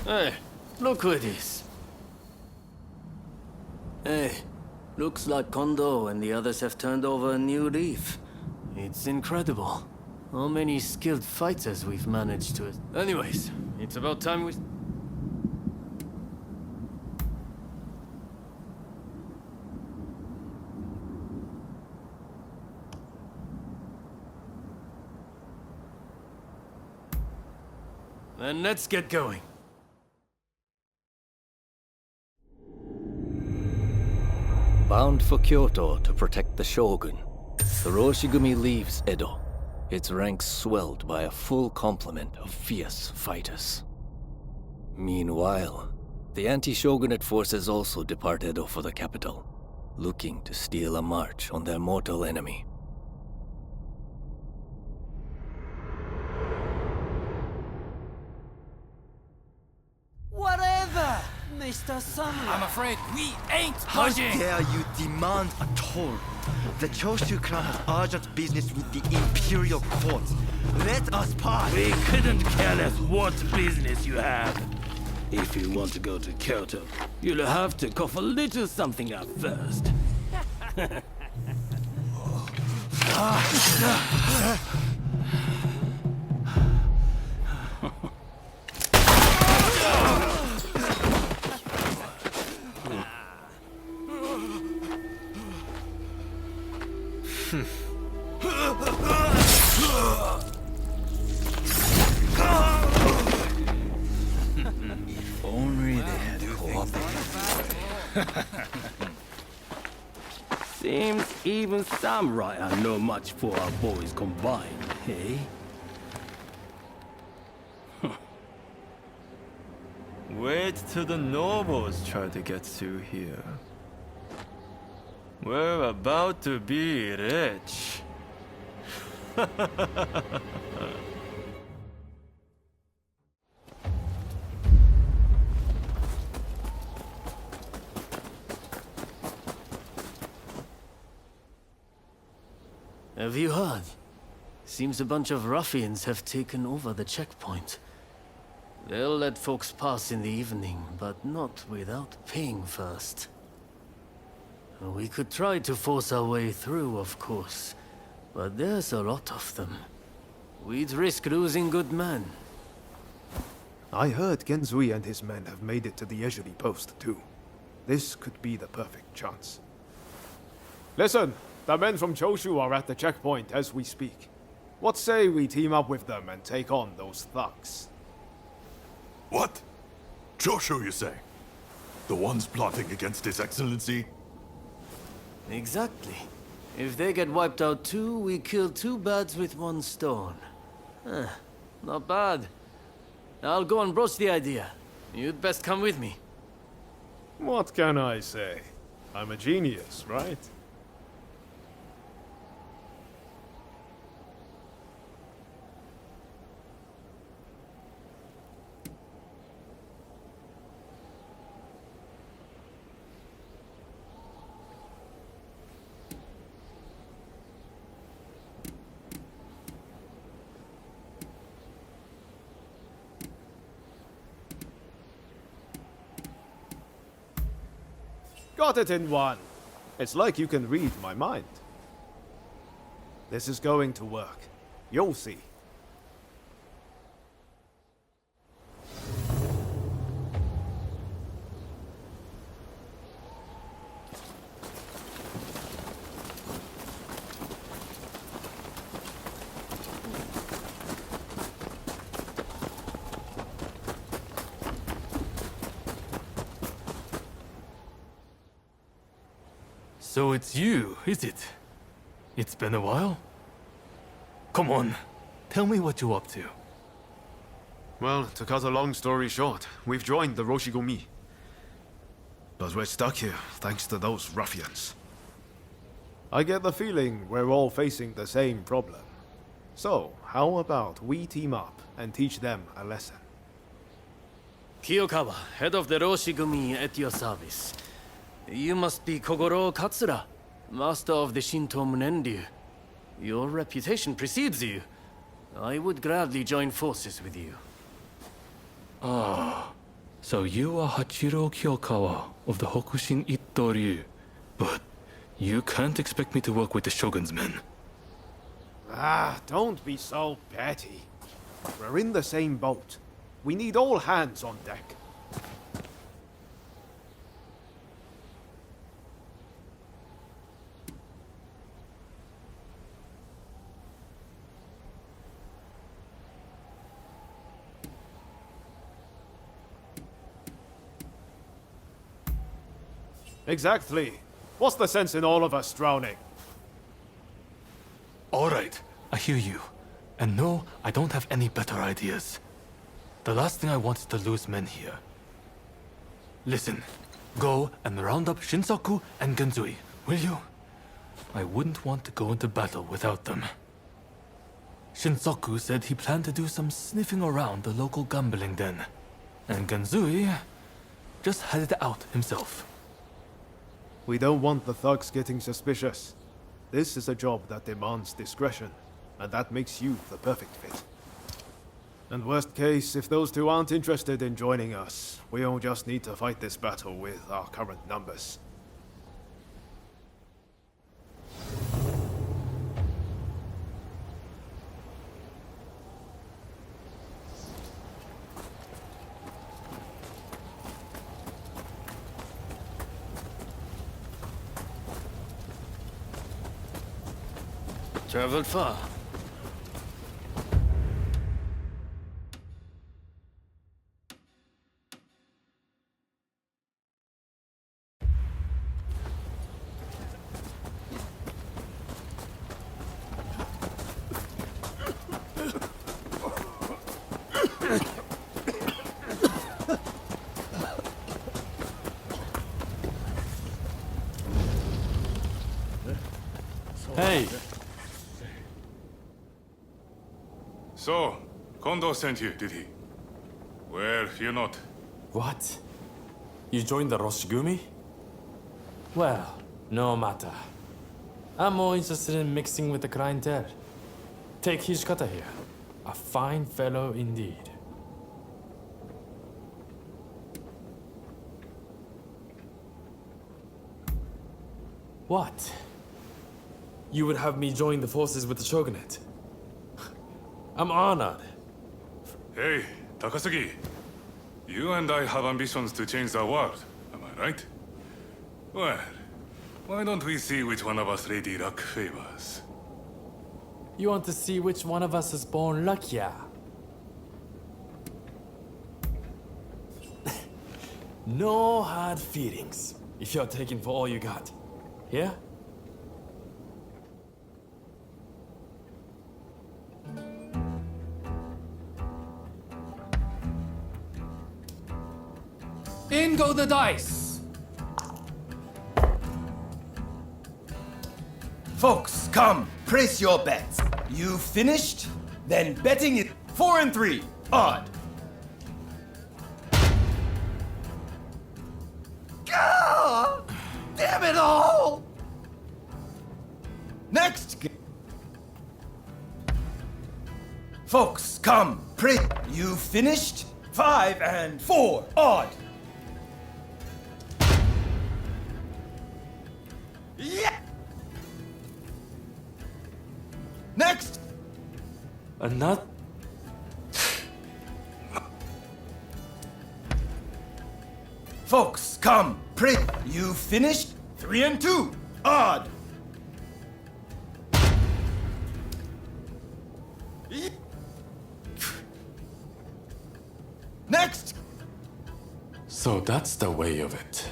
Hey, look who it is. Hey, looks like Kondo and the others have turned over a new leaf. It's incredible. How many skilled fighters we've managed to... Anyways, it's about time we... Then let's get going. Bound for Kyoto to protect the shogun, the Roshigumi leaves Edo, its ranks swelled by a full complement of fierce fighters. Meanwhile, the anti-shogunate forces also depart Edo for the capital, looking to steal a march on their mortal enemy. Whatever, Mr. Samurai. I'm afraid we ain't How budging! dare you demand a toll? The Choshu clan has urgent business with the Imperial Court. Let us pass! We couldn't care less what business you have. If you want to go to Kyoto, you'll have to cough a little something up first. Only they had cooperated. Seems even samurai are no match for our boys combined, eh? Wait till the nobles try to get through here. We're about to be rich. Have you heard? Seems a bunch of ruffians have taken over the checkpoint. They'll let folks pass in the evening, but not without paying first. We could try to force our way through, of course, but there's a lot of them. We'd risk losing good men. I heard Genzui and his men have made it to the Ejiri post, too. This could be the perfect chance. Listen, the men from Choshu are at the checkpoint as we speak. What say we team up with them and take on those thugs? What? Choshu, you say? The ones plotting against His Excellency? Exactly. If they get wiped out too, we kill two birds with one stone. Not bad. I'll go and broach the idea. You'd best come with me. What can I say? I'm a genius, right? Got it in one. It's like you can read my mind. This is going to work. You'll see. So it's you, is it? It's been a while? Come on, tell me what you're up to. Well, to cut a long story short, we've joined the Roshigumi. But we're stuck here, thanks to those ruffians. I get the feeling we're all facing the same problem. So, how about we team up and teach them a lesson? Kiyokawa, head of the Roshigumi, at your service. You must be Kogoro Katsura, master of the Shinto Munenryu. Your reputation precedes you. I would gladly join forces with you. Ah, So you are Hachiro Kyokawa of the Hokushin Itto-ryu, but you can't expect me to work with the Shogun's men. Ah, don't be so petty. We're in the same boat. We need all hands on deck. Exactly. What's the sense in all of us drowning? All right, I hear you. And no, I don't have any better ideas. The last thing I want is to lose men here. Listen, go and round up Shinsaku and Genzui, will you? I wouldn't want to go into battle without them. Shinsaku said he planned to do some sniffing around the local gambling den. And Genzui just headed out himself. We don't want the thugs getting suspicious. This is a job that demands discretion, and that makes you the perfect fit. And worst case, if those two aren't interested in joining us, we'll just need to fight this battle with our current numbers. Traveled far. Hey! So, Kondo sent you, did he? Well, you're not. What? You joined the Roshigumi? Well, no matter. I'm more interested in mixing with the clientele. Take Hishikata here. A fine fellow indeed. What? You would have me join the forces with the shogunate? I'm honored. Hey, Takasugi. You and I have ambitions to change the world, am I right? Well, why don't we see which one of us Lady Luck favors? You want to see which one of us is born luckier? No hard feelings, if you're taking for all you got. Yeah? In go the dice! Folks, come, place your bets. You finished? Then betting it 4 and 3. Odd. Gah! Damn it all! Next. Folks, come, you finished? 5 and 4. Odd. Yeah. Next. Not. Folks, come, you finished? 3 and 2. Odd. Next. So that's the way of it.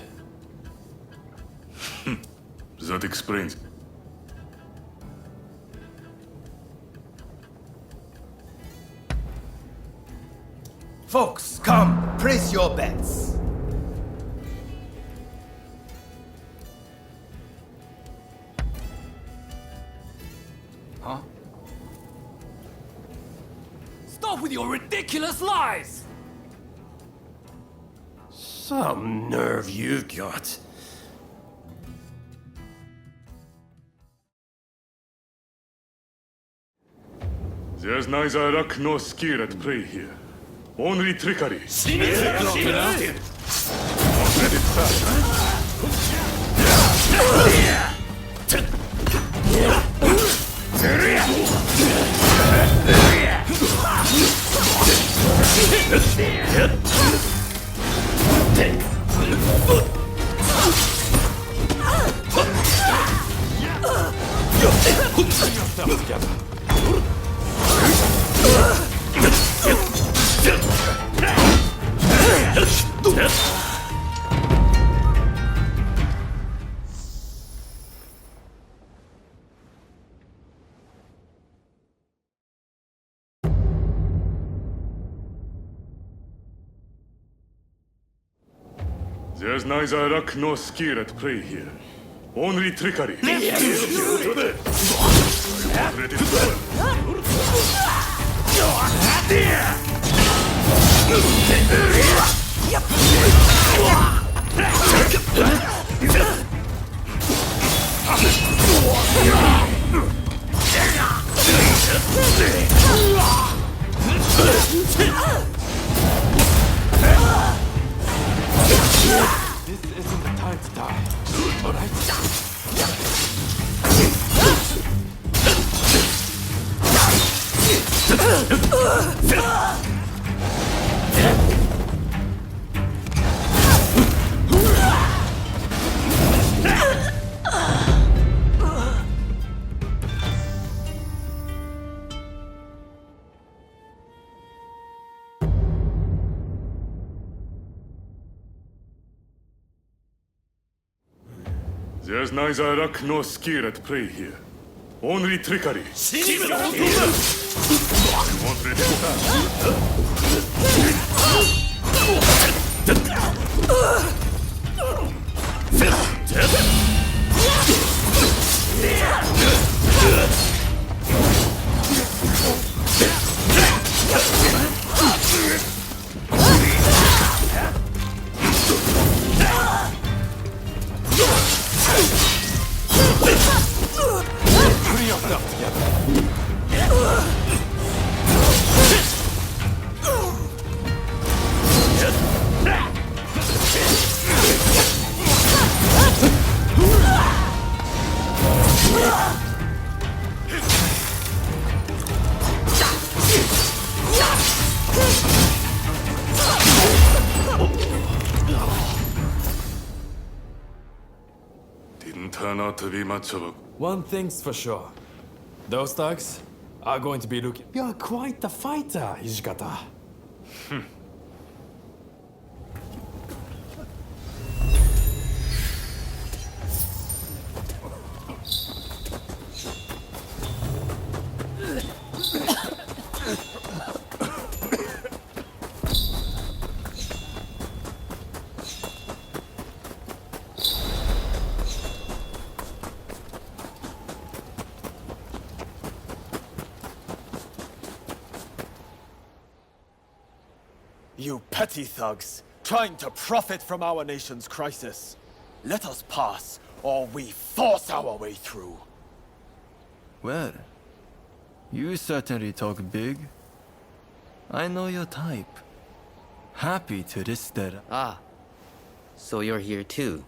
That explains. Folks, come, place your bets. Huh? Stop with your ridiculous lies! Some nerve you've got. There's neither luck nor skill at play here. Only trickery. There's neither luck nor skill at play here. Only trickery. This isn't the time to die, alright? There's neither luck nor skill at play here. Only trickery. Put yourself together. Didn't turn out to be much of a... One thing's for sure. Those thugs are going to be looking. You're quite the fighter, Hijikata. You petty thugs, trying to profit from our nation's crisis. Let us pass, or we force our way through. Well, you certainly talk big. I know your type. Happy to list that. Ah, so you're here too.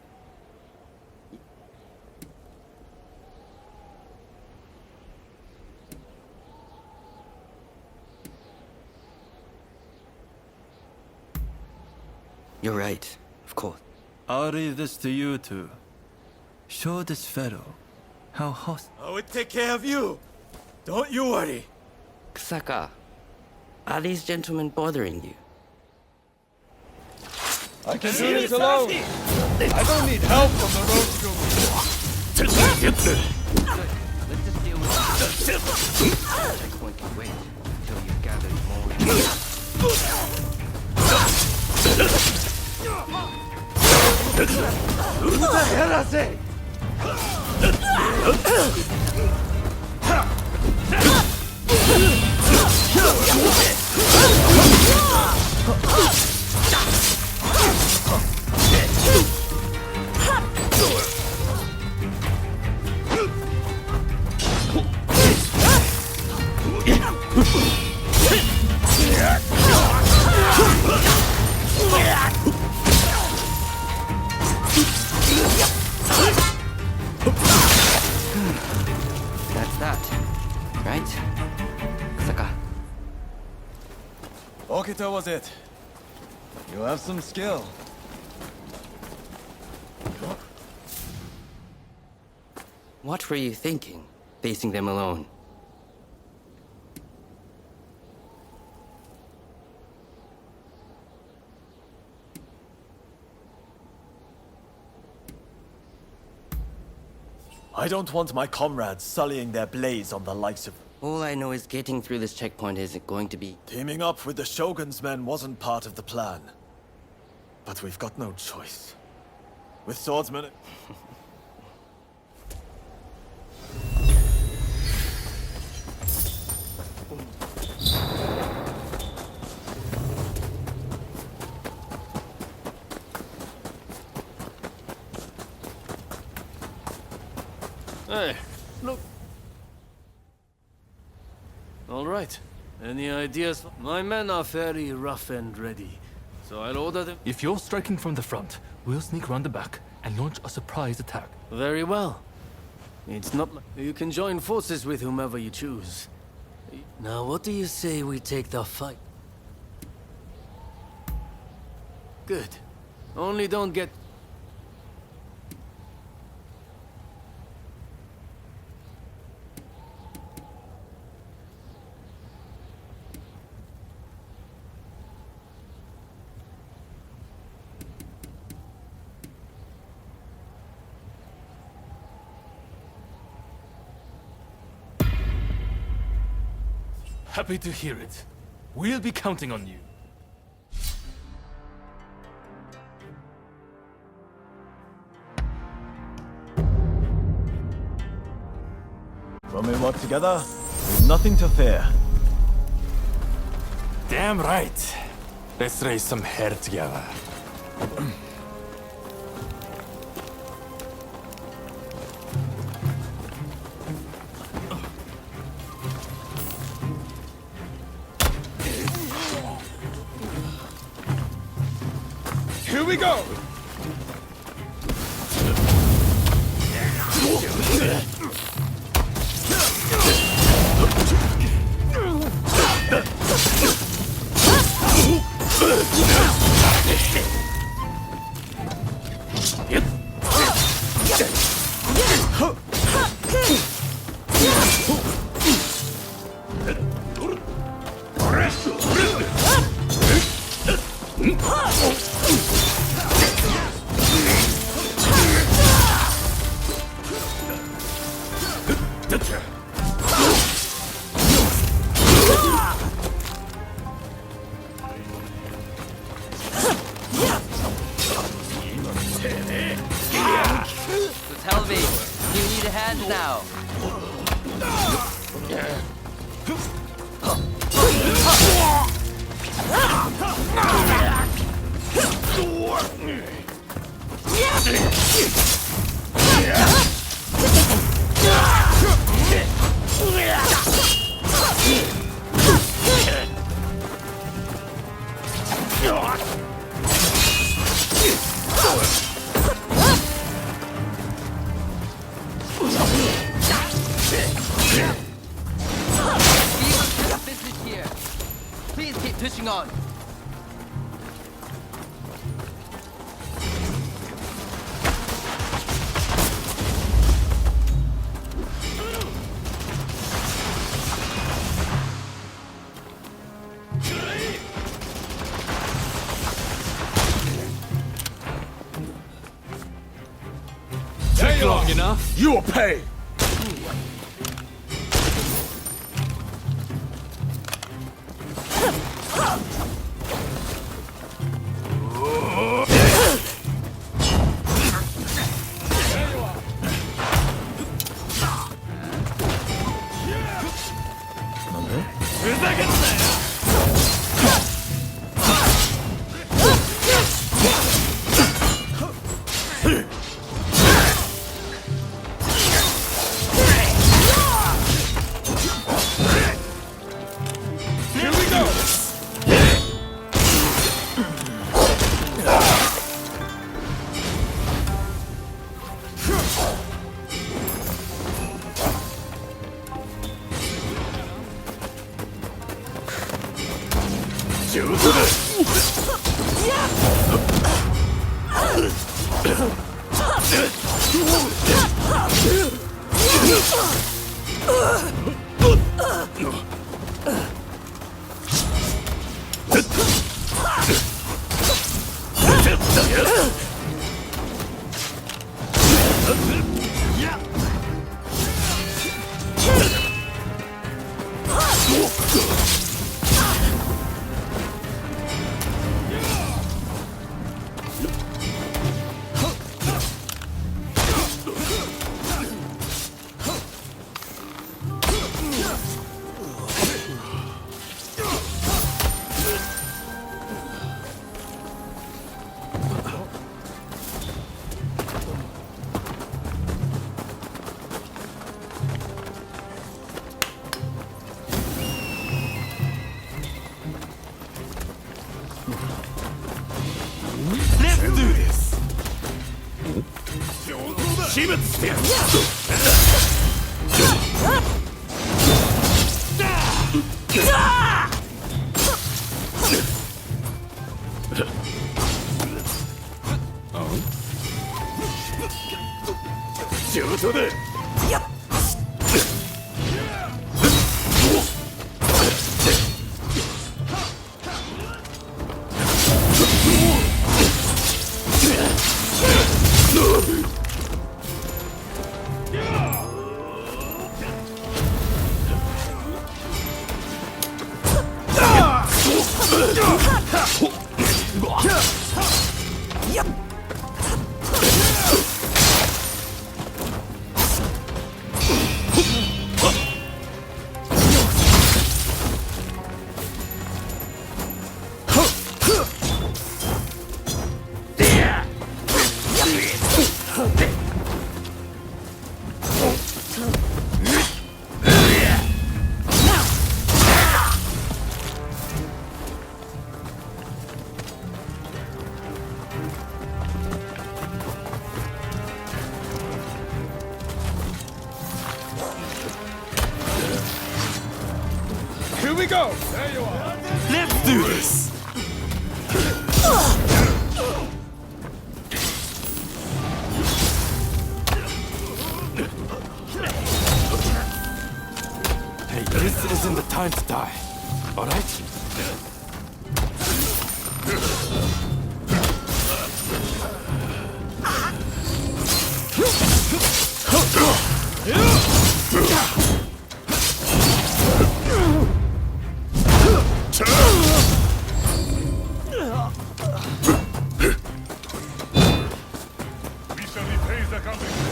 You're right, of course. I'll leave this to you two. Show this fellow how hostile. I would take care of you. Don't you worry. Kusaka, are these gentlemen bothering you? I can do this alone. I don't need help from the road to Let's just deal with it. Checkpoint can wait until you've gathered more. was it? You have some skill. What were you thinking, facing them alone? I don't want my comrades sullying their blaze on the likes of... All I know is getting through this checkpoint isn't going to be... Teaming up with the Shogun's men wasn't part of the plan. But we've got no choice. With swordsmen... Hey, look. All right. Any ideas? My men are very rough and ready, so I'll order them. If you're striking from the front, we'll sneak around the back and launch a surprise attack. Very well. It's not... You can join forces with whomever you choose. Now, what do you say we take the fight? Good. Only don't get... Happy to hear it. We'll be counting on you. When we work together, we've nothing to fear. Damn right. Let's raise some hair together. Here we go! So tell me, do you need a hand now? Business here. Please keep pushing on. Take long enough. You will pay! 死滅してやる。上等だ。Here we go! There you are! Let's do this! Hey, this isn't the time to die, alright? We shall repay the company.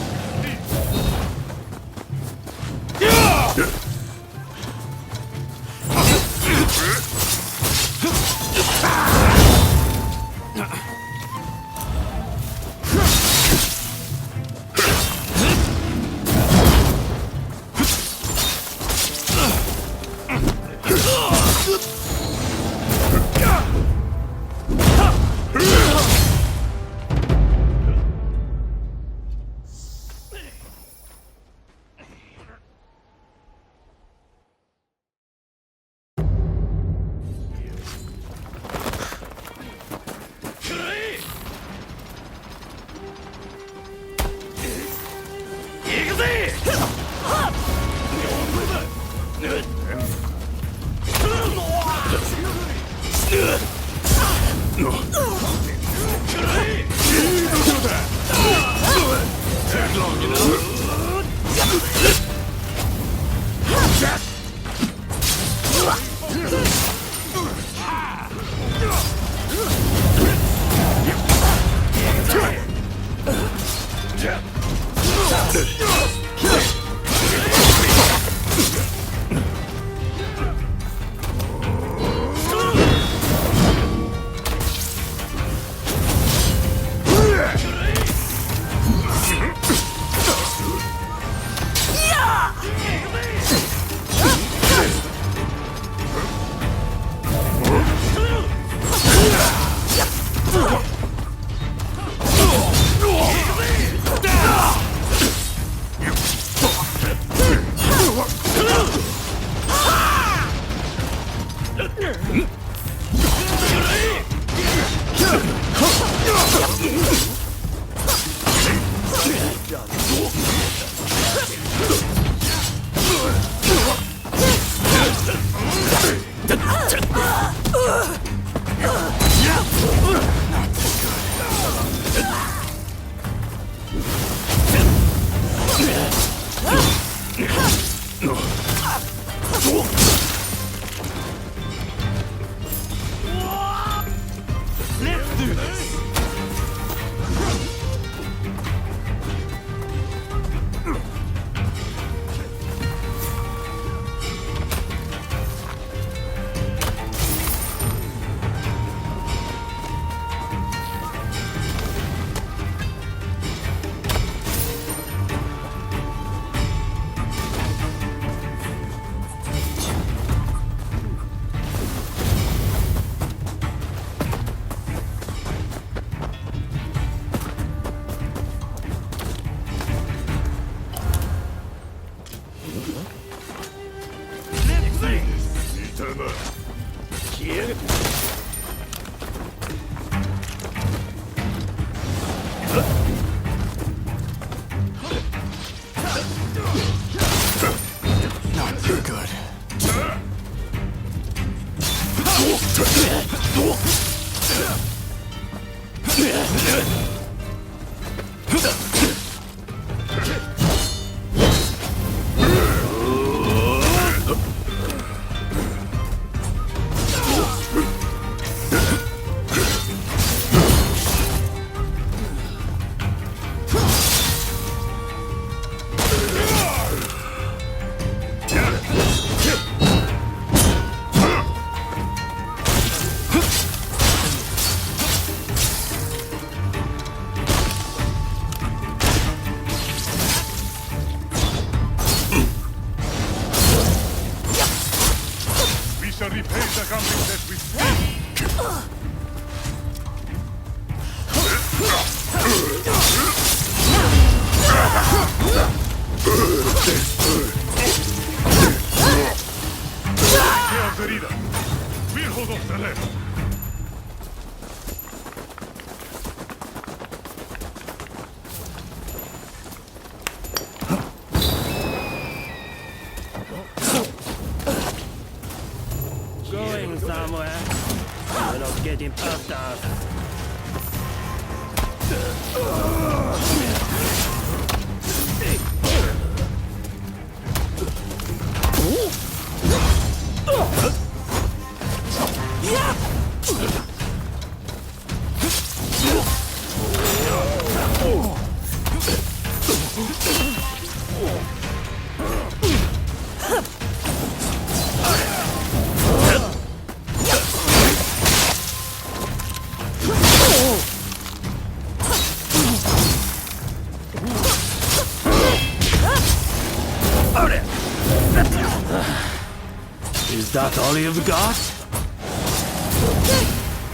Is that all you've got?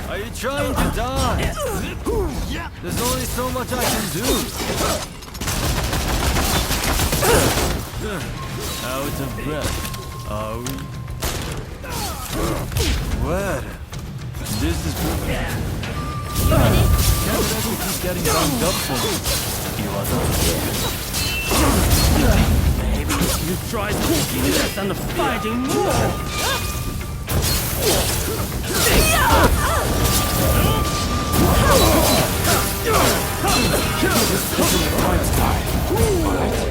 Are you trying to die? There's only so much I can do. Out of breath, are we? Well, this is perfect. Can't let me keep getting banged up for me. You are not. Maybe if you tried thinking less and fighting more. This isn't the right time, alright?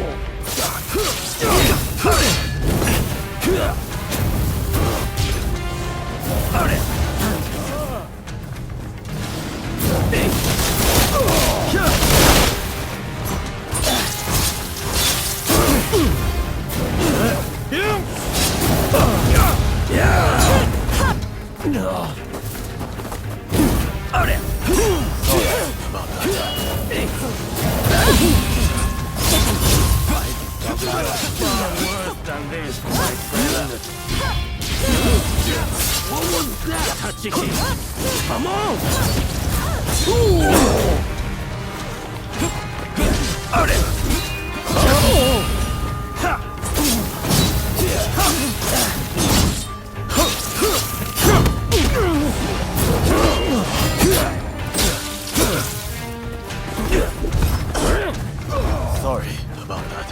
Worse than this, my friend. What was that, Hachiki? Come on! Sorry about that.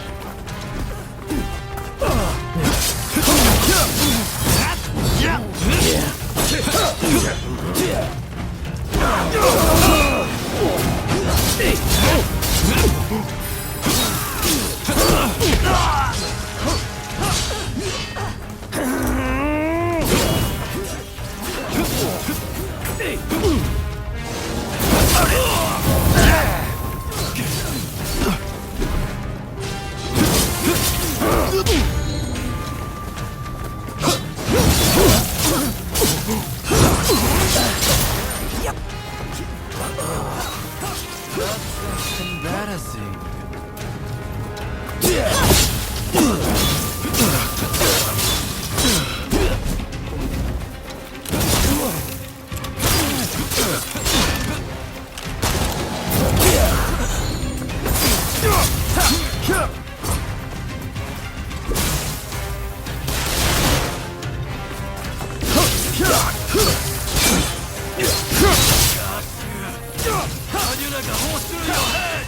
Embarrassing. How'd you like a horse through your head?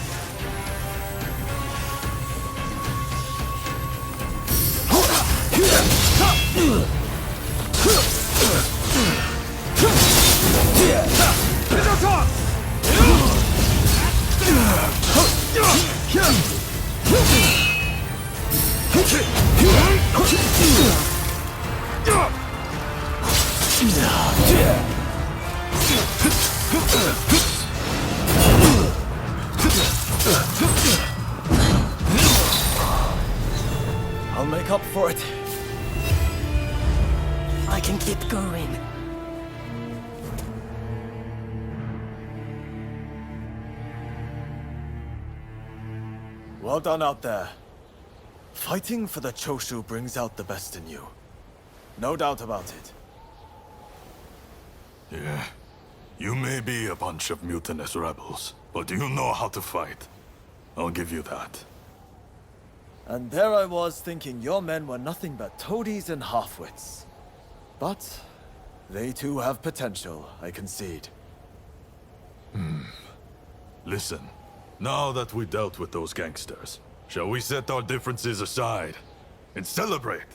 I'll make up for it. I can keep going. Well done out there. Fighting for the Choshu brings out the best in you. No doubt about it. Yeah. You may be a bunch of mutinous rebels, but you know how to fight. I'll give you that. And there I was thinking your men were nothing but toadies and halfwits. But they too have potential, I concede. Listen, now that we dealt with those gangsters, shall we set our differences aside and celebrate?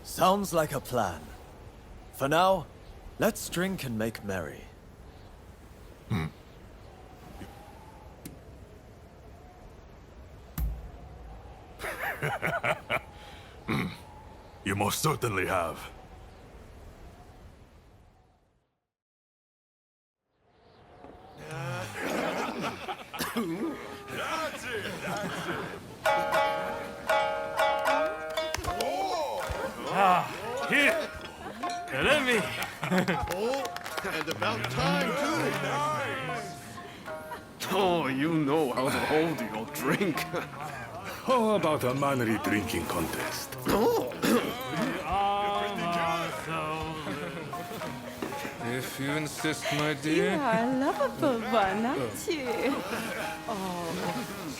Sounds like a plan. For now, Let's drink and make merry. You most certainly have. Here! Let me! And about time, too! Oh, you know how to hold your drink. How about a manly drinking contest? If you insist, my You dear. are a lovable one, aren't you? Oh,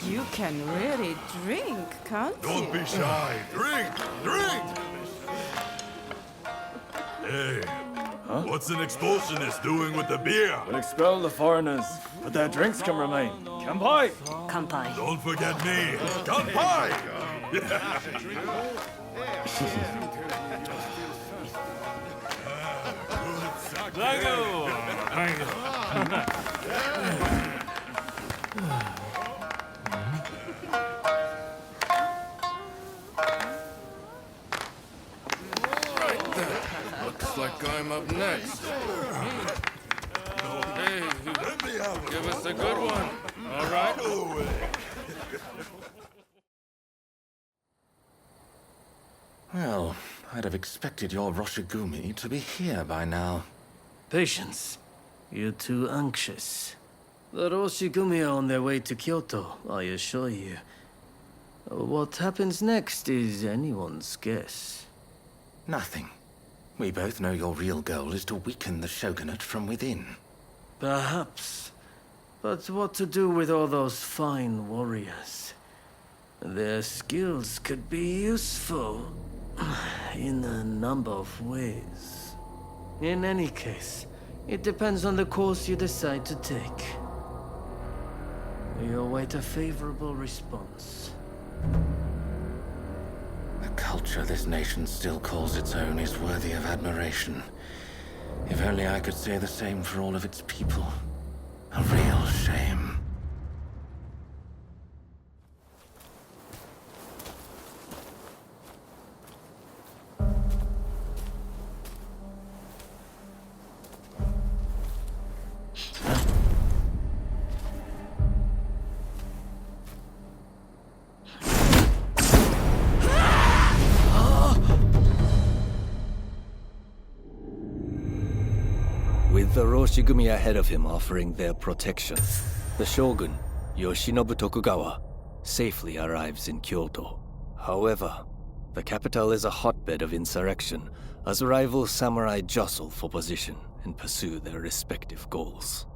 you can really drink, can't you? Don't be shy. Drink! Drink! Hey, what's an expulsionist doing with the beer? We'll expel the foreigners, but their drinks can remain. Kanpai! Kanpai. Don't forget me. Kanpai! Looks like I'm up next. Hey, give us a good one. All right. Well, I'd have expected your Roshigumi to be here by now. Patience. You're too anxious. The Roshigumi are on their way to Kyoto, I assure you. What happens next is anyone's guess. Nothing. We both know your real goal is to weaken the shogunate from within. Perhaps. But what to do with all those fine warriors? Their skills could be useful in a number of ways. In any case, it depends on the course you decide to take. We await a favorable response. The culture this nation still calls its own is worthy of admiration. If only I could say the same for all of its people. A real shame. With the Roshigumi ahead of him offering their protection, the shogun, Yoshinobu Tokugawa, safely arrives in Kyoto. However, the capital is a hotbed of insurrection as rival samurai jostle for position and pursue their respective goals.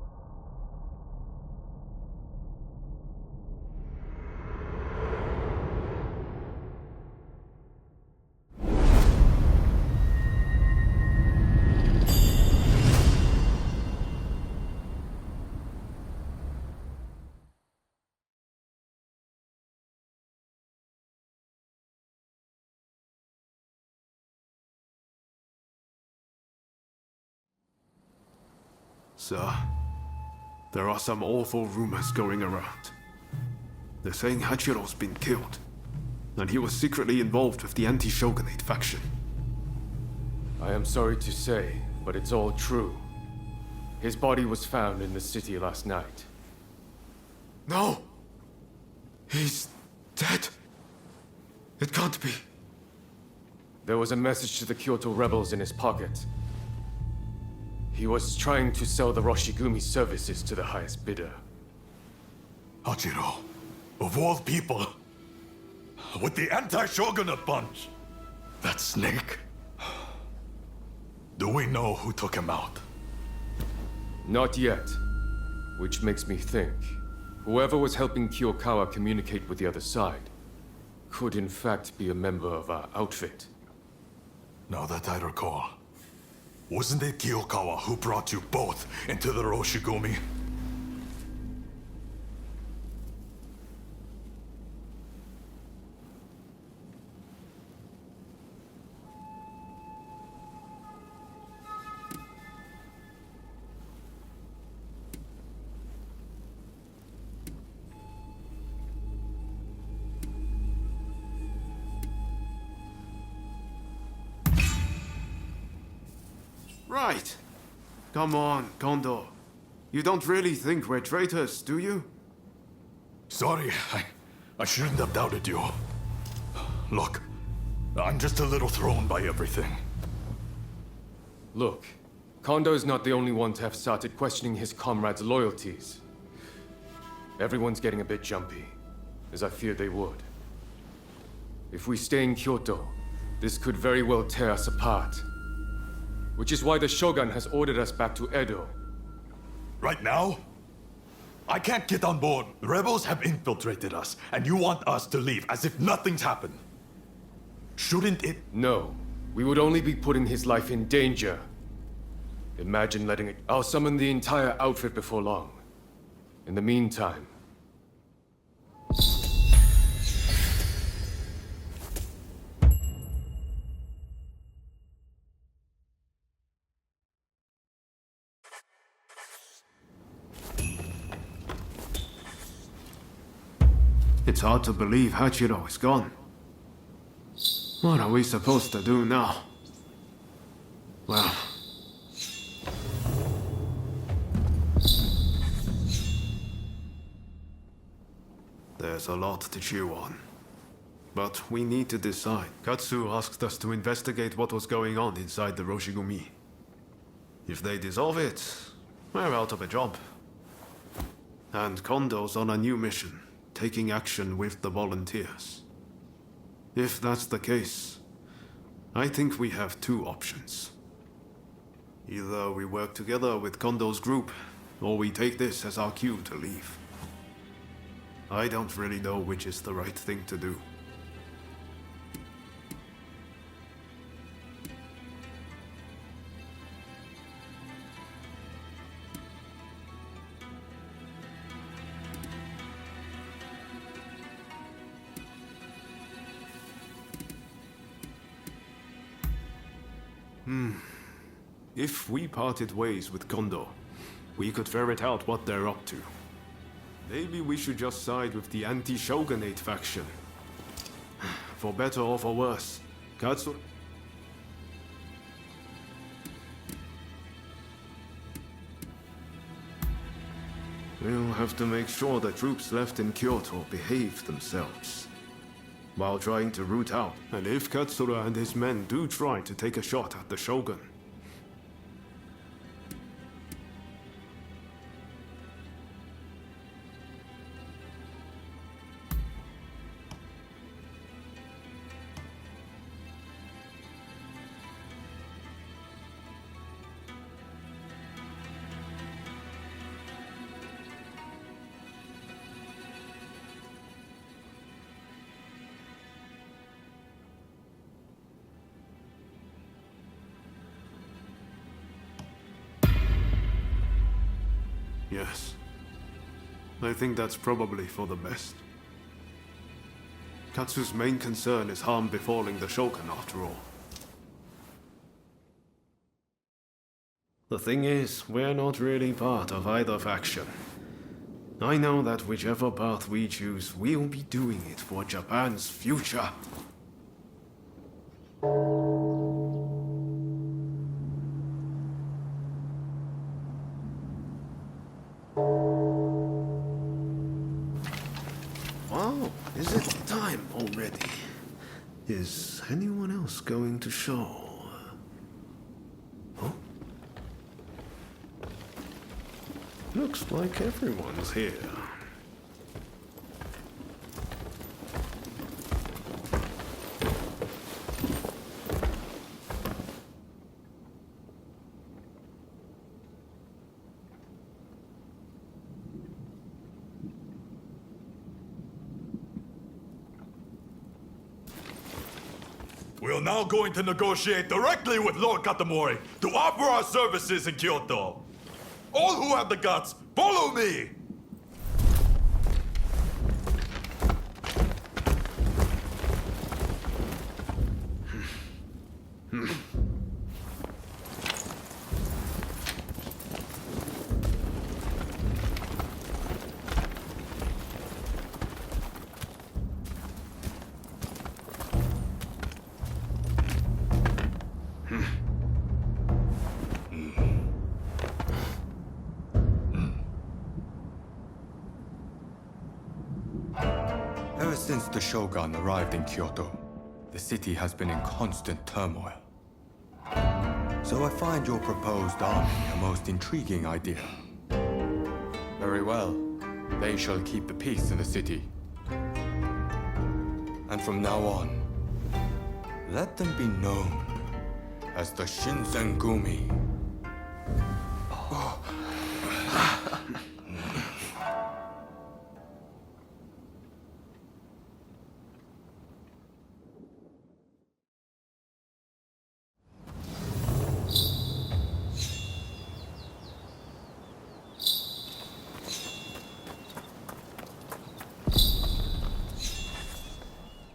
Sir, there are some awful rumors going around. They're saying Hachiro's been killed, and he was secretly involved with the anti-shogunate faction. I am sorry to say, but it's all true. His body was found in the city last night. No! He's dead. It can't be. There was a message to the Kyoto rebels in his pocket. He was trying to sell the Roshigumi services to the highest bidder. Hachiro, of all people, with the anti-shogunate bunch. That snake. Do we know who took him out? Not yet. Which makes me think, whoever was helping Kiyokawa communicate with the other side could in fact be a member of our outfit. Now that I recall, wasn't it Kiyokawa who brought you both into the Roshigumi? Right. Come on, Kondo. You don't really think we're traitors, do you? Sorry, I shouldn't have doubted you. Look, I'm just a little thrown by everything. Look, Kondo's not the only one to have started questioning his comrades' loyalties. Everyone's getting a bit jumpy, as I feared they would. If we stay in Kyoto, this could very well tear us apart. Which is why the Shogun has ordered us back to Edo. Right now? I can't get on board. The rebels have infiltrated us, and you want us to leave as if nothing's happened. Shouldn't it? No. We would only be putting his life in danger. Imagine letting it... I'll summon the entire outfit before long. In the meantime... It's hard to believe Hachiro is gone. What are we supposed to do now? Well... there's a lot to chew on. But we need to decide. Katsu asked us to investigate what was going on inside the Roshigumi. If they dissolve it, we're out of a job. And Kondo's on a new mission, taking action with the volunteers. If that's the case, I think we have two options. Either we work together with Kondo's group, or we take this as our cue to leave. I don't really know which is the right thing to do. If we parted ways with Kondo, we could ferret out what they're up to. Maybe we should just side with the anti-shogunate faction. For better or for worse, Katsu... We'll have to make sure the troops left in Kyoto behave themselves, while trying to root out. And if Katsura and his men do try to take a shot at the Shogun, yes. I think that's probably for the best. Katsu's main concern is harm befalling the Shogun, after all. The thing is, we're not really part of either faction. I know that whichever path we choose, we'll be doing it for Japan's future. Wow, is it time already? Is anyone else going to show? Oh? Looks like everyone's here. We are now going to negotiate directly with Lord Katamori to offer our services in Kyoto. All who have the guts, follow me! Ever since the Shogun arrived in Kyoto, the city has been in constant turmoil. So I find your proposed army a most intriguing idea. Very well. They shall keep the peace in the city. And from now on, let them be known as the Shinsengumi.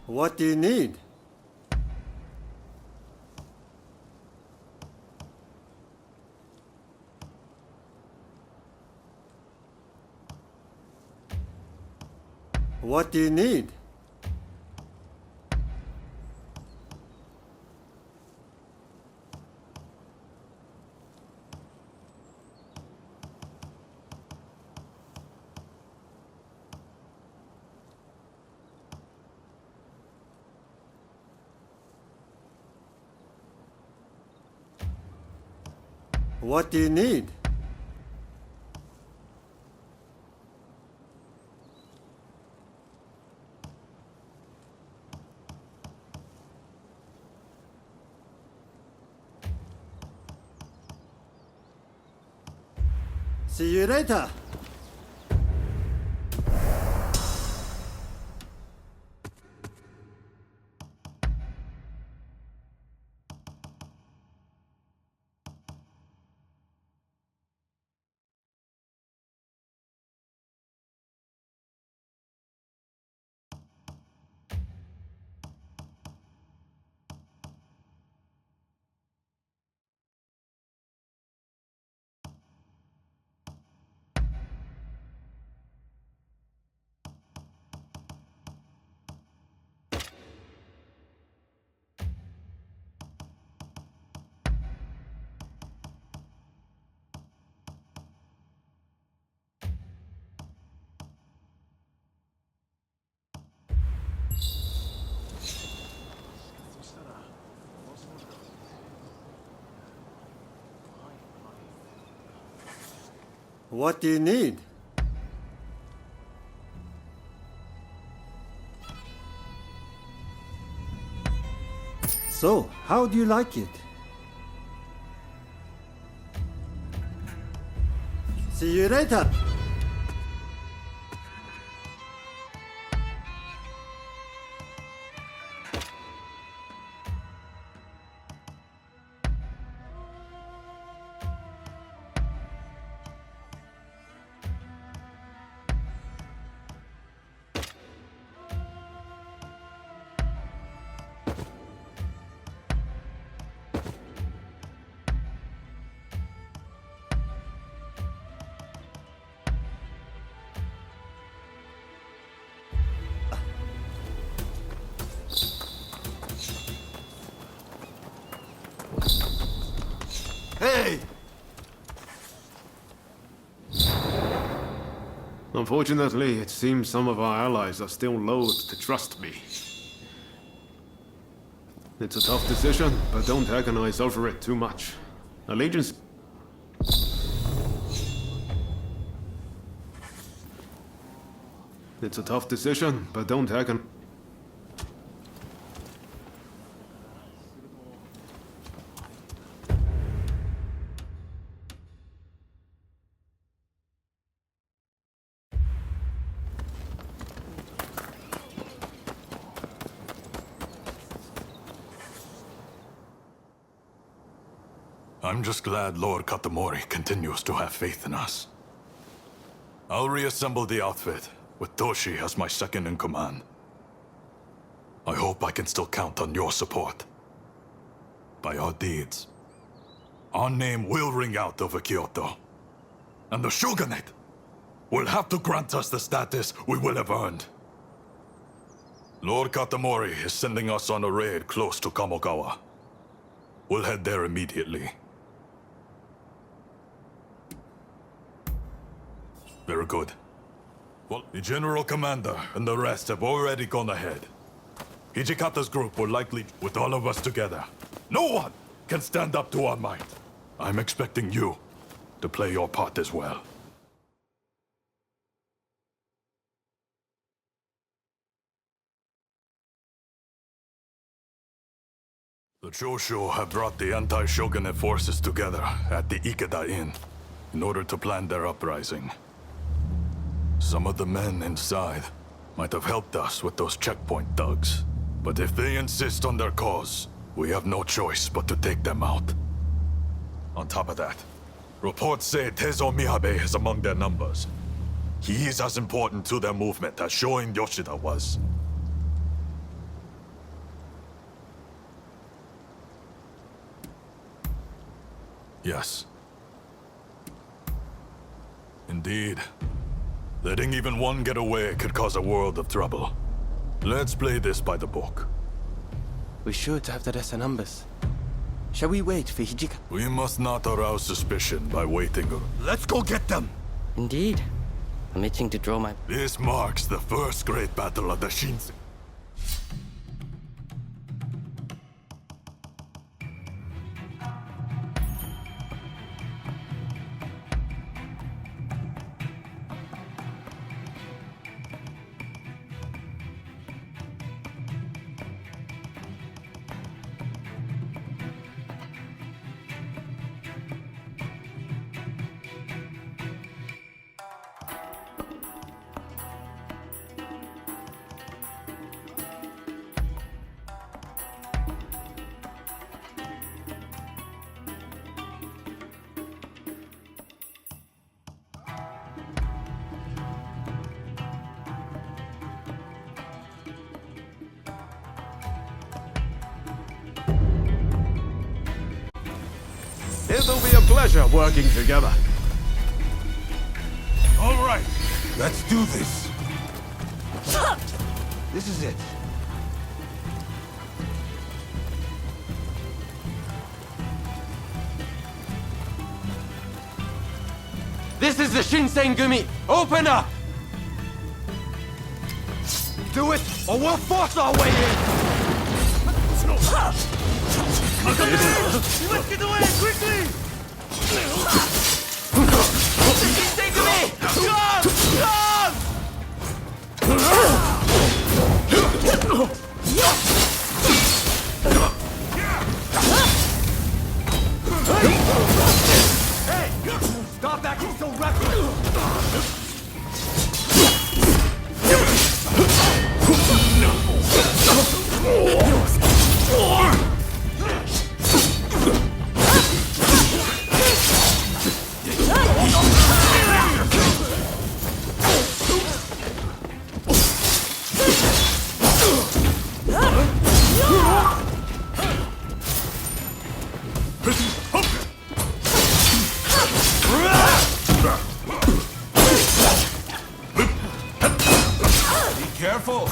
What do you need? What do you need? What do you need? See you later. What do you need? So, how do you like it? See you later. Hey! Unfortunately, it seems some of our allies are still loath to trust me. It's a tough decision, but don't agonize over it too much. Allegiance... It's a tough decision, but don't agonize... I'm just glad Lord Katamori continues to have faith in us. I'll reassemble the outfit, with Toshi as my second in command. I hope I can still count on your support. By our deeds, our name will ring out over Kyoto. And the Shogunate will have to grant us the status we will have earned. Lord Katamori is sending us on a raid close to Kamogawa. We'll head there immediately. Very good. Well, the general commander and the rest have already gone ahead. Hijikata's group will likely with all of us together. No one can stand up to our might. I'm expecting you to play your part as well. The Choshu have brought the anti-shogunate forces together at the Ikeda Inn in order to plan their uprising. Some of the men inside might have helped us with those checkpoint thugs. But if they insist on their cause, we have no choice but to take them out. On top of that, reports say Tezo Miyabe is among their numbers. He is as important to their movement as Shoin Yoshida was. Yes. Indeed. Letting even one get away could cause a world of trouble. Let's play this by the book. We should have the rest of numbers. Shall we wait for Hijika? We must not arouse suspicion by waiting. Let's go get them! Indeed. I'm itching to draw my... This marks the first great battle of the Shinsei. It'll be a pleasure working together. All right, let's do this. This is it. This is the Shinsengumi! Open up! Do it, or we'll force our way in! We must get away quickly! Shinsengumi! Hey! Stop acting so reckless! Careful!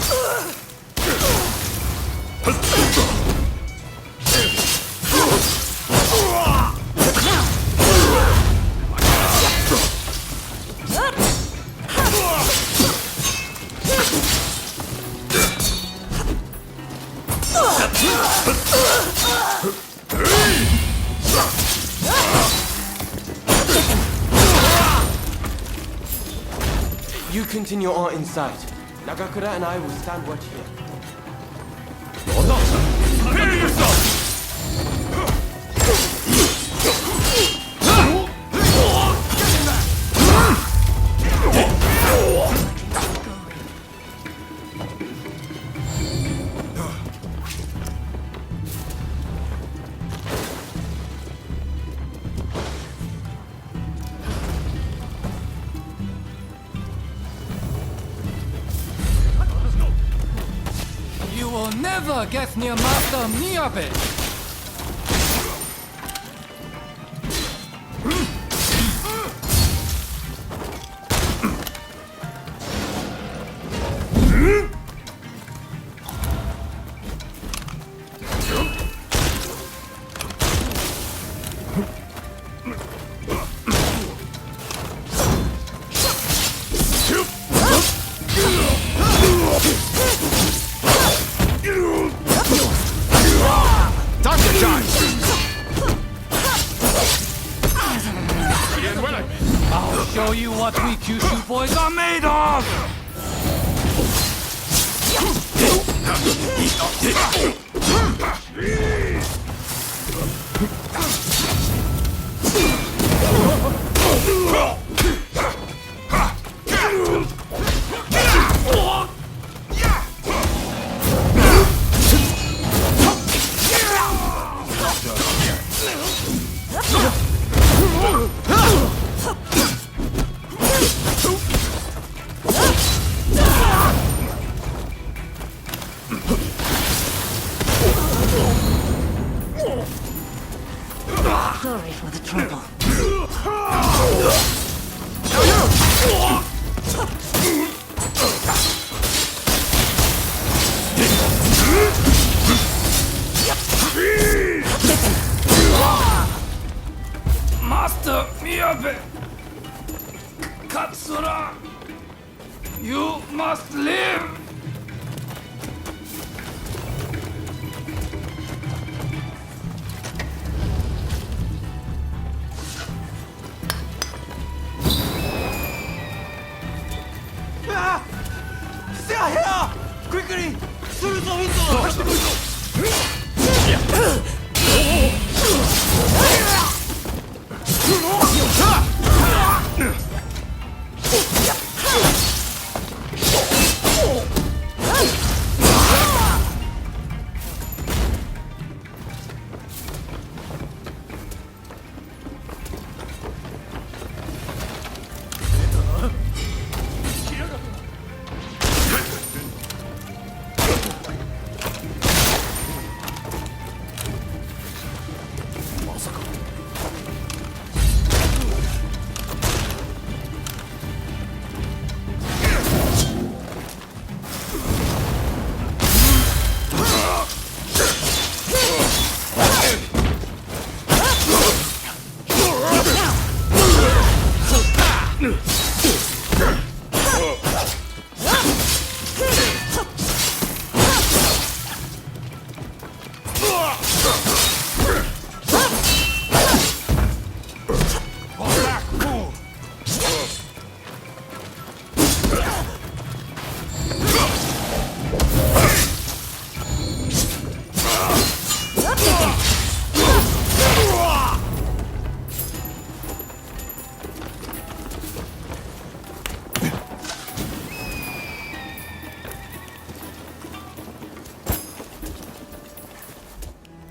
You continue on inside. Nagakura and I will stand watch here. Prepare yourself! You will never get near Master Miyabe! Kyushu boys are made of! Sorry for the trouble. Master Miyabe! Katsura! You must live! Stay here! Quickly! Through the window!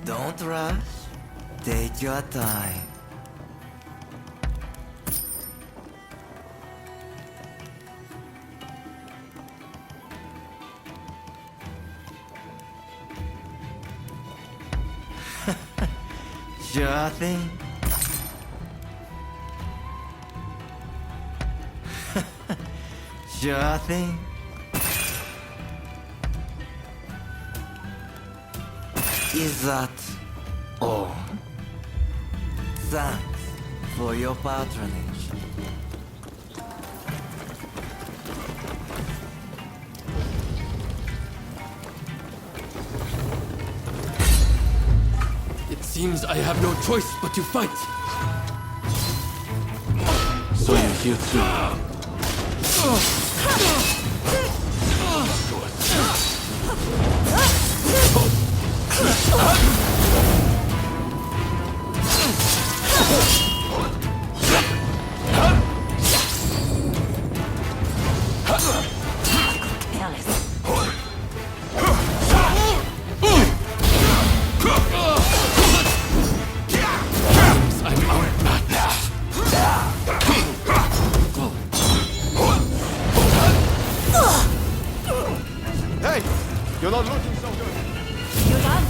Don't rush. Take your time. Sure thing. Sure thing. Is that all? Thanks for your patronage. It seems I have no choice but to fight. So you're here too. Hey! You're not looking so good. You done?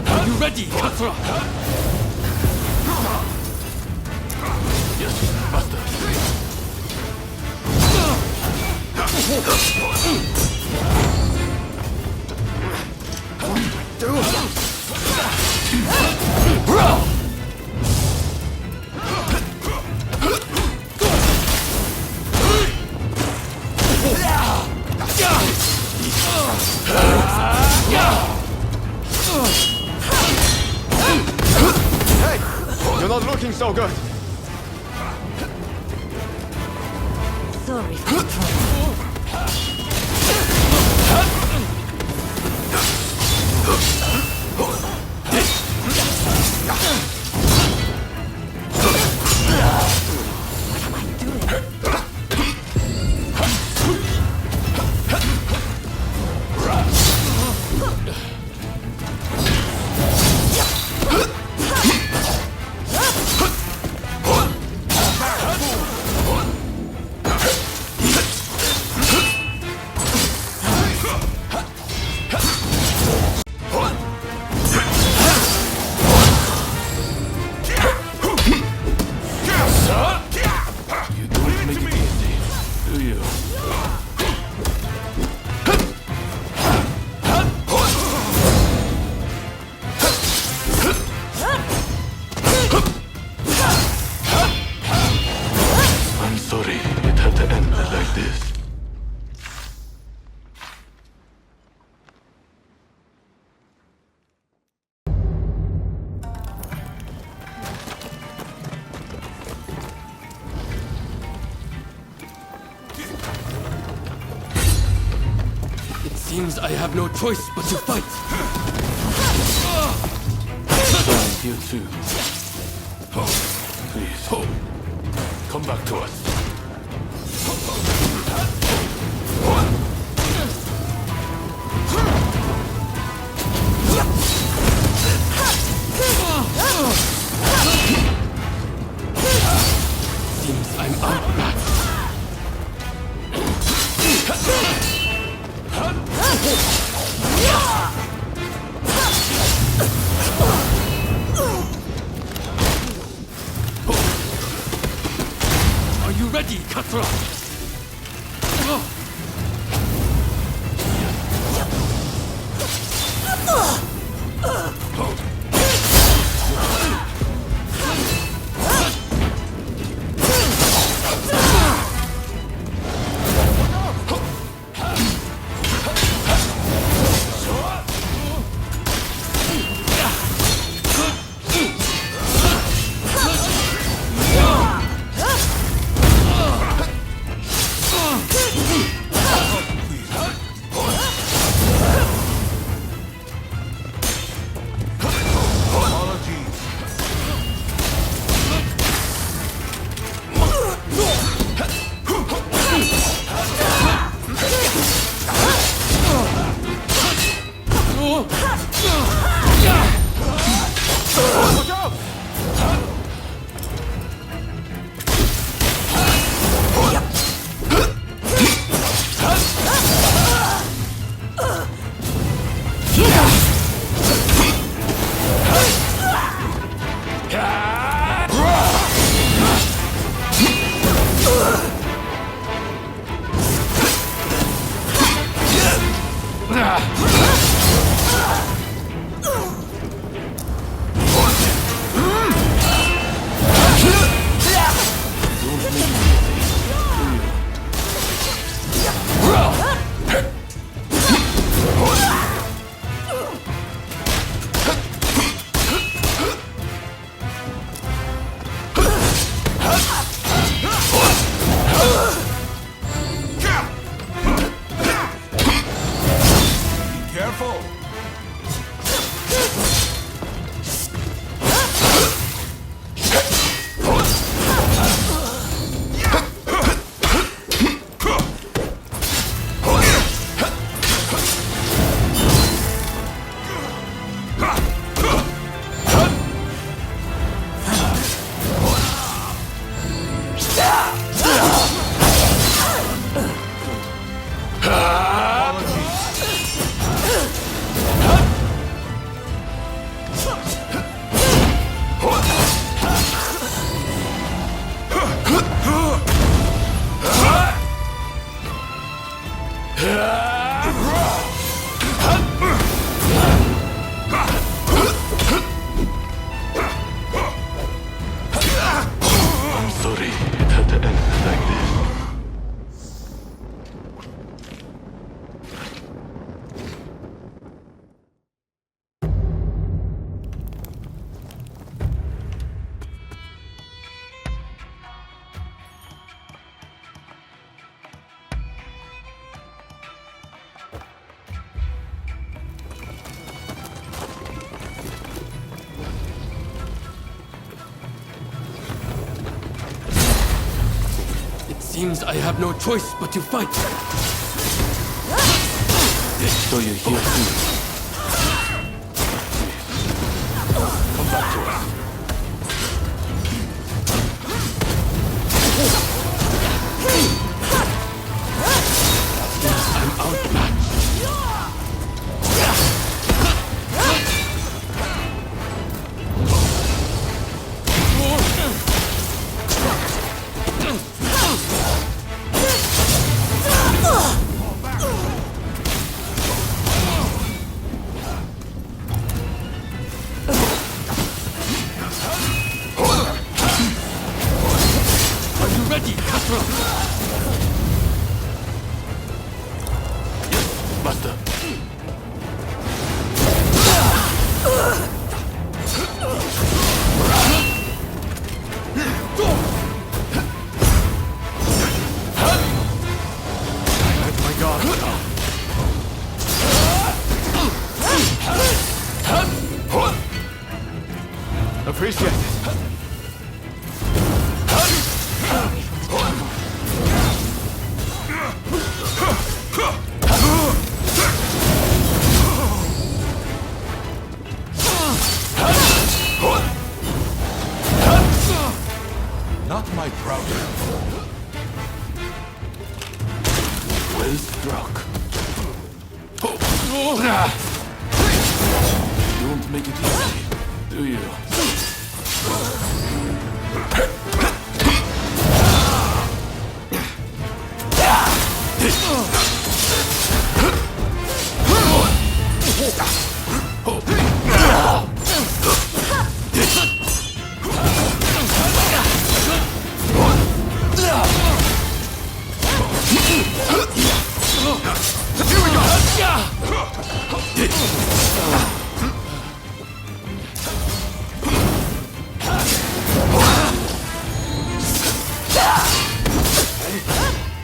Are you ready, Katsura? You're not looking so good. Sorry for the trouble. Seems I have no choice but to fight. You too. Please, come back to us. Seems I'm outmatched. Are you ready, Katra? seems I have no choice but to fight. So you're here too. Come back to us. I'm outmatched. Appreciate it. Not my proud. Well struck. Don't make it easy, do you?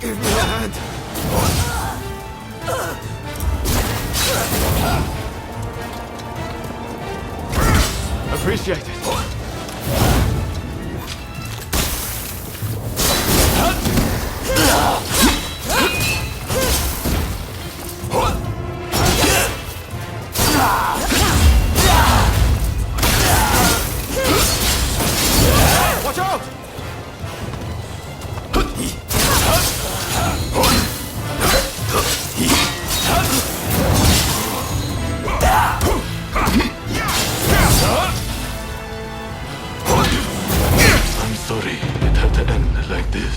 Give me a hand. Appreciate it. Watch out! I'm sorry it had to end like this.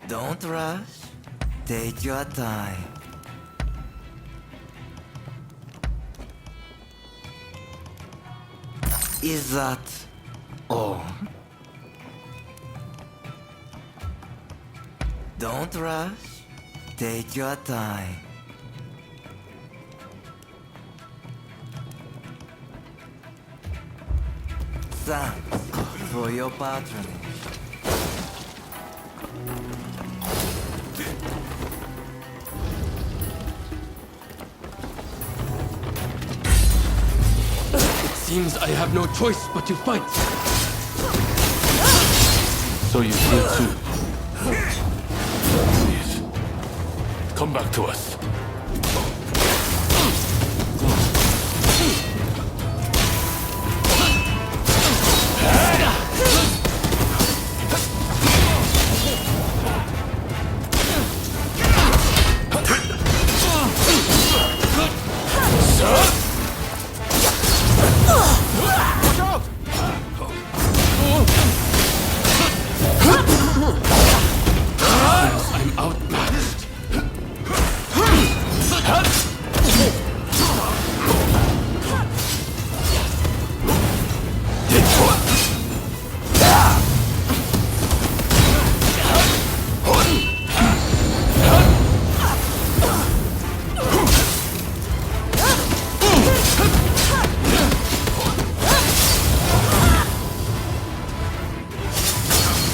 Don't rush. Take your time. Is that all? Don't rush. Take your time. Thanks for your patronage. Seems I have no choice but to fight. So you're here too. Please, come back to us. I'm outmatched.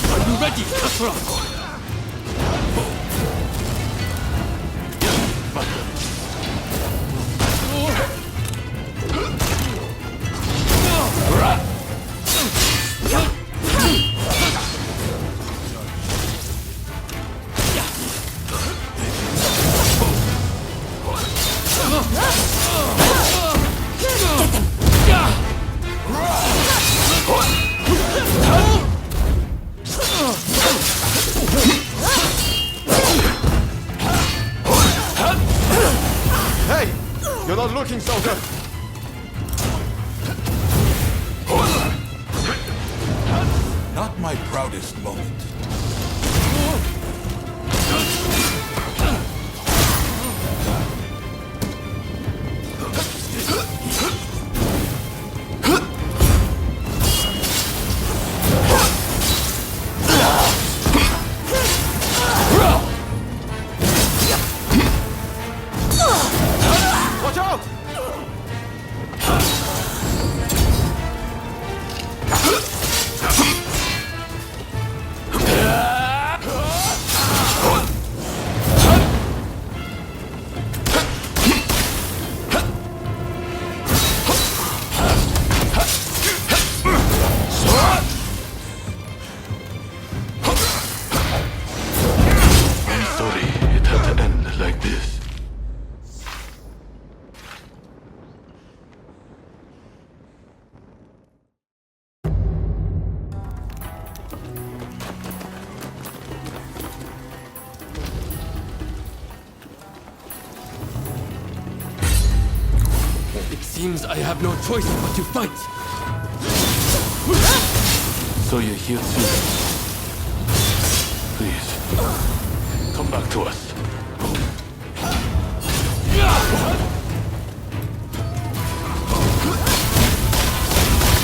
Are you ready, Cutthroat? my proudest moment. Watch out! I'm sorry it had to end like this. It seems I have no choice but to fight. So you're here too. Please, come back to us.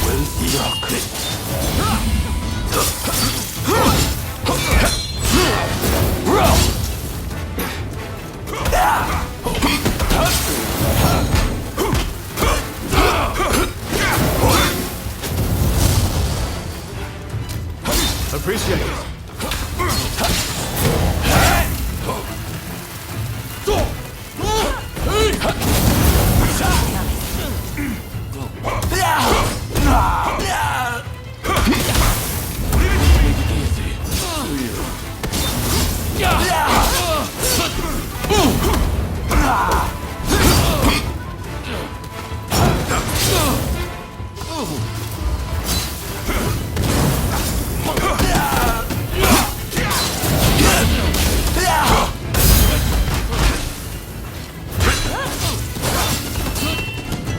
Where's the rock? Appreciate it.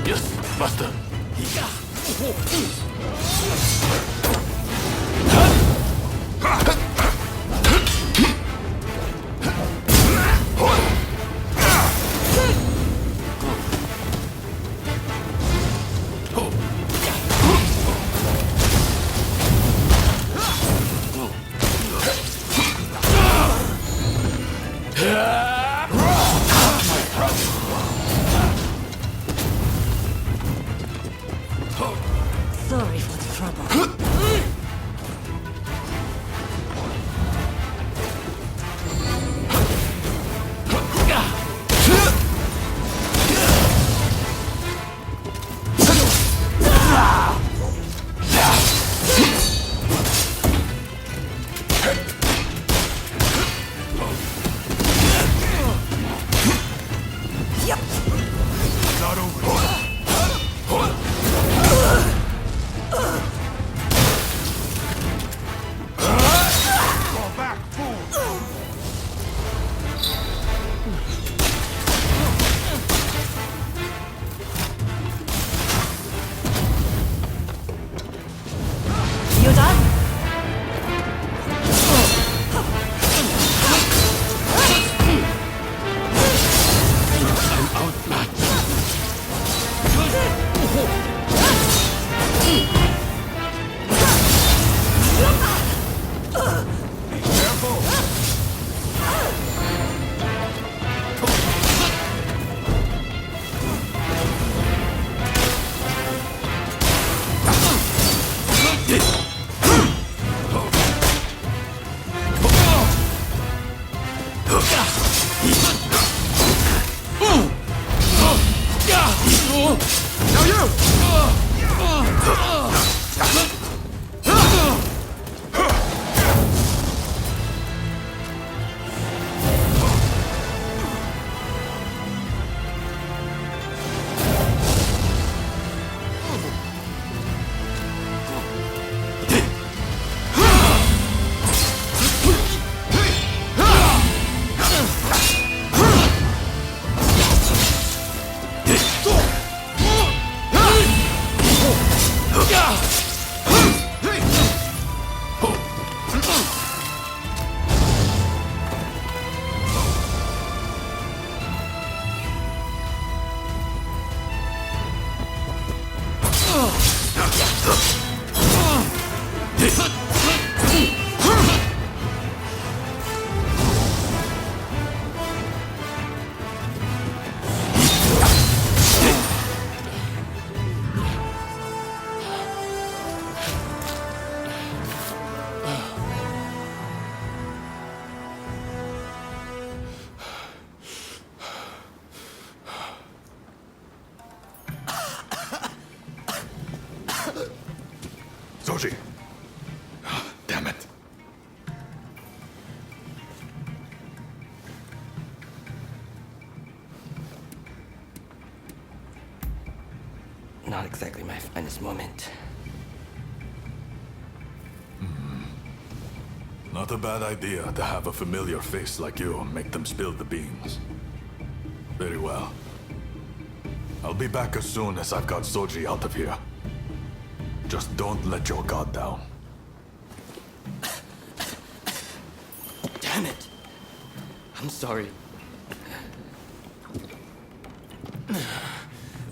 Yes, master. Sorry for the trouble. Not over. Fall back, fool. You done? I'm outmatched. Be careful. Now you! Soji! Damn it. Not exactly my finest moment. Not a bad idea to have a familiar face like you make them spill the beans. Very well. I'll be back as soon as I've got Soji out of here. Just don't let your guard down. Damn it! I'm sorry.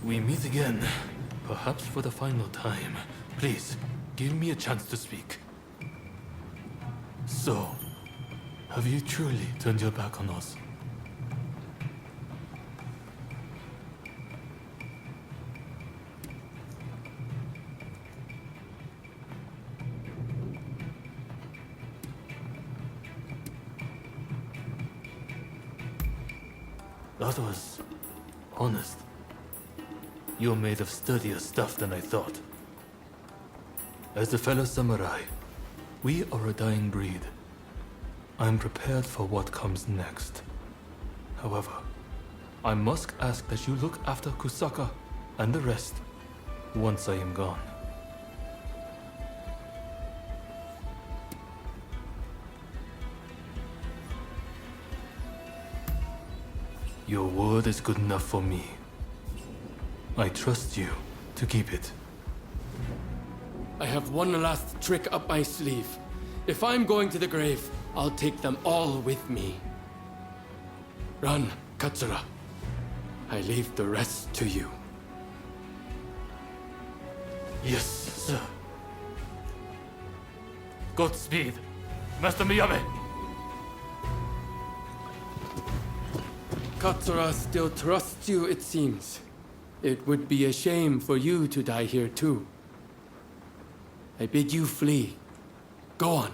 We meet again, perhaps for the final time. Please, give me a chance to speak. So, have you truly turned your back on us? That was honest. You're made of sturdier stuff than I thought. As a fellow samurai, we are a dying breed. I'm prepared for what comes next. However, I must ask that you look after Kusaka and the rest once I am gone. Your word is good enough for me. I trust you to keep it. I have one last trick up my sleeve. If I'm going to the grave, I'll take them all with me. Run, Katsura. I leave the rest to you. Yes, sir. Godspeed, Master Miyabe. Katsura still trusts you, it seems. It would be a shame for you to die here too. I bid you flee. Go on.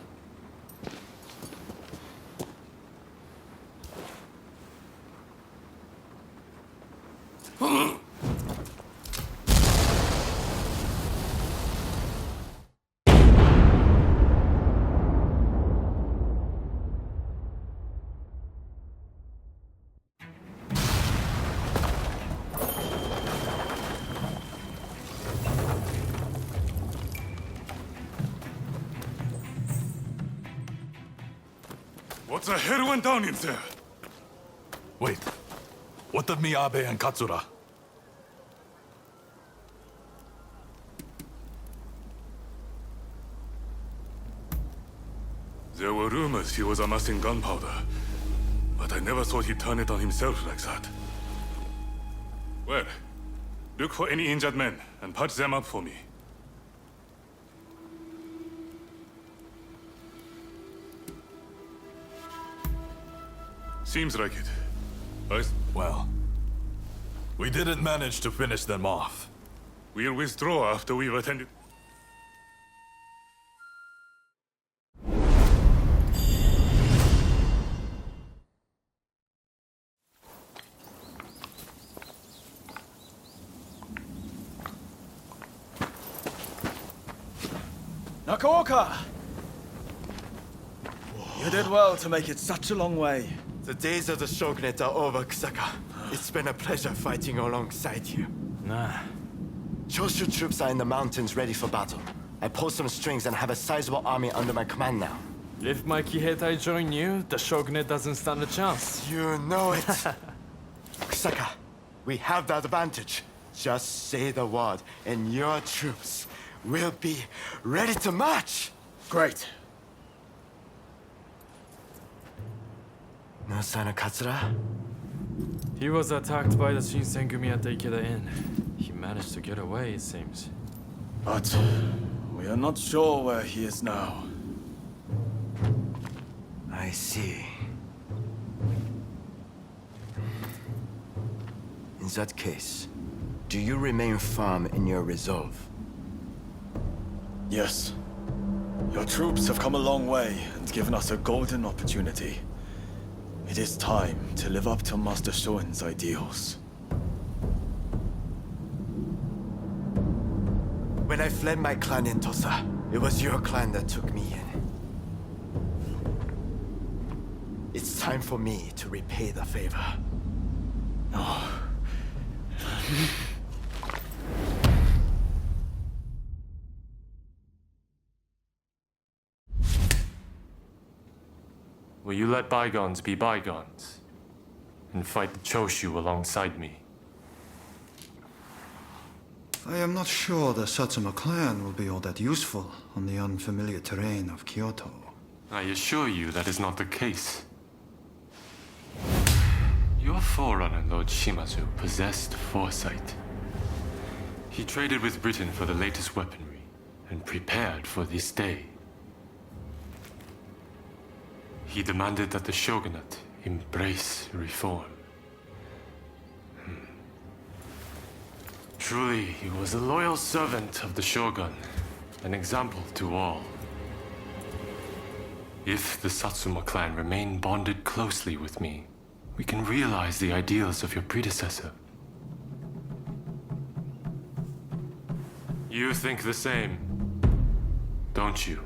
What the hell went down in there? Wait. What of Miyabe and Katsura? There were rumors he was amassing gunpowder, but I never thought he'd turn it on himself like that. Well, look for any injured men and patch them up for me. Seems like it. Well, we didn't manage to finish them off. We'll withdraw after we've attended. Nakaoka! You did well to make it such a long way. The days of the shogunate are over, Kusaka. It's been a pleasure fighting alongside you. Nah. Choshu troops are in the mountains ready for battle. I pulled some strings and have a sizable army under my command now. If my Kihetai join you, the shogunate doesn't stand a chance. You know it. Kusaka, we have the advantage. Just say the word, and your troops will be ready to march. Great. No sign of Katsura? He was attacked by the Shinsengumi at the Ikeda Inn. He managed to get away, it seems. But we are not sure where he is now. I see. In that case, do you remain firm in your resolve? Yes. Your troops have come a long way and given us a golden opportunity. It is time to live up to Master Shoin's ideals. When When I fled my clan in Tosa, it was your clan that took me in. It's time for me to repay the favor. Oh. Will you let bygones be bygones and fight the Choshu alongside me? I am not sure the Satsuma clan will be all that useful on the unfamiliar terrain of Kyoto. I assure you that is not the case. Your forerunner, Lord Shimazu, possessed foresight. He traded with Britain for the latest weaponry and prepared for this day. He demanded that the shogunate embrace reform. Truly, he was a loyal servant of the shogun, an example to all. If the Satsuma clan remain bonded closely with me, we can realize the ideals of your predecessor. You think the same, don't you?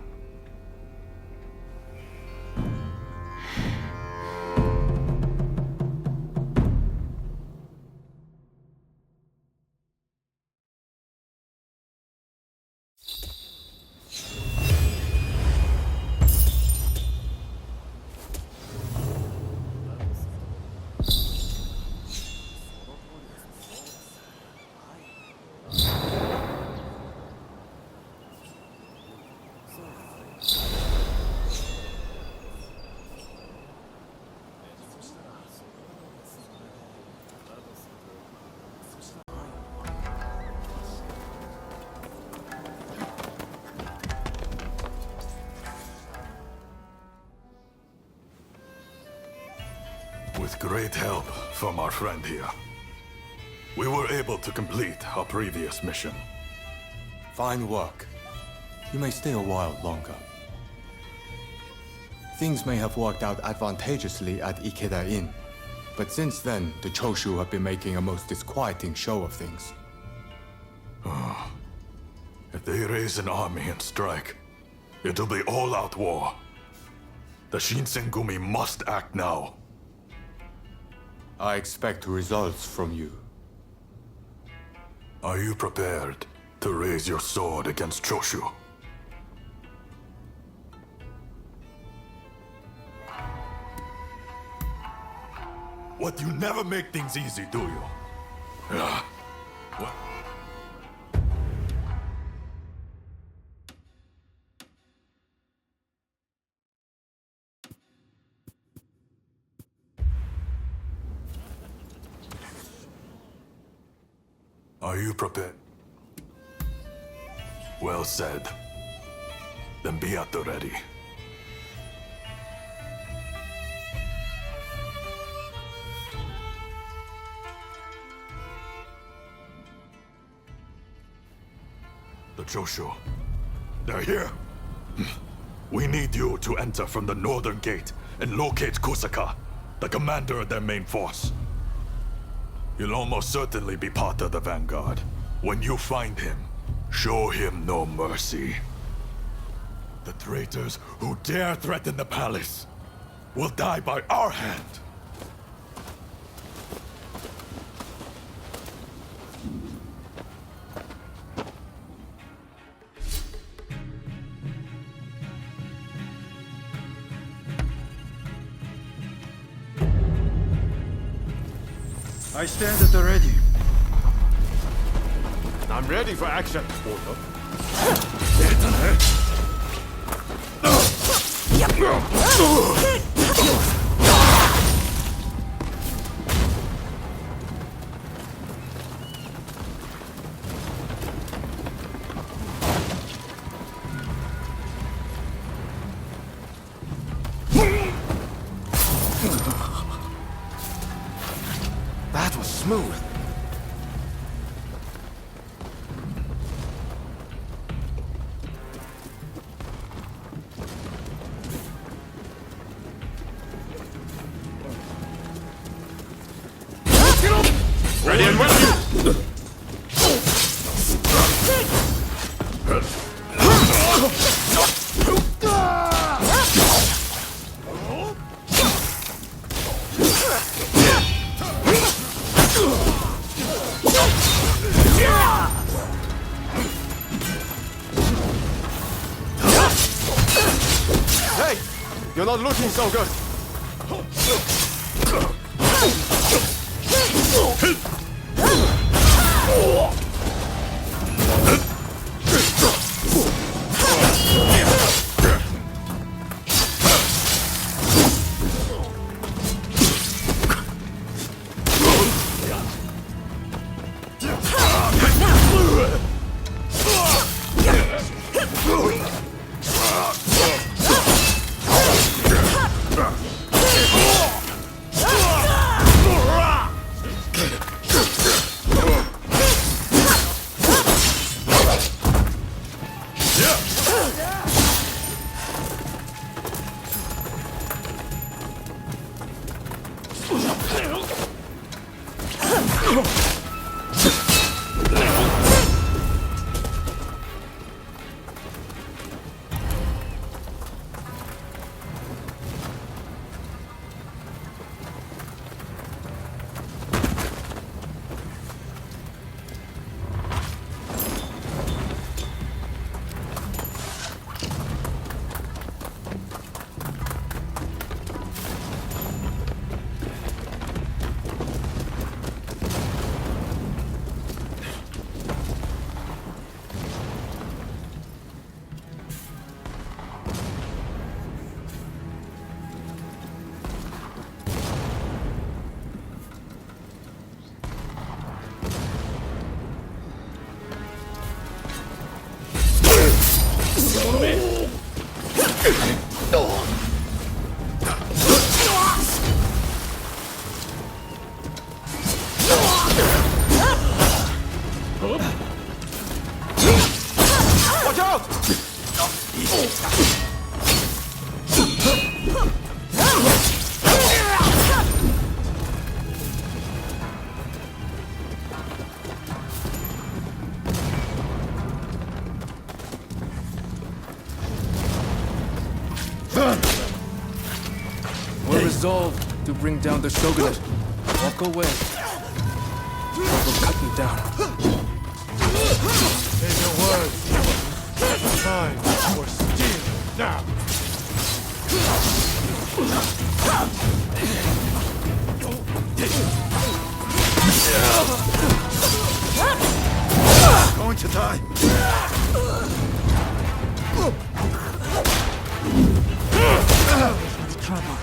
With great help from our friend here, we were able to complete our previous mission. Fine work. You may stay a while longer. Things may have worked out advantageously at Ikeda Inn, but since then, the Choshu have been making a most disquieting show of things. If they raise an army and strike, it'll be all-out war. The Shinsengumi must act now. I expect results from you. Are you prepared to raise your sword against Choshu? What, you never make things easy, do you? What? Are you prepared? Well said. Then be at the ready. The Choshu. They're here. We need you to enter from the northern gate and locate Kusaka, the commander of their main force. You'll almost certainly be part of the vanguard. When you find him, show him no mercy. The traitors who dare threaten the palace will die by our hand. I stand at the ready. I'm ready for action. That was smooth. Ready and ready. Hey! You're not looking so good! Watch out! We're resolved to bring down the shogunate. Walk away. Or we'll cut you down. Say your words. Time for steel now. Going to die. Trouble.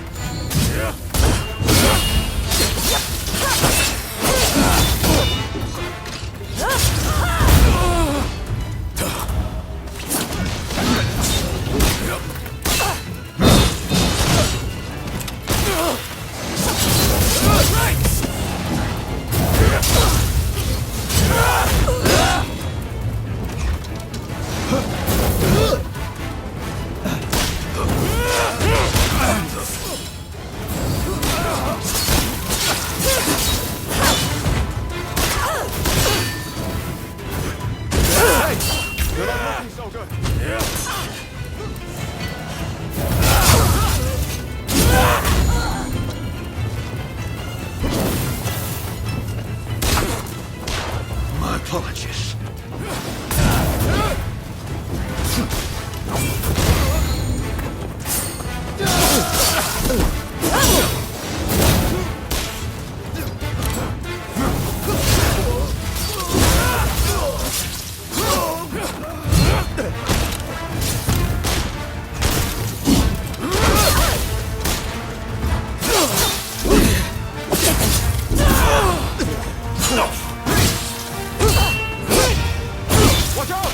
My apologies. Watch out!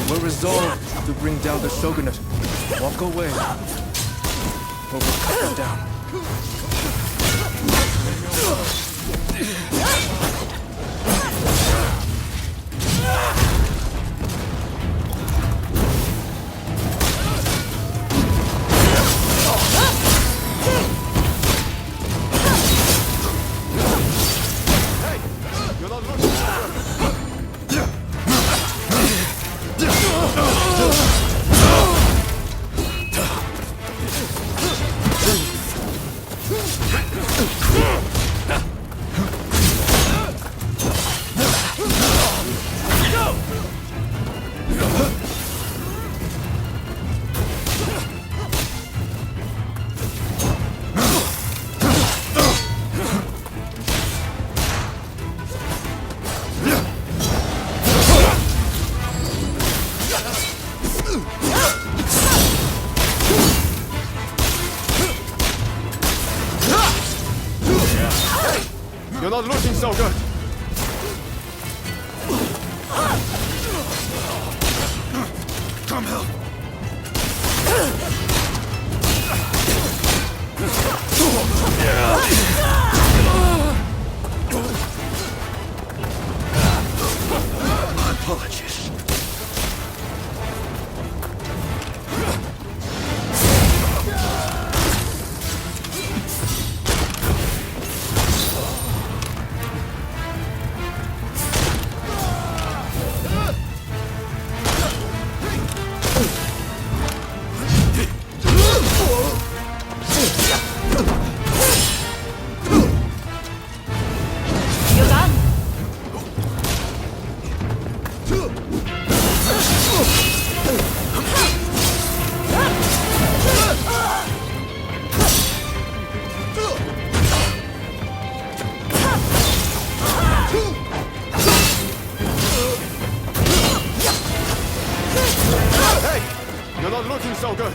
We're resolved to bring down the shogunate. Walk away. Or we'll cut them down. You're not looking so good. Come help. My apologies. You're not looking so good.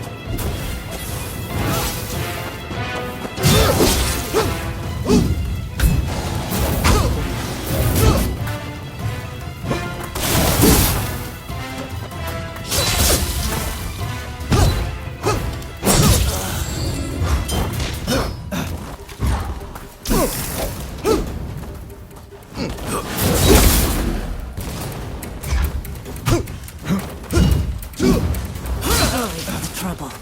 Trouble.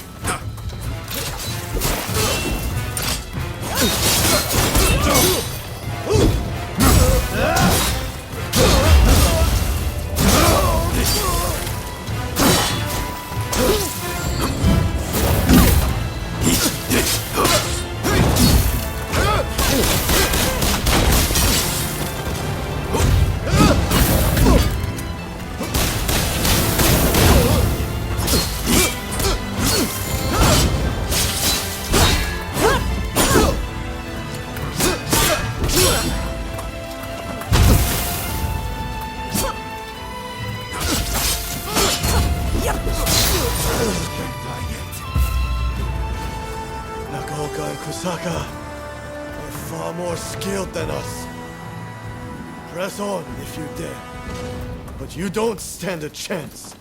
Nagoka and Kusaka are far more skilled than us. Press on if you dare, but you don't stand a chance.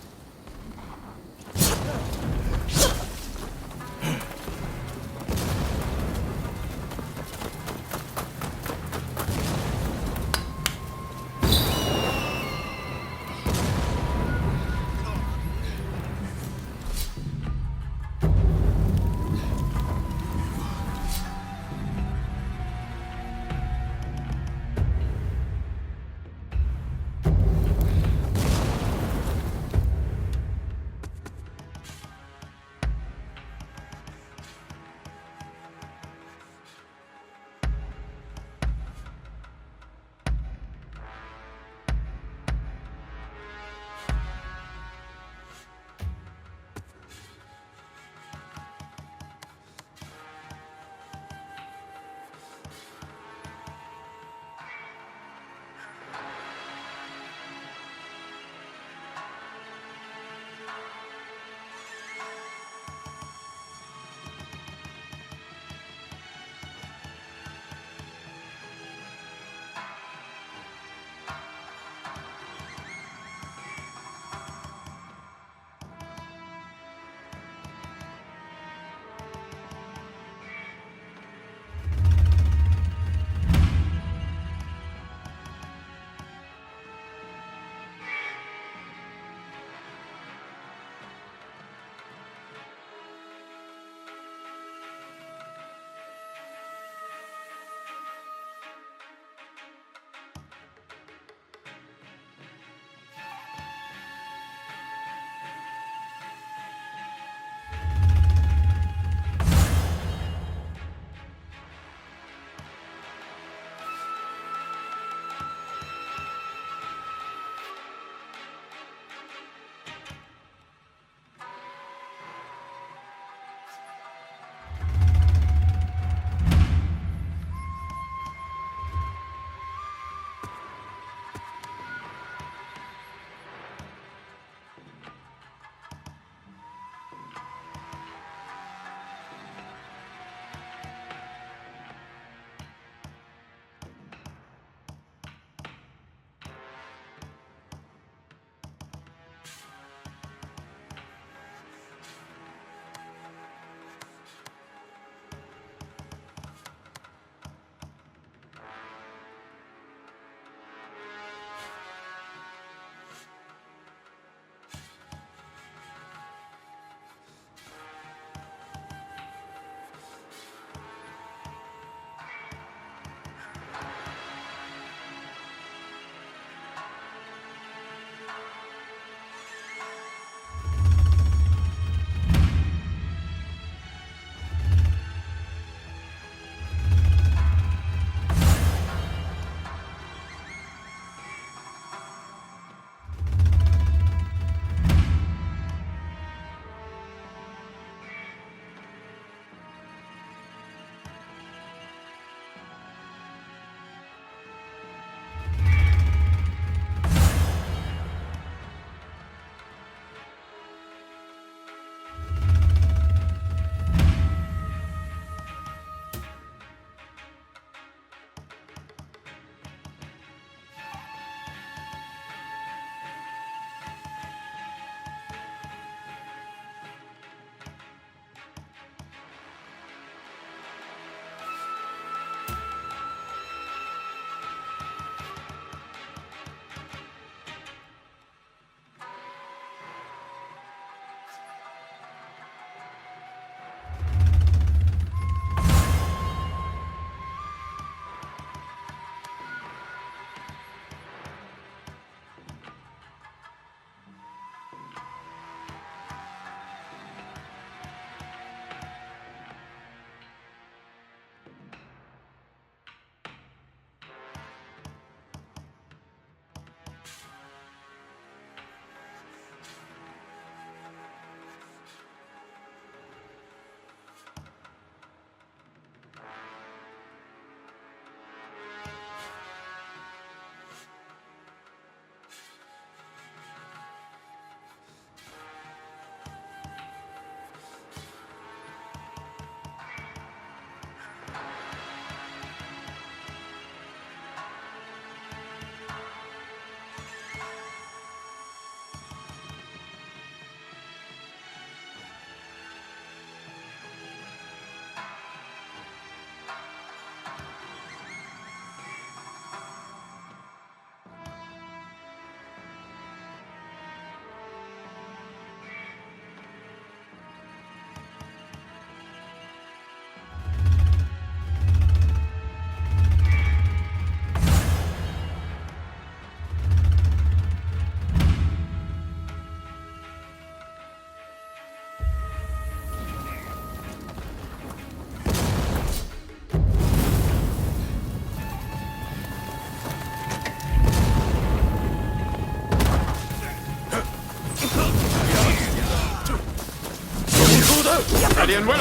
Ready and willing.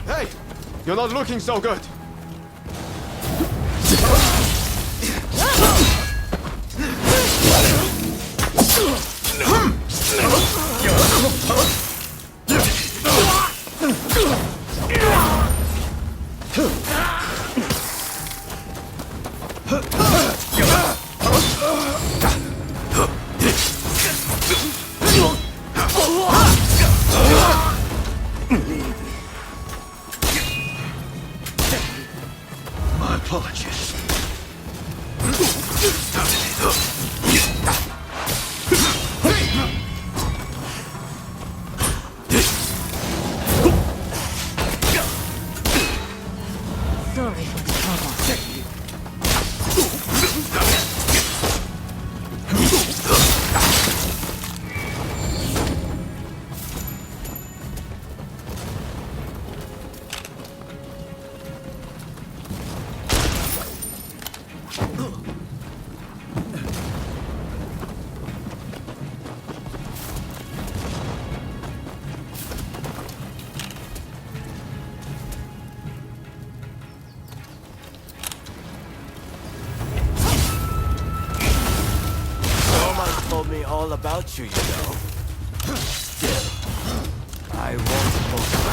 Hey, you're not looking so good. My apologies. Sorry for the trouble. Someone told me all about you, you know. Still, I won't forget.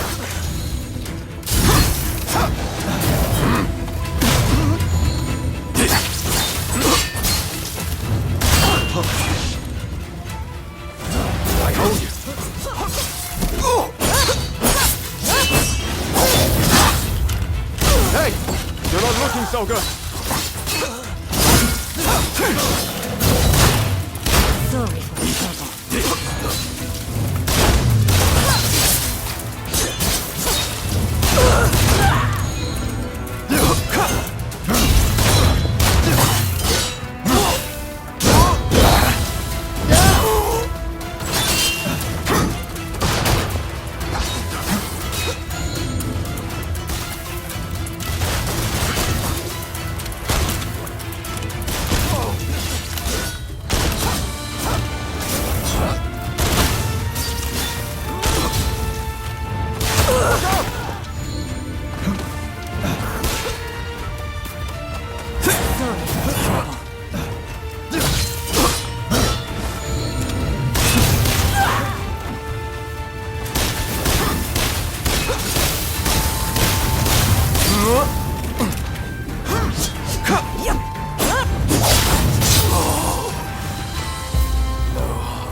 I owe you. Hey, you're not looking so good. Sorry for the trouble.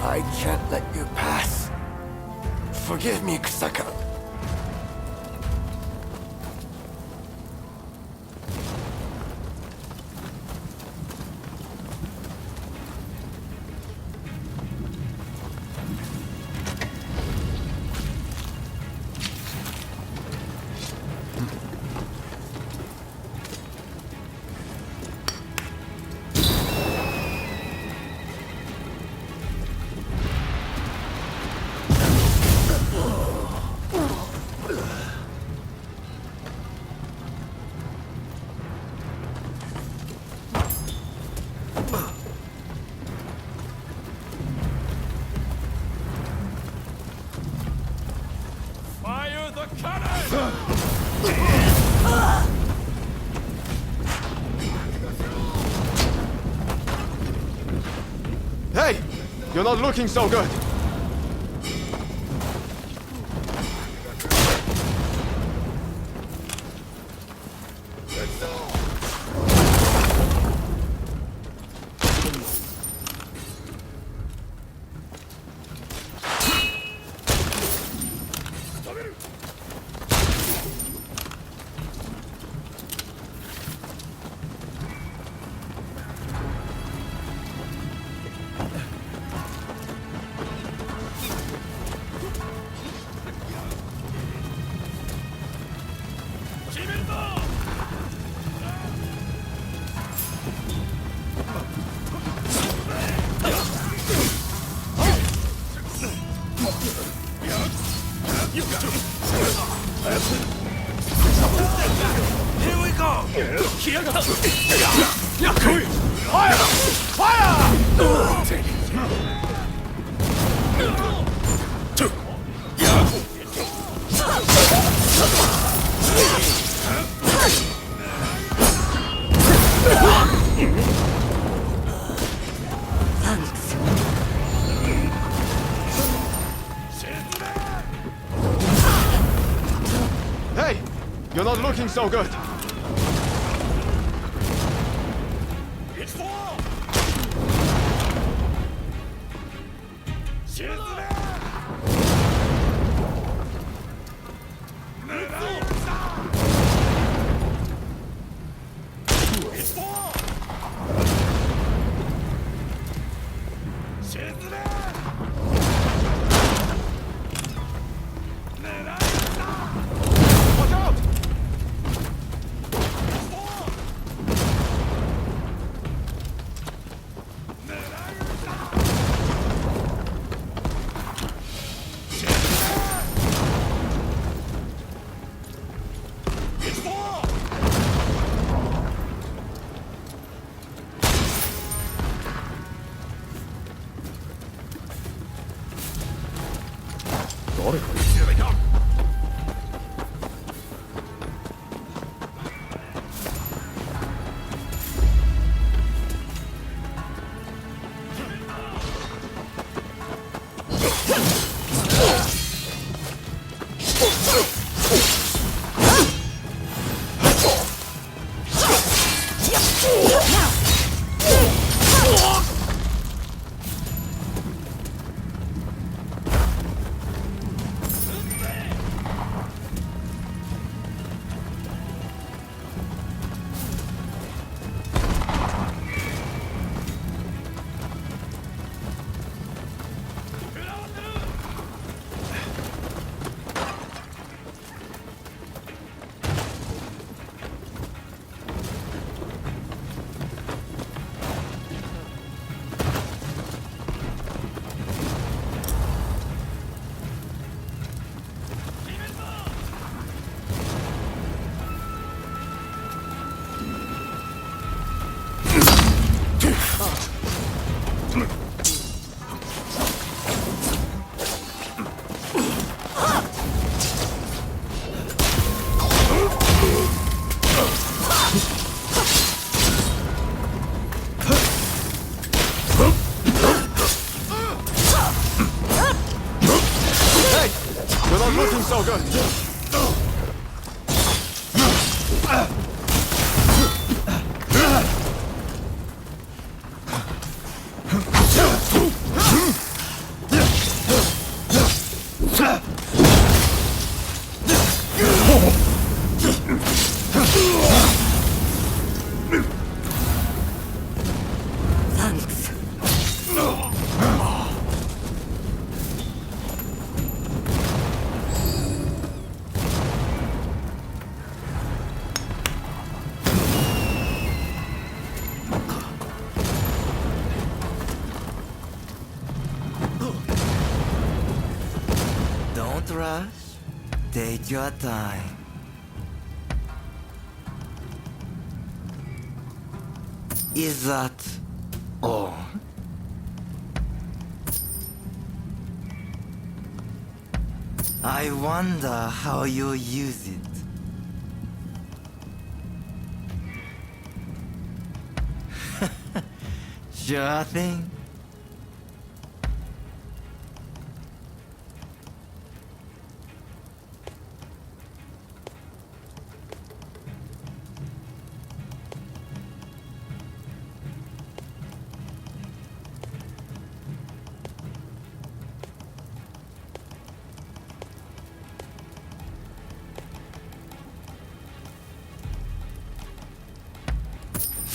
I can't let you pass. Forgive me, Kusaka. Fire the cannon! Hey, you're not looking so good. Hey! You're not looking so good. so good. Don't rush. Take your time. Is that all? I wonder how you use it. Sure thing.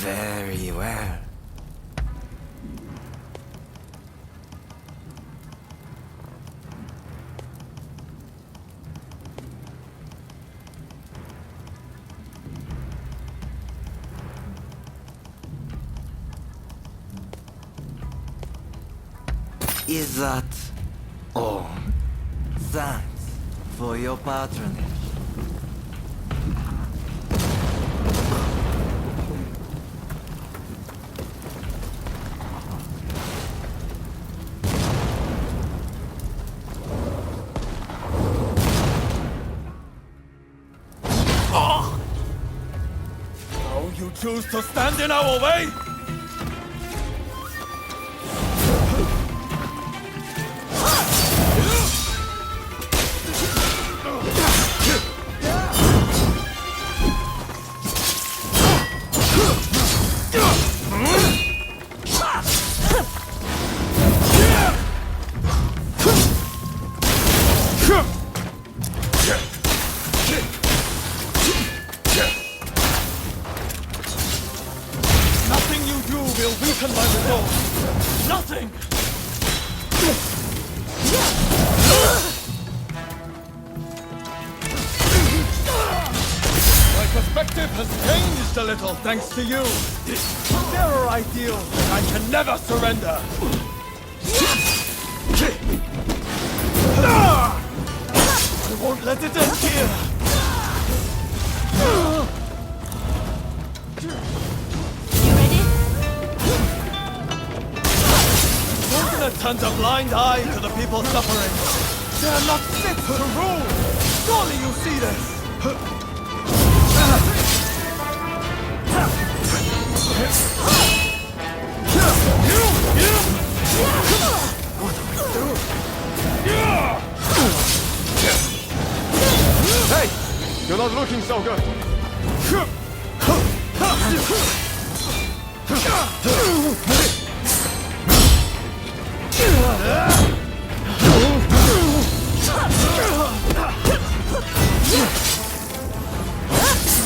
Very well. Is that all? Thanks for your patronage. choose to stand in our way? Nothing you do will weaken my resolve. Nothing! My perspective has changed a little thanks to you. There are ideals that I can never surrender. I won't let it end here. That turns a blind eye to the people suffering. They are not fit to rule. Surely you see this. Hey! You're not looking so good.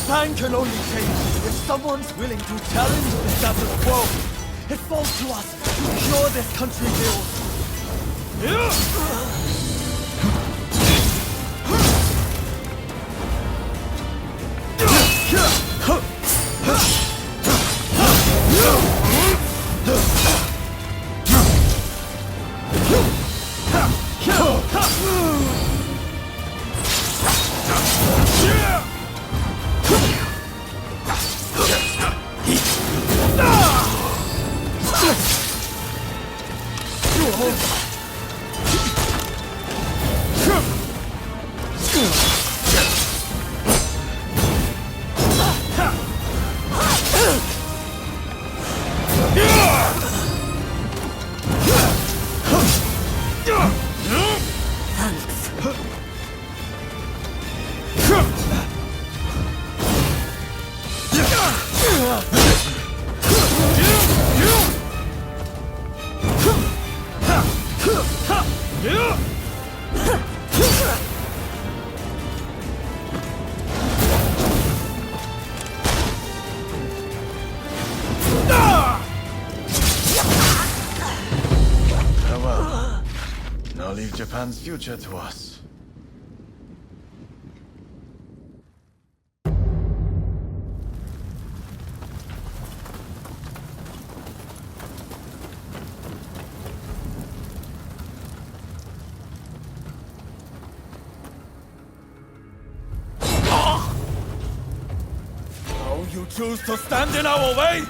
Time can only change if someone's willing to challenge the status quo. It falls to us to cure this country's ills. Farewell. Now leave Japan's future to us. Now you choose to stand in our way?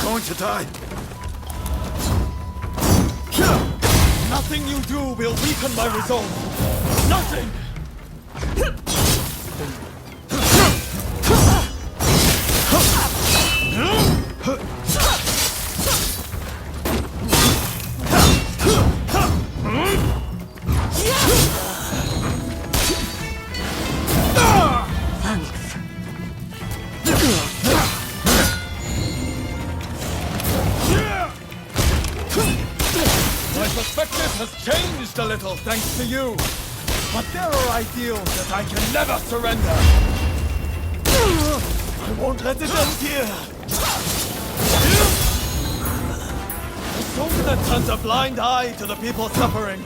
Going to die. Nothing you do will weaken my resolve. Nothing! My perspective has changed a little thanks to you. But there are ideals that I can never surrender. I won't let it end here. A soldier that turns a blind eye to the people suffering.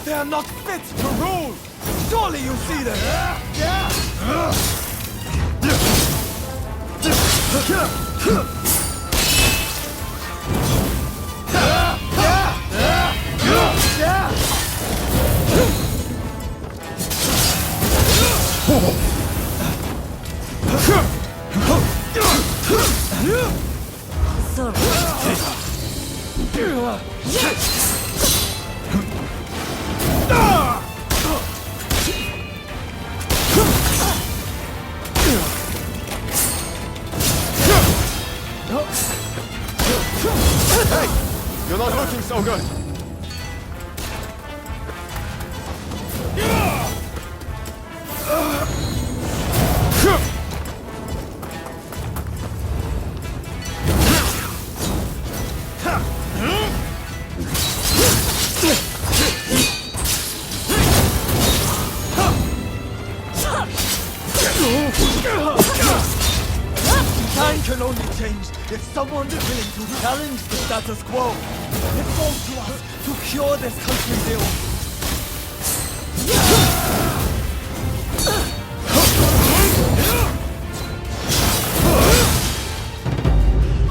They are not fit to rule. Surely you see this. Hey! You're not looking so good! Time can only change if someone's willing to challenge the status quo. It falls to us to cure this country's ills.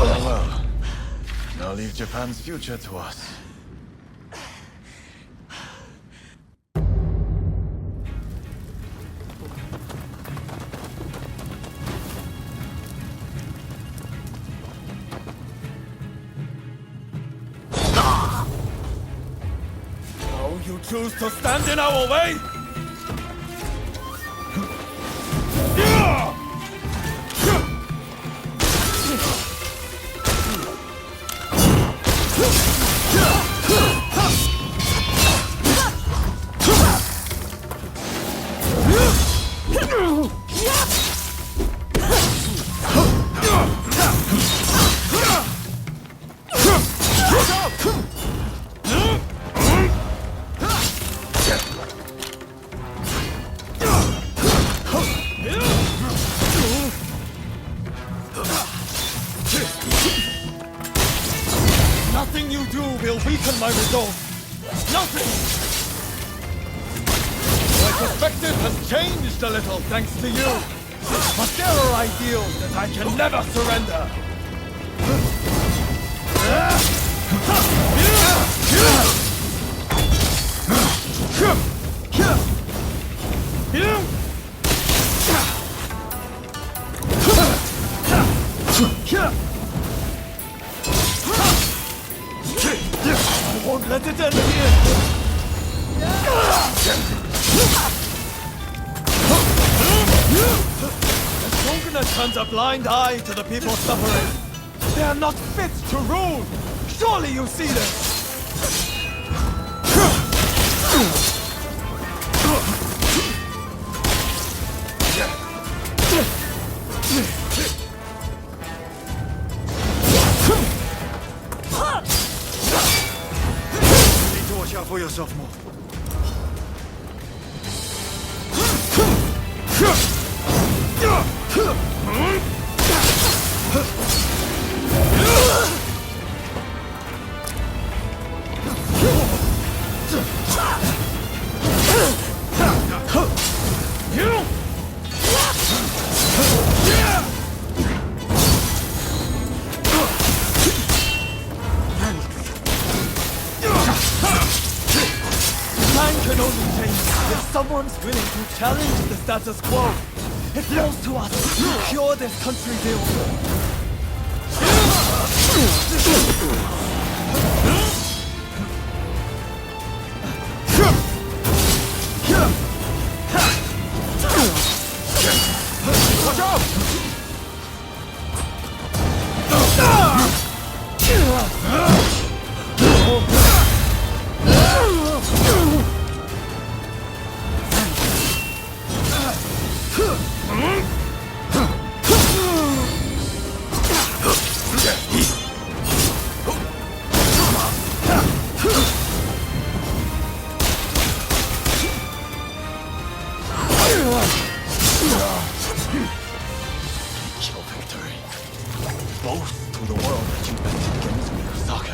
Oh well. Now leave Japan's future to us. You choose to stand in our way? Nothing you do will weaken my resolve. Nothing! My perspective has changed a little thanks to you. But there are ideals that I can never surrender. I won't let it end here! The shogunate turns a blind eye to the people suffering. They are not fit to rule! Surely you see this! Watch out for yourself more. Time can only change if someone's willing to challenge the status quo. It falls to us to cure this country's ills. Watch out! Boast to the world that you bet against me, Kusaka.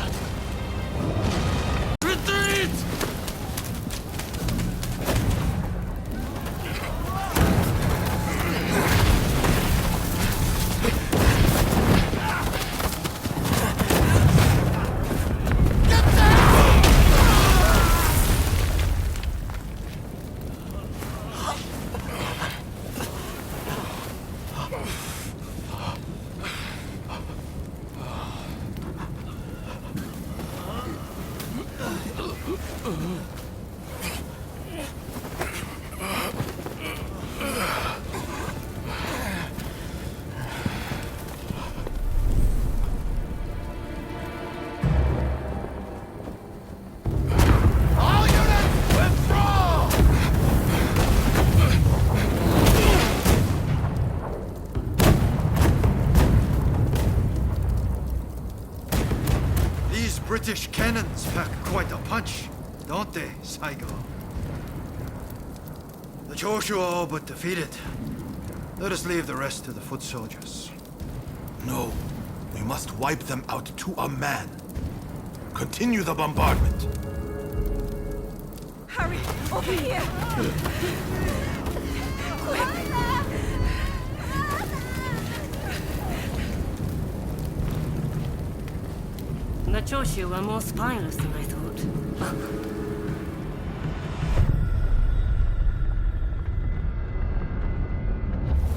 British cannons pack quite a punch, don't they, Saigo? The Choshu are all but defeated. Let us leave the rest to the foot soldiers. No. We must wipe them out to a man. Continue the bombardment. Hurry! Over here! Quick! The Choshu were more spineless than I thought.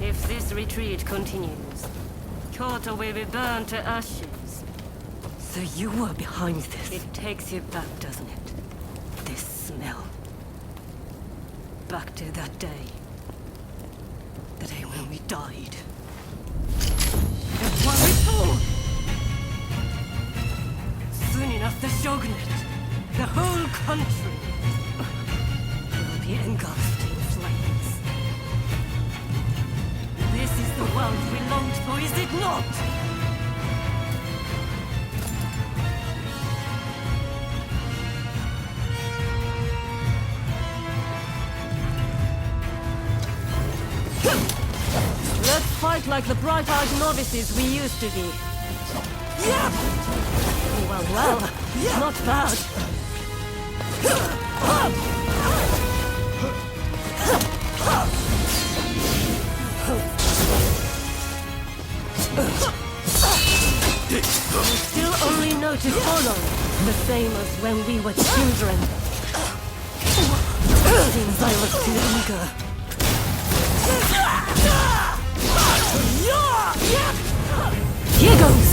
If this retreat continues, Kyoto will be burned to ashes. So you were behind this? It takes you back, doesn't it? This smell. Back to that day. The day when we died. And one we fall! Soon enough, the shogunate, the whole country, will be engulfed in flames. This is the world we longed for, is it not? Let's fight like the bright-eyed novices we used to be. Well, not bad. We still only notice honor, the same as when we were children. Seems I was too eager. Here goes!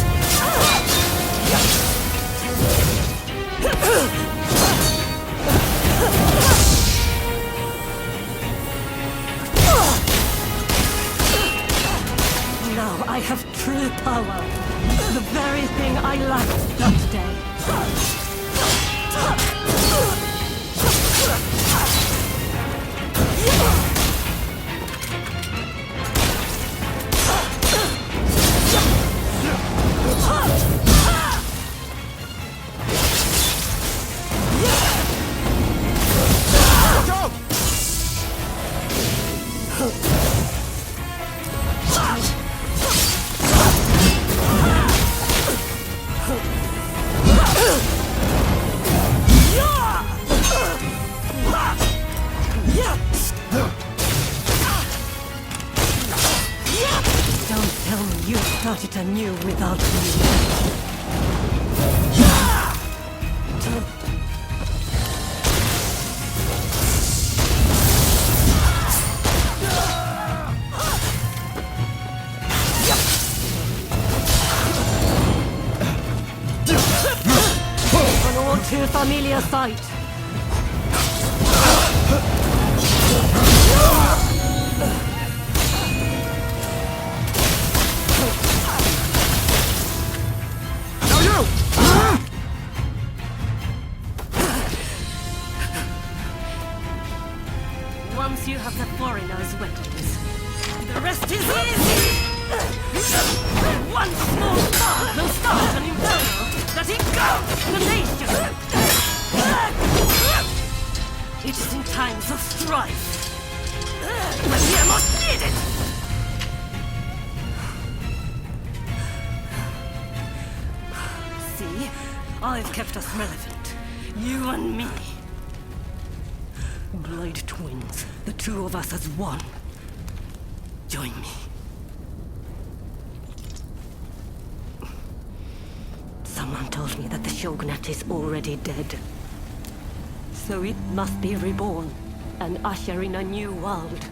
Now I have true power. The very thing I lacked that day. Started anew without me. An all too familiar sight. Once you have the foreigners' weapons, the rest is easy! One small spark will start an inferno that engulfs the nation! It is in times of strife when we are most needed! See? I've kept us relevant. You and me. Blade twins, the two of us as one. Join me. Someone told me that the shogunate is already dead. So it must be reborn and usher in a new world.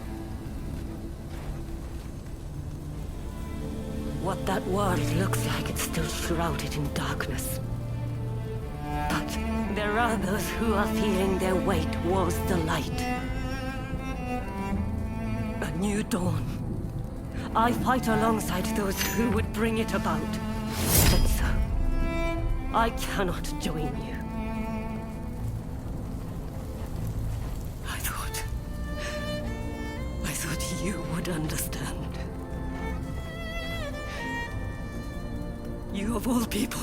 What that world looks like, it's still shrouded in darkness. But there are Others who are feeling their weight was the light. A new dawn. I fight alongside those who would bring it about. And so, I cannot join you. I thought you would understand. You of all people.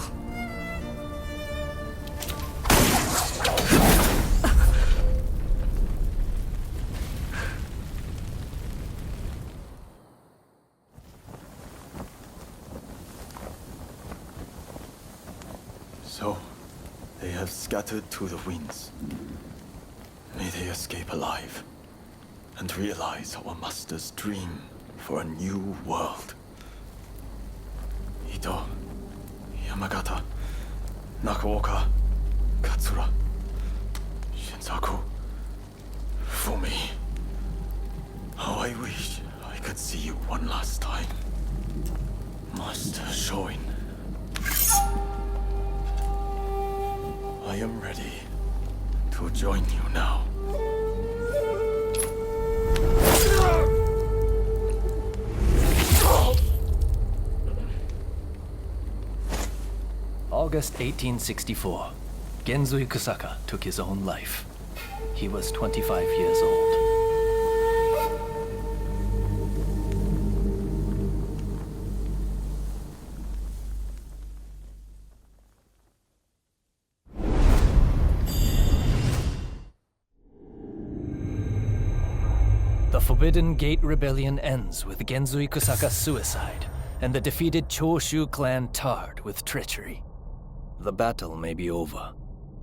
So, they have scattered to the winds. May they escape alive and realize our master's dream for a new world. Ito, Yamagata, Nakaoka, Katsura, Shinsaku, Fumi. How I wish I could see you one last time. Master Shoin. I am ready to join you now. August 1864. Genzui Kusaka took his own life. He was 25 years old. The Forbidden Gate Rebellion ends with Genzui Kusaka's suicide, and the defeated Choshu clan tarred with treachery. The battle may be over,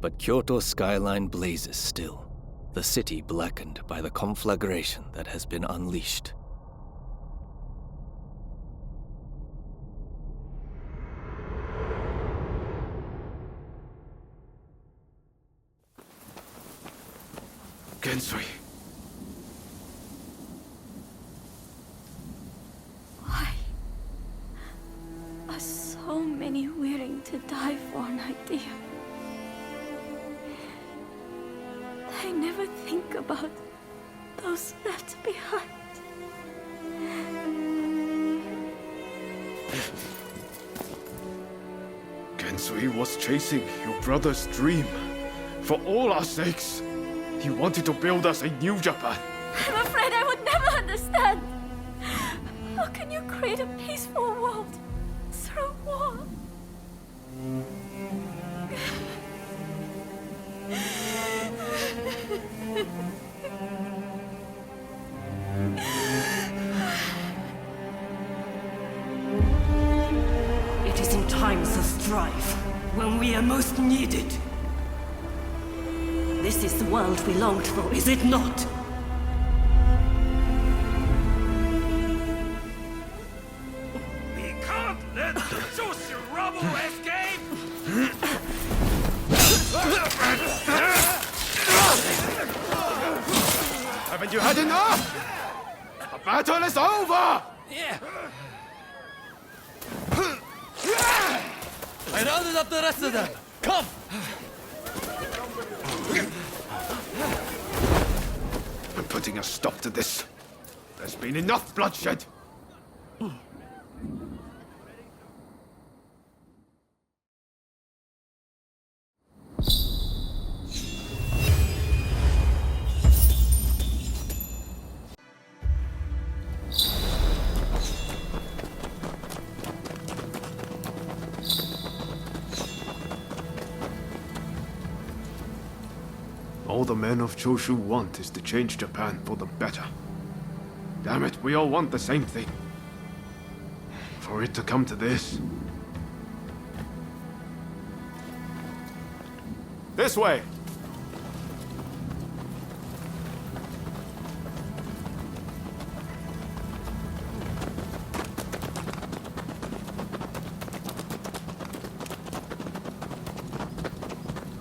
but Kyoto's skyline blazes still, the city blackened by the conflagration that has been unleashed. Genzui. Are so many willing to die for an idea? They never think about those left behind. Genzui was chasing your brother's dream. For all our sakes. He wanted to build us a new Japan. I'm afraid I would never understand. How can you create a peaceful world through war? It is in times of strife, when we are most needed. This is the world we longed for, is it not? We can't let the Joshi rubble escape! Haven't you had enough? The battle is over! Yeah. I rounded up the rest of them. Come! I'm putting a stop to this. There's been enough bloodshed. All the men of Choshu want is to change Japan for the better. Damn it, we all want the same thing. For it to come to this. This way!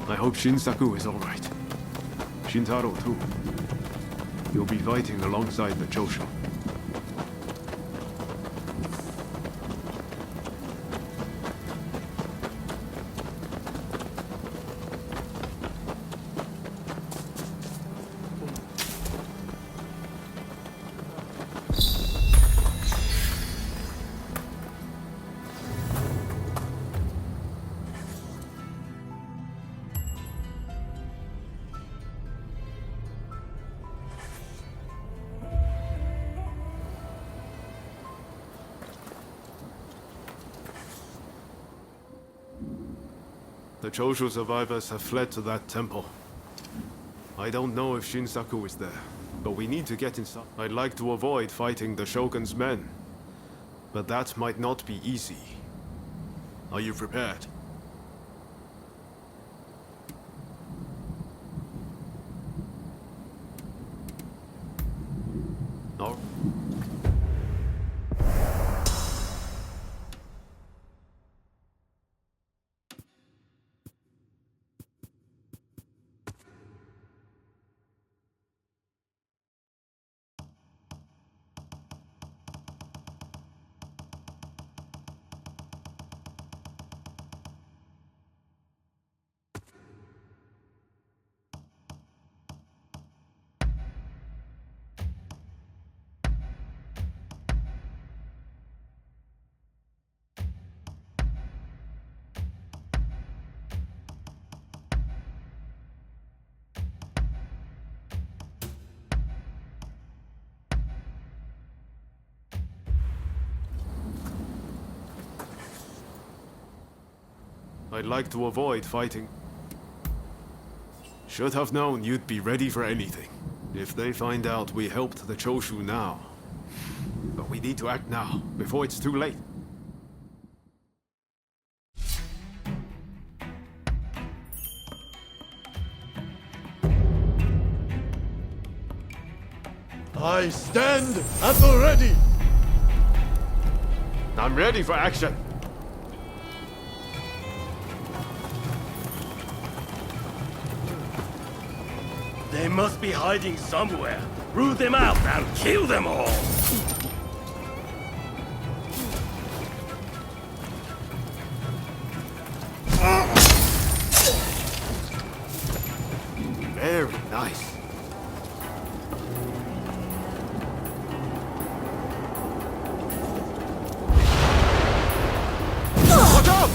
I hope Shinsaku is alright. Shintaro too. You'll be fighting alongside the Choshu. The Choshu survivors have fled to that temple. I don't know if Shinsaku is there, but we need to get inside. I'd like to avoid fighting the Shogun's men, but that might not be easy. Are you prepared? No. I'd like to avoid fighting. Should have known you'd be ready for anything. If they find out we helped the Choshu now. But we need to act now, before it's too late. I stand at the ready! I'm ready for action! They must be hiding somewhere. Root them out and kill them all! Very nice. Watch out!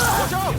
Watch out!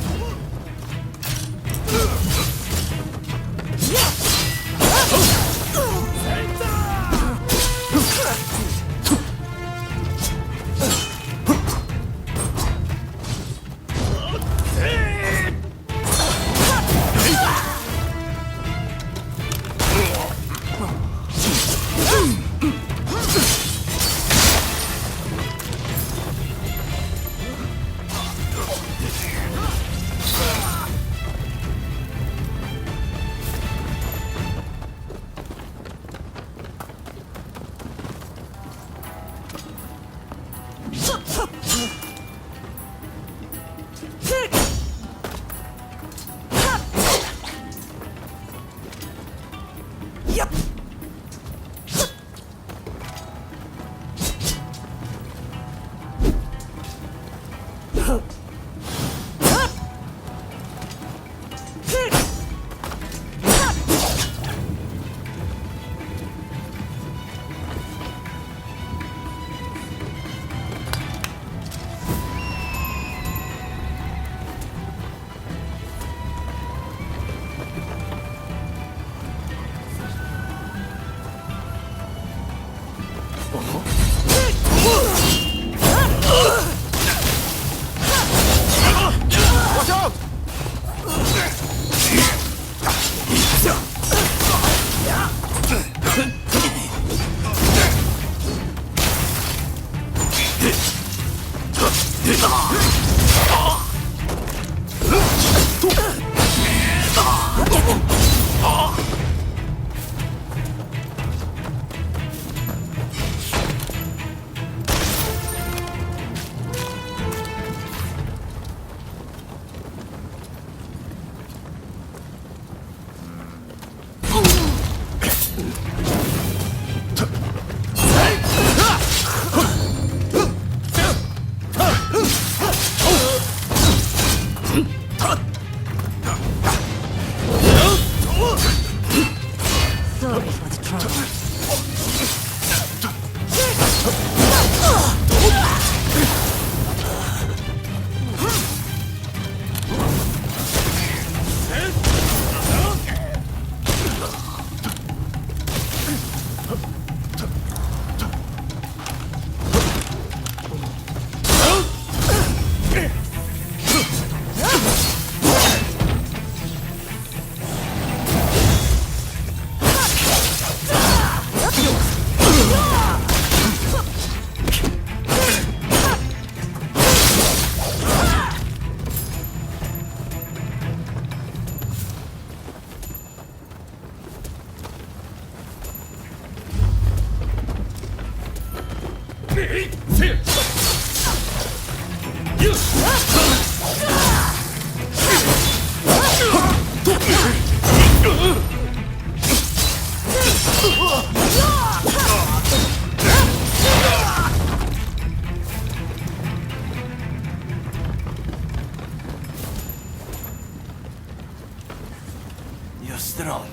strong.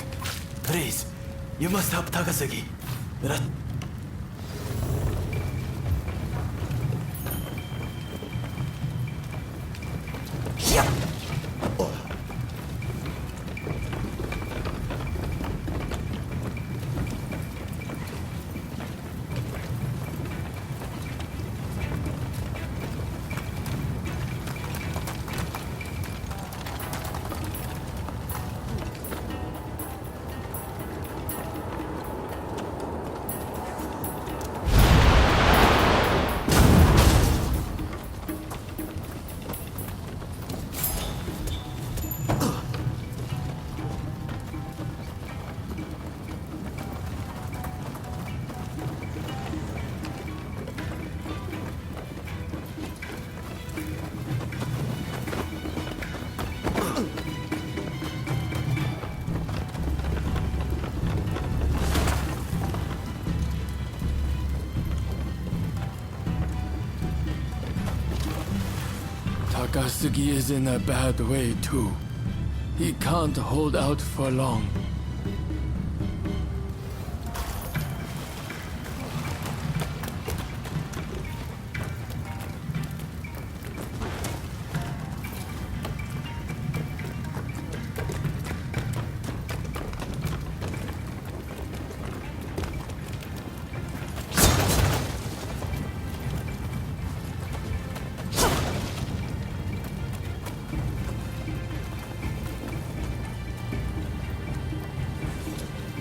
Please, you must help Takasugi. Takasugi is in a bad way too. He can't hold out for long.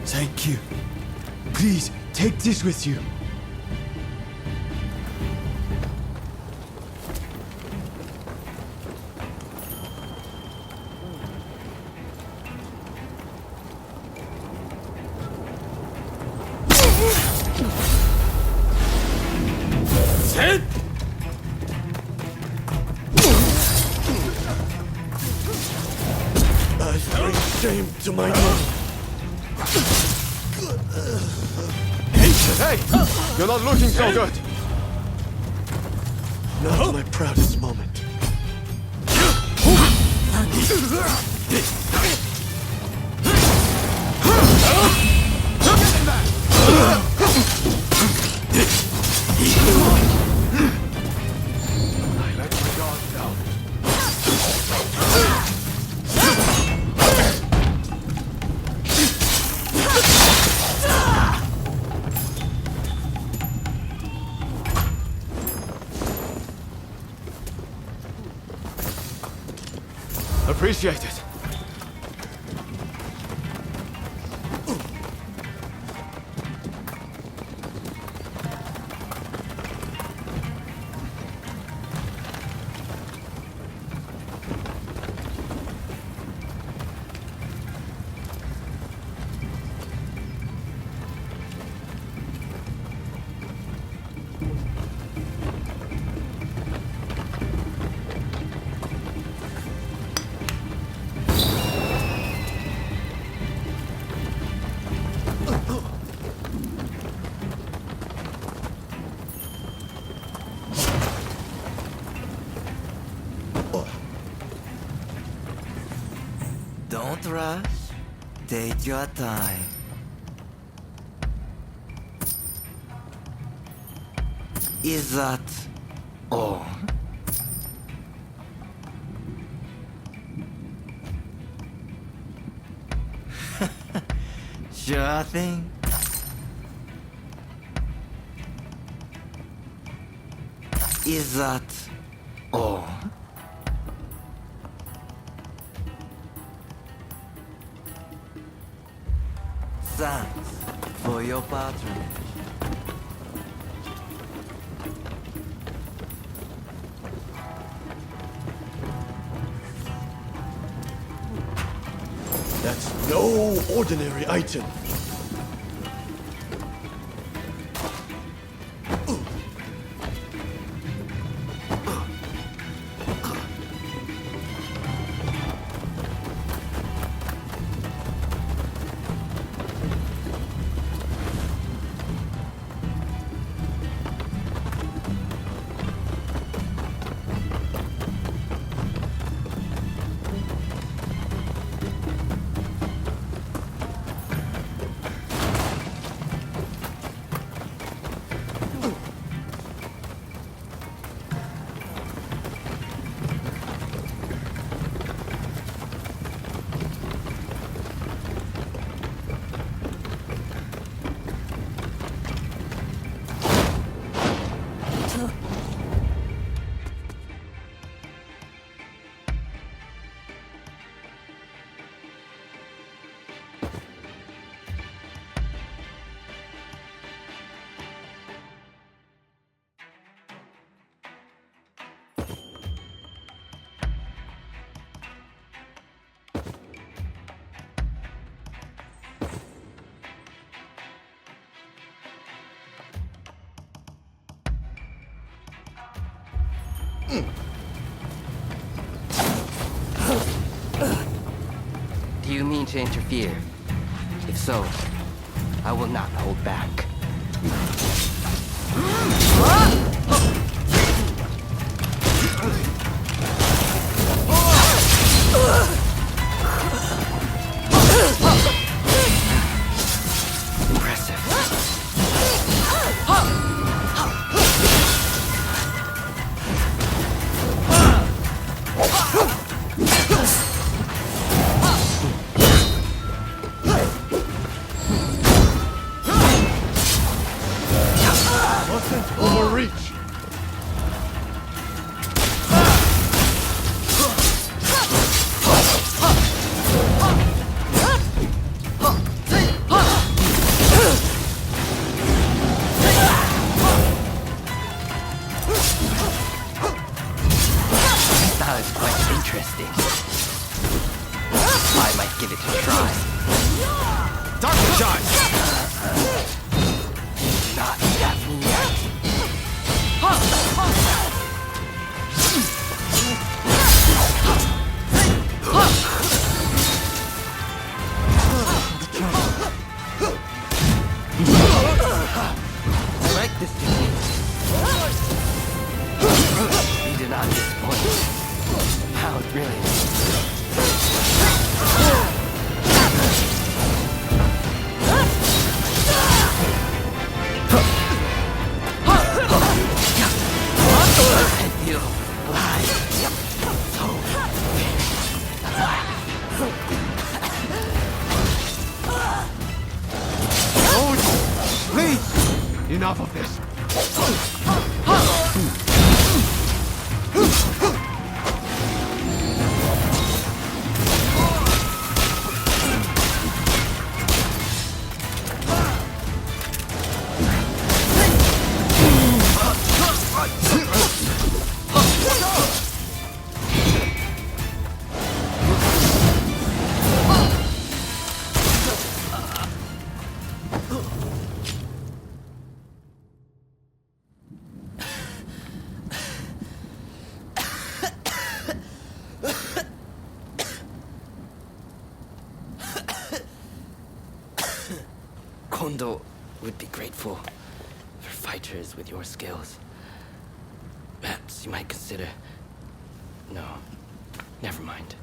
Thank you. Please, take this with you. Sit! I bring shame to my name. Hey! You're not looking so good! Not my proudest moment. I let my guard down. Appreciate it. Don't rush. Take your time. Is that all? Sure thing. Is that all? Thanks for your patronage. That's no ordinary item. Do you mean to interfere? If so, I will not hold back. Impressive. Mustn't overreach. That is quite interesting. I might give it a try. Doctor time! Not that yet. I like this technique. You did not disappoint. How brilliant. I feel alive. So Oh, please! Enough of this. Kondo would be grateful for fighters with your skills. Perhaps you might consider... No, never mind.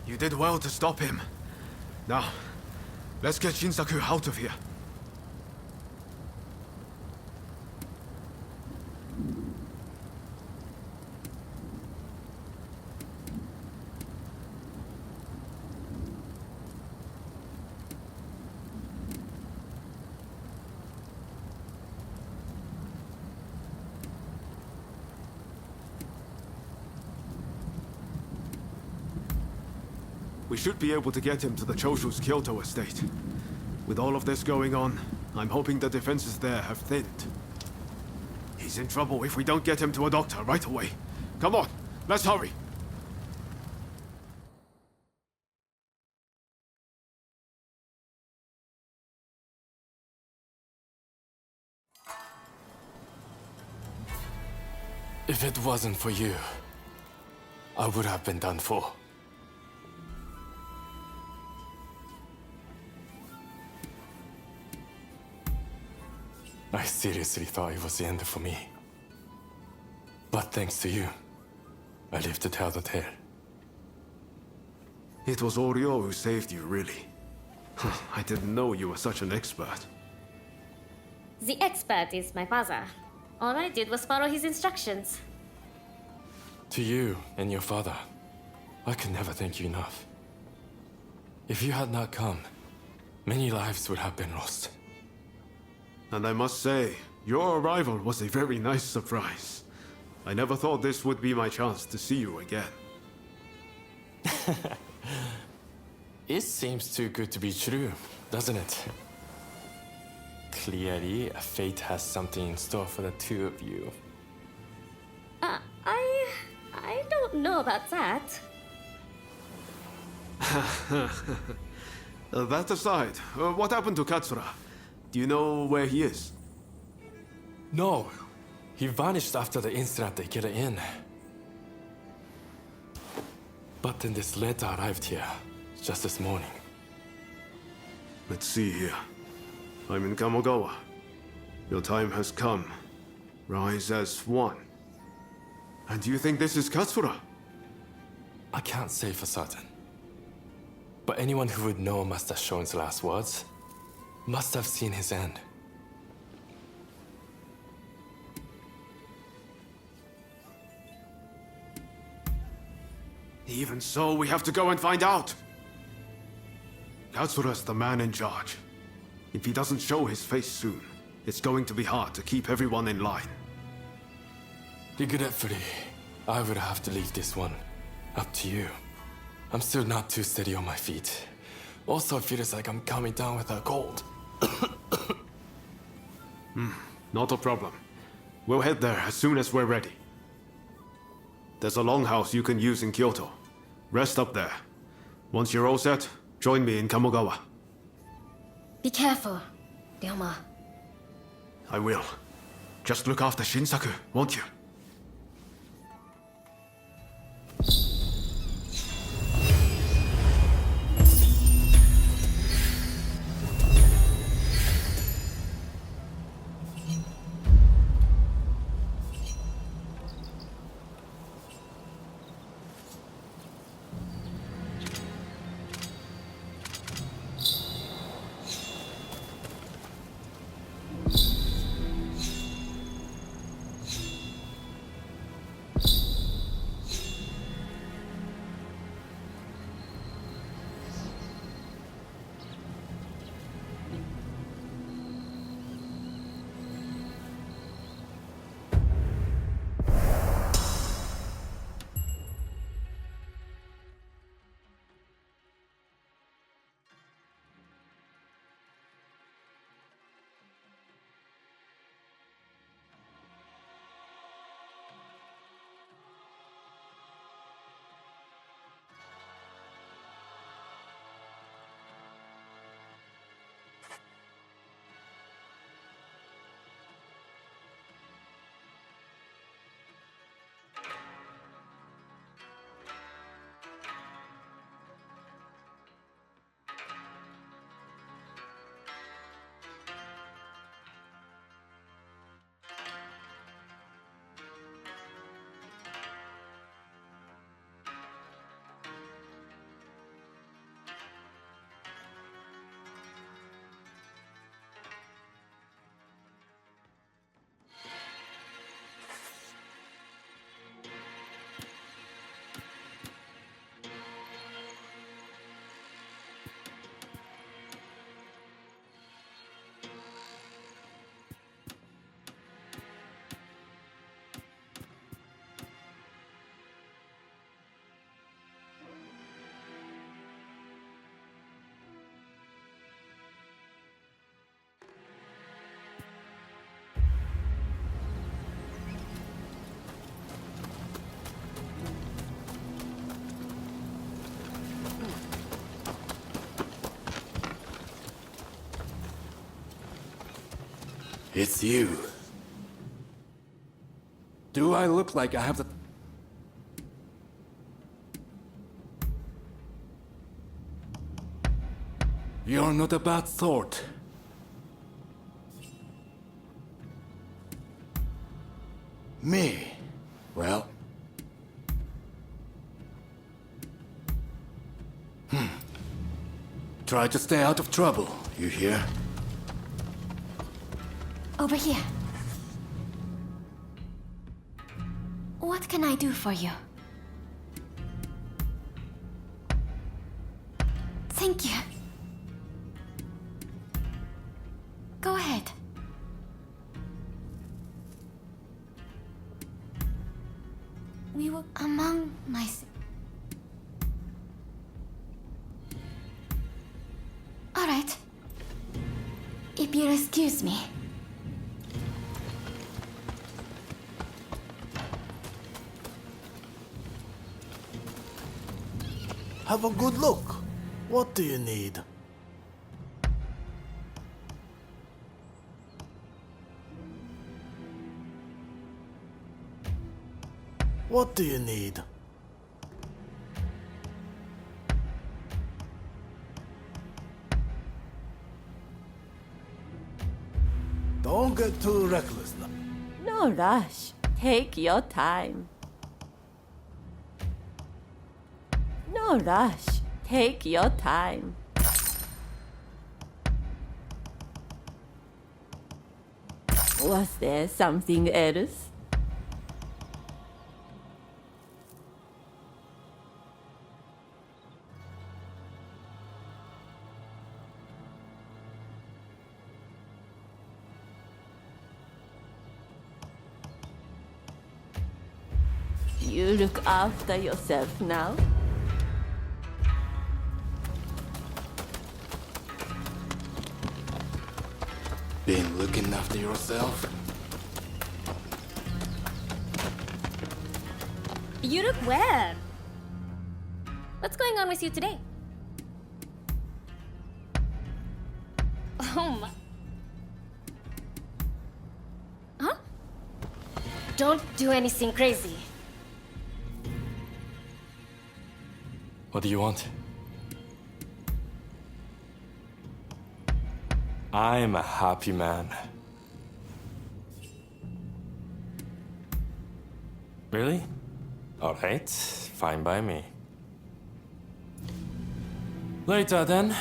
You did well to stop him. Now, let's get Shinsaku out of here. We should be able to get him to the Choshu's Kyoto estate. With all of this going on, I'm hoping the defenses there have thinned. He's in trouble if we don't get him to a doctor right away. Come on, let's hurry. If it wasn't for you, I would have been done for. I seriously thought it was the end for me. But thanks to you, I lived to tell the tale. It was Oryo who saved you, really. I didn't know you were such an expert. The expert is my father. All I did was follow his instructions. To you and your father, I could never thank you enough. If you had not come, many lives would have been lost. And I must say, your arrival was a very nice surprise. I never thought this would be my chance to see you again. It seems too good to be true, doesn't it? Clearly, fate has something in store for the two of you. I don't know about that. That aside, what happened to Katsura? Do you know where he is? No. He vanished after the incident they get in. But then this letter arrived here, just this morning. Let's see here. I'm in Kamogawa. Your time has come. Rise as one. And do you think this is Katsura? I can't say for certain. But anyone who would know Master Shon's last words must have seen his end. Even so, we have to go and find out. Katsura's the man in charge. If he doesn't show his face soon, it's going to be hard to keep everyone in line. Regretfully, I would have to leave this one up to you. I'm still not too steady on my feet. Also, it feels like I'm coming down with a cold. Not a problem. We'll head there as soon as we're ready. There's a longhouse you can use in Kyoto. Rest up there. Once you're all set, join me in Kamogawa. Be careful, Ryoma. I will. Just look after Shinsaku, won't you? It's you. Do I look like I have the... You're not a bad sort. Me? Well... Try to stay out of trouble, you hear? Over here. What can I do for you? Thank you. Go ahead. We were among my... All right. If you'll excuse me. Have a good look. What do you need? What do you need? Don't get too reckless now. No rush. Take your time. No rush. Take your time. Was there something else? You look after yourself now. Been looking after yourself? You look well. What's going on with you today? Oh my... Huh? Don't do anything crazy. What do you want? I'm a happy man. Really? Alright, fine by me. Later then.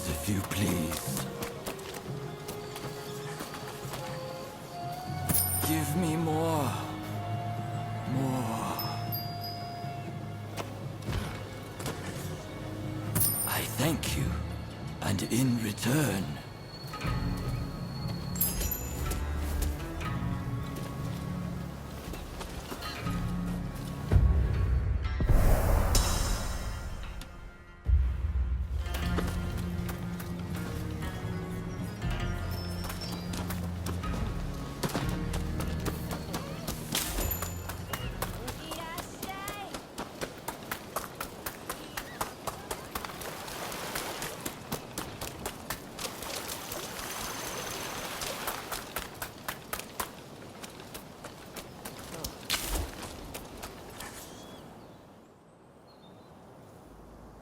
If you please. Give me more. More. I thank you. And in return...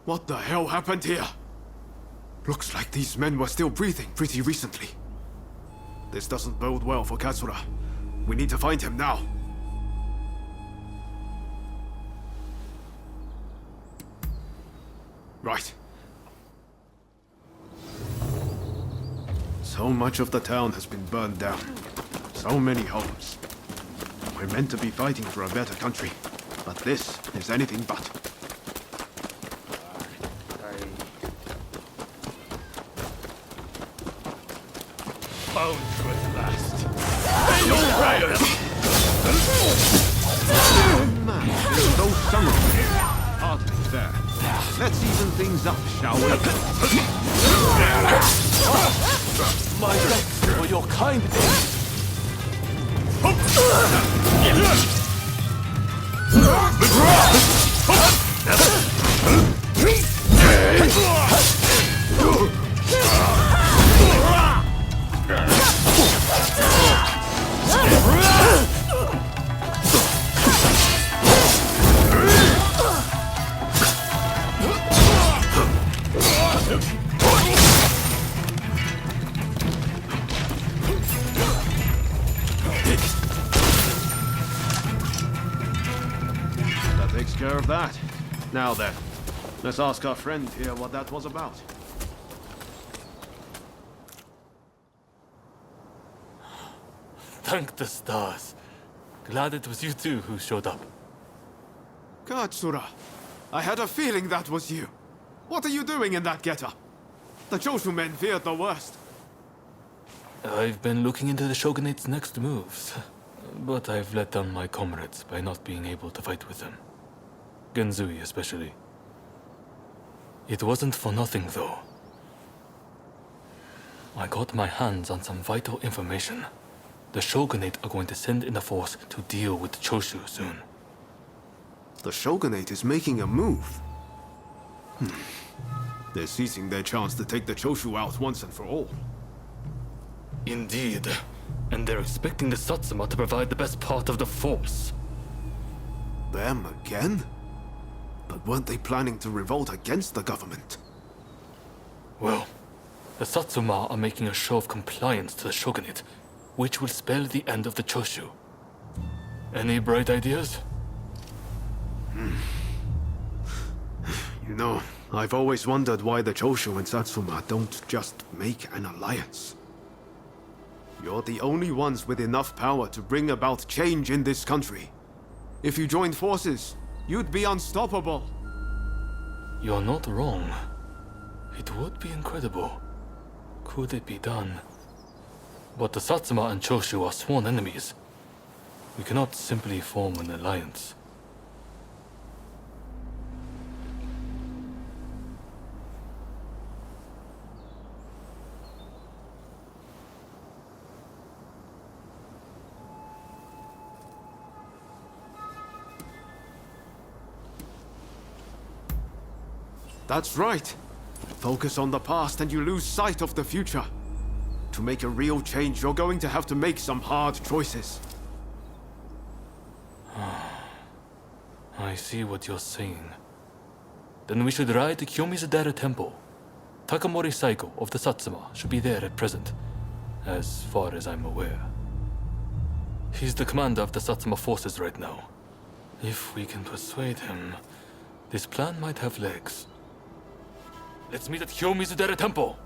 What the hell happened here? Looks like these men were still breathing pretty recently. This doesn't bode well for Katsura. We need to find him now. Right. So much of the town has been burned down. So many homes. We're meant to be fighting for a better country, but this is anything but. Found you at last. Say your prayers! Man, there's no samurai. Hardly fair. Let's even things up, shall we? My thanks for your kind of that. Now then, let's ask our friend here what that was about. Thank the stars. Glad it was you two who showed up. Katsura, I had a feeling that was you. What are you doing in that getup? The Choshu men feared the worst. I've been looking into the Shogunate's next moves, but I've let down my comrades by not being able to fight with them. Genzui especially. It wasn't for nothing though. I got my hands on some vital information. The Shogunate are going to send in a force to deal with the Choshu soon. The Shogunate is making a move. They're seizing their chance to take the Choshu out once and for all. Indeed. And they're expecting the Satsuma to provide the best part of the force. Them again? But weren't they planning to revolt against the government? Well, the Satsuma are making a show of compliance to the Shogunate, which will spell the end of the Choshu. Any bright ideas? You know, I've always wondered why the Choshu and Satsuma don't just make an alliance. You're the only ones with enough power to bring about change in this country. If you joined forces, you'd be unstoppable. You're not wrong. It would be incredible. Could it be done? But the Satsuma and Choshu are sworn enemies. We cannot simply form an alliance. That's right. Focus on the past and you lose sight of the future. To make a real change, you're going to have to make some hard choices. I see what you're saying. Then we should ride to Kiyomizu-dera Temple. Takamori Saiko of the Satsuma should be there at present, as far as I'm aware. He's the commander of the Satsuma forces right now. If we can persuade him, this plan might have legs. Let's meet at Kiyomizu-dera Temple!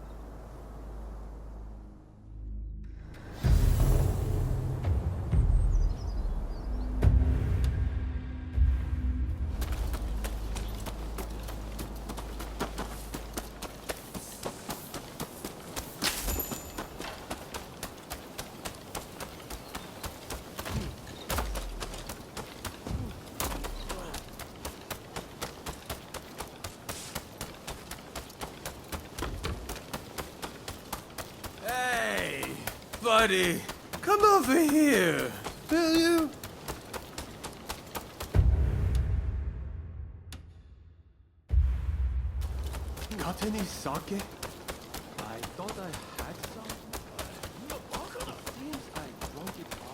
Buddy, come over here, will you? Got any sake? I thought I had some. Seems I drank it all.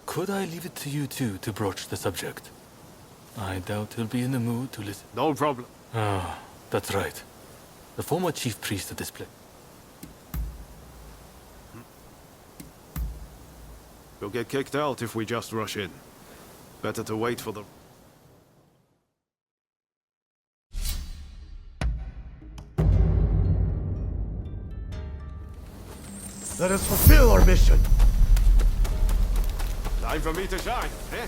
Could I leave it to you two to broach the subject? I doubt he'll be in the mood to listen. No problem. Ah, that's right. The former chief priest of this place. We'll get kicked out if we just rush in. Better to wait for the... Let us fulfill our mission. Time for me to shine, eh?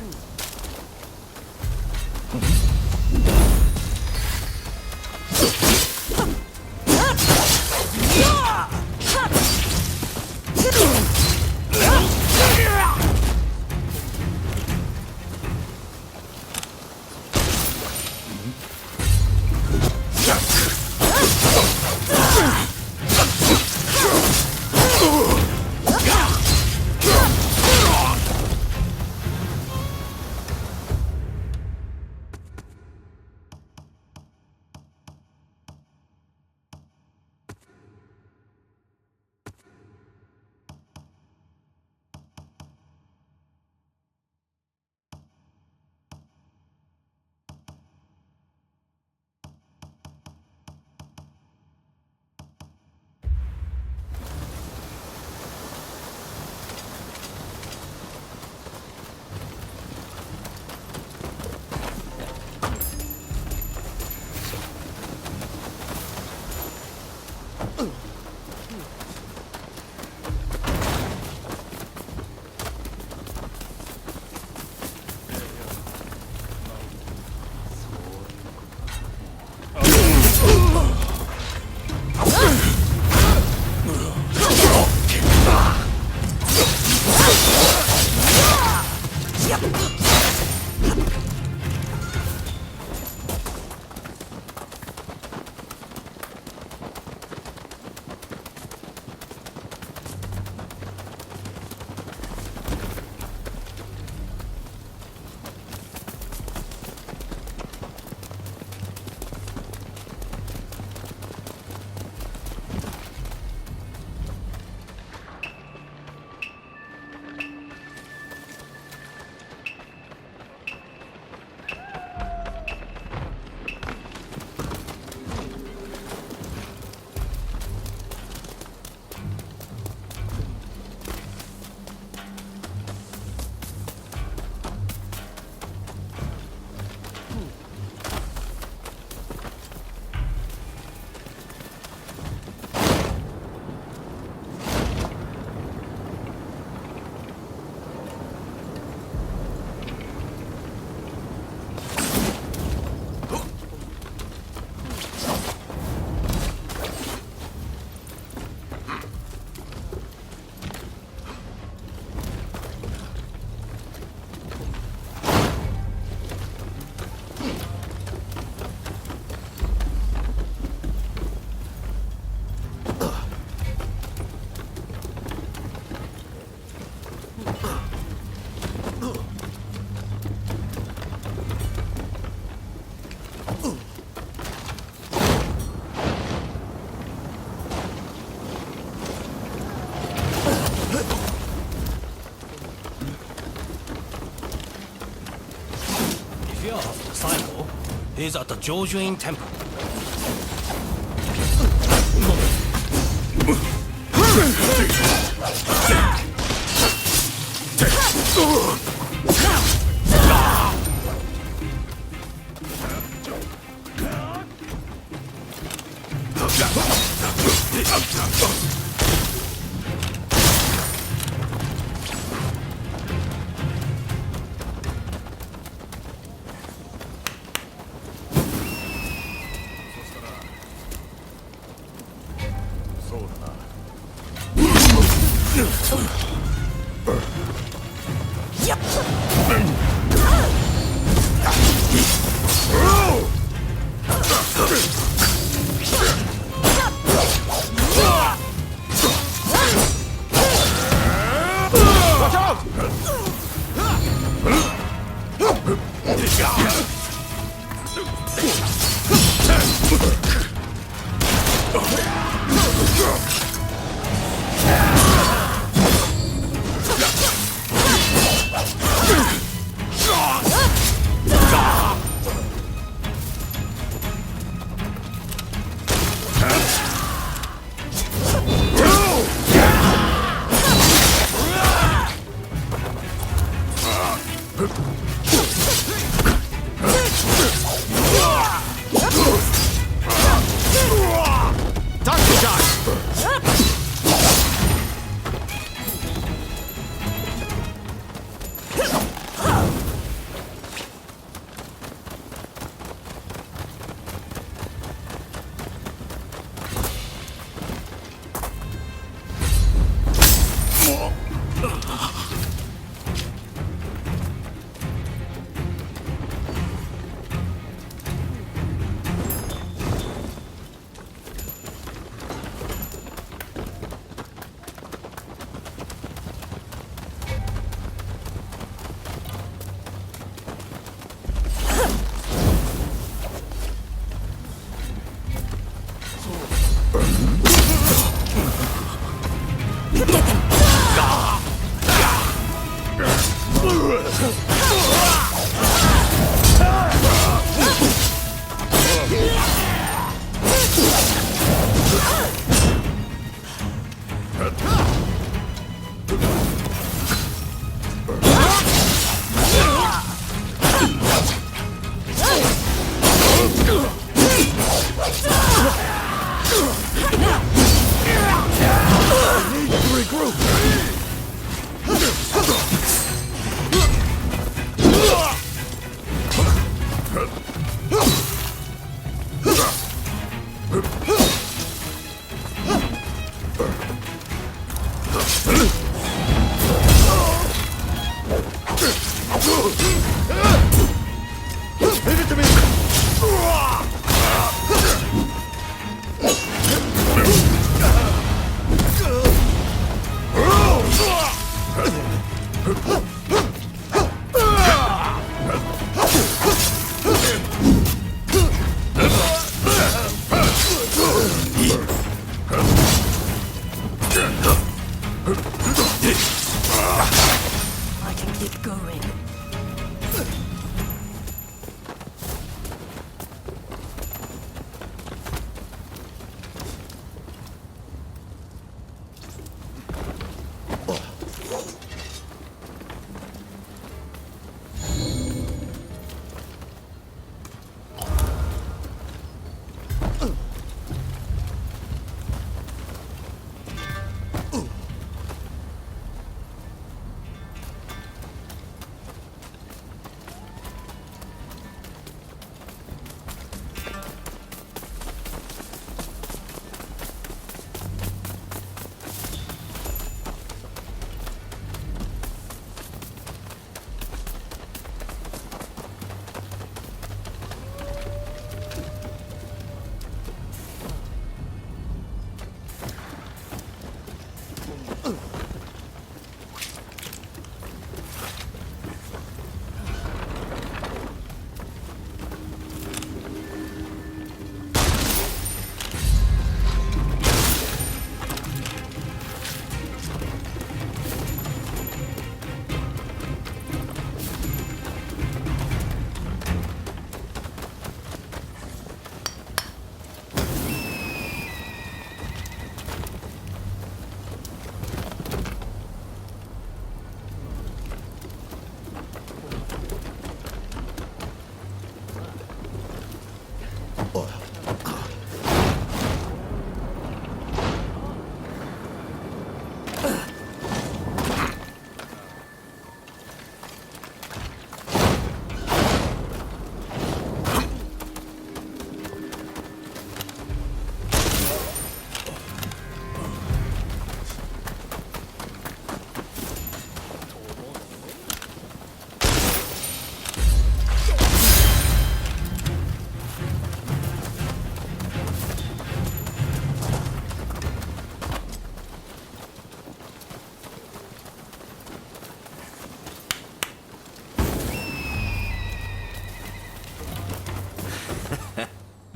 If you're a disciple, he's at the Jojuin Temple.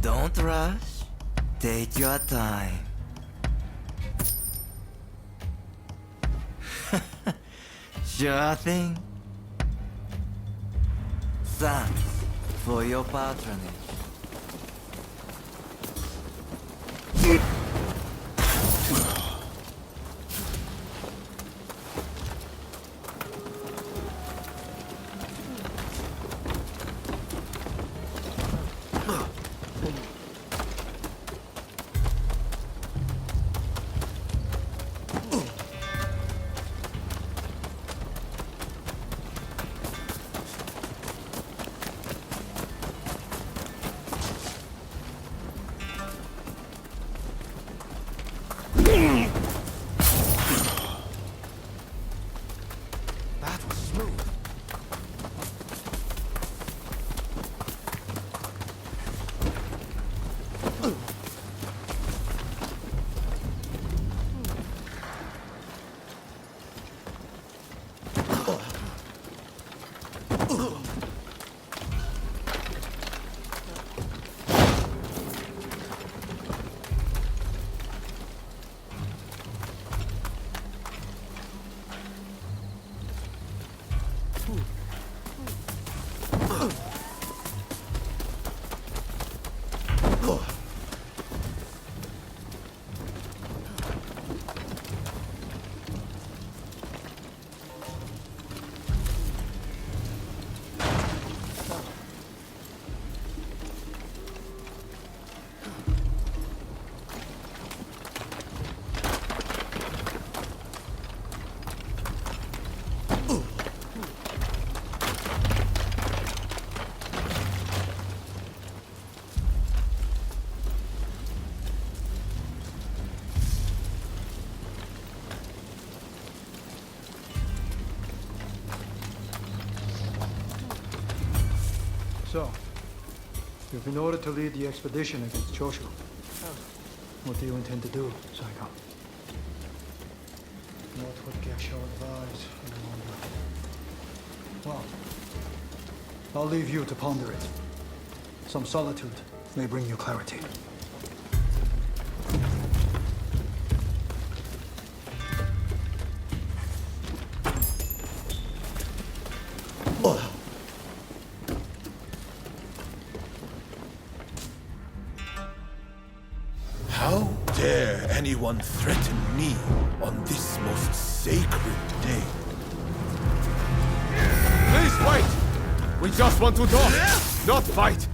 Don't rush. Take your time. Sure thing. Thanks for your patronage. So, you've been ordered to lead the expedition against Choshu. What do you intend to do, Saiko? What would Gesho advise, I wonder? Well, I'll leave you to ponder it. Some solitude may bring you clarity. How dare anyone threaten me on this most sacred day? Please wait! We just want to talk, not fight!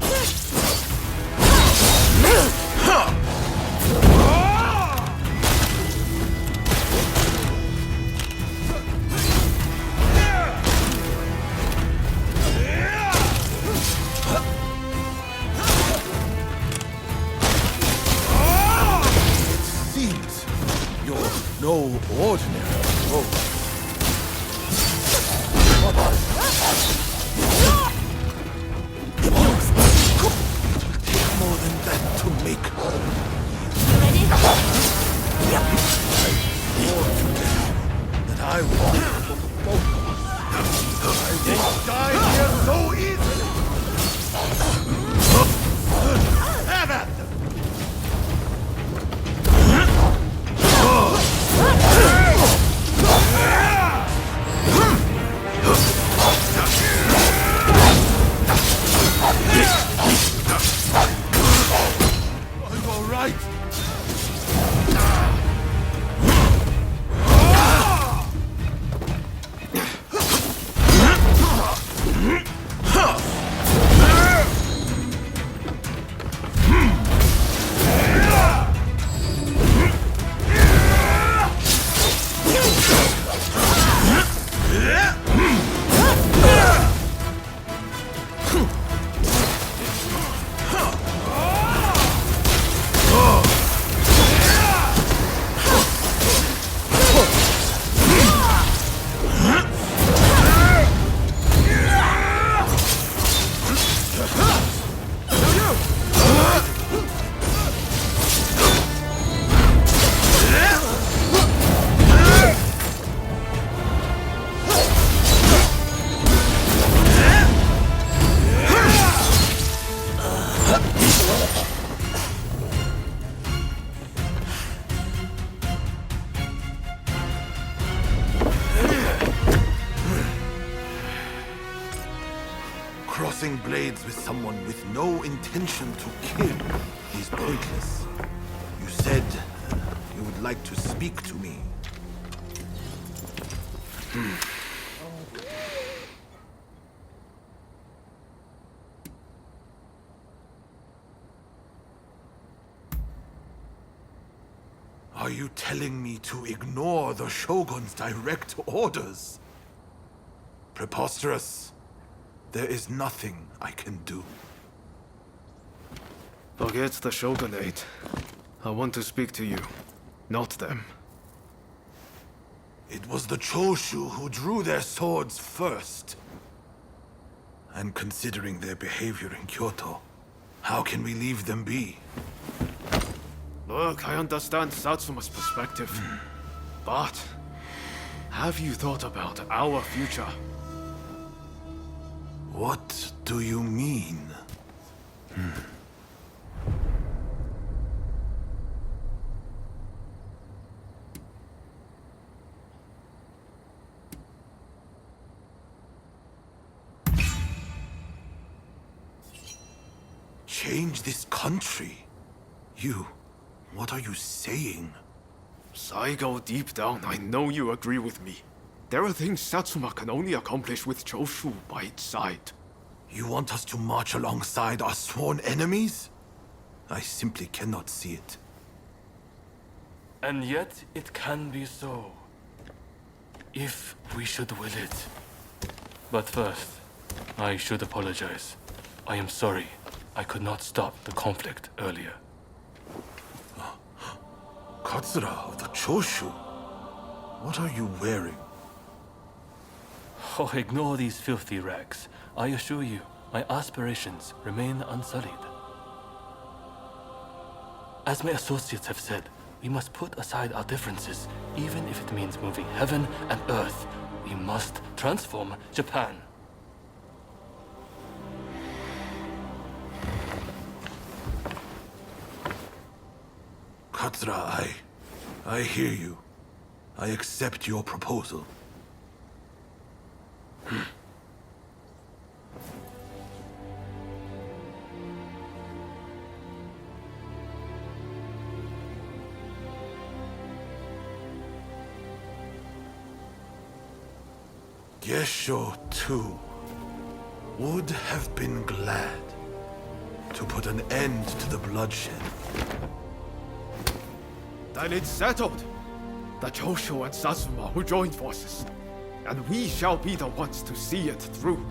No ordinary foe. It'll take more than that to make her. Ready? Yep. I swore today that I would for both of us. I won't die here so easily. Have at them. Crossing blades with someone with no intention to kill is pointless. You said you would like to speak to me. Are you telling me to ignore the Shogun's direct orders? Preposterous. There is nothing I can do. Forget the Shogunate. I want to speak to you, not them. It was the Choshu who drew their swords first. And considering their behavior in Kyoto, how can we leave them be? Look, I understand Satsuma's perspective. But have you thought about our future? What do you mean? Change this country? What are you saying? Saigo, deep down, I know you agree with me. There are things Satsuma can only accomplish with Choshu by its side. You want us to march alongside our sworn enemies? I simply cannot see it. And yet it can be so, if we should will it. But first, I should apologize. I am sorry I could not stop the conflict earlier. Katsura of the Choshu? What are you wearing? Oh, ignore these filthy rags. I assure you, my aspirations remain unsullied. As my associates have said, we must put aside our differences, even if it means moving heaven and earth. We must transform Japan. Katsura, I hear you. I accept your proposal. Gesho, too, would have been glad to put an end to the bloodshed. Then it's settled. The Choshu and Satsuma will join forces, and we shall be the ones to see it through.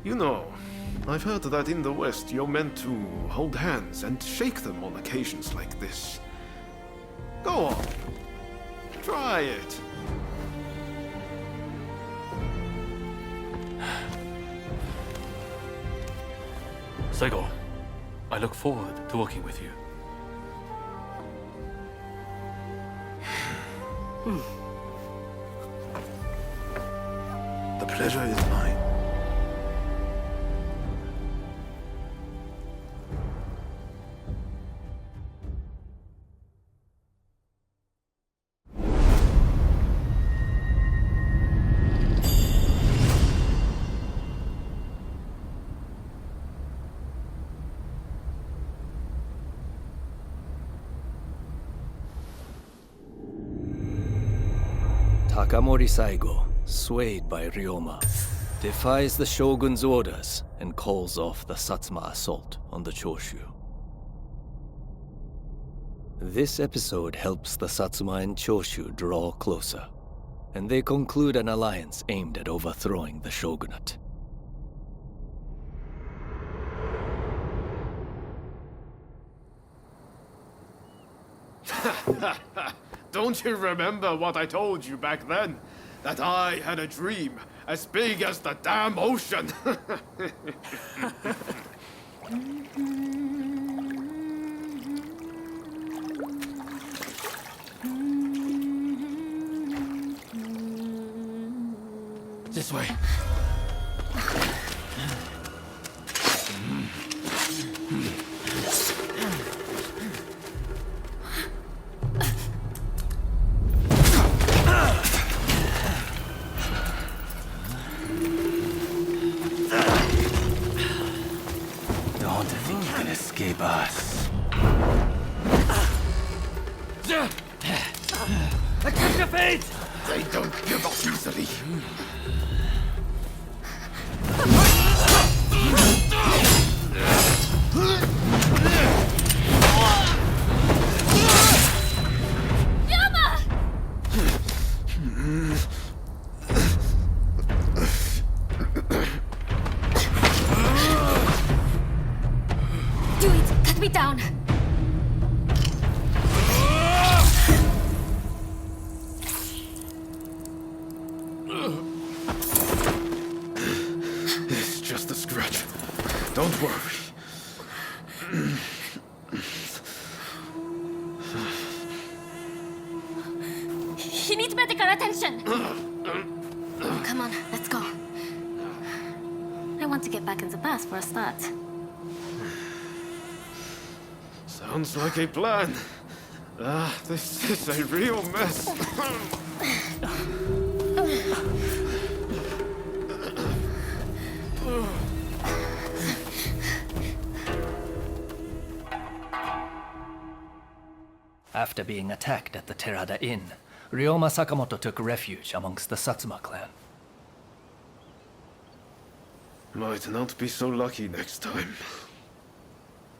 You know, I've heard that in the West you're meant to hold hands and shake them on occasions like this. Go on. Try it. Saigo, I look forward to working with you. The pleasure is mine. Takamori Saigo, swayed by Ryoma, defies the Shogun's orders and calls off the Satsuma assault on the Choshu. This episode helps the Satsuma and Choshu draw closer, and they conclude an alliance aimed at overthrowing the shogunate. Don't you remember what I told you back then? That I had a dream as big as the damn ocean. This way. think you can escape us. Accept your fate! They don't give up easily. Do it! Cut me down! It's just a scratch. Don't worry. He needs medical attention! Come on, let's go. I want to get back in the past for a start. Sounds like a plan. This is a real mess. After being attacked at the Terada Inn, Ryoma Sakamoto took refuge amongst the Satsuma clan. Might not be so lucky next time.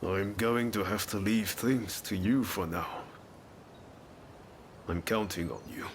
I'm going to have to leave things to you for now. I'm counting on you.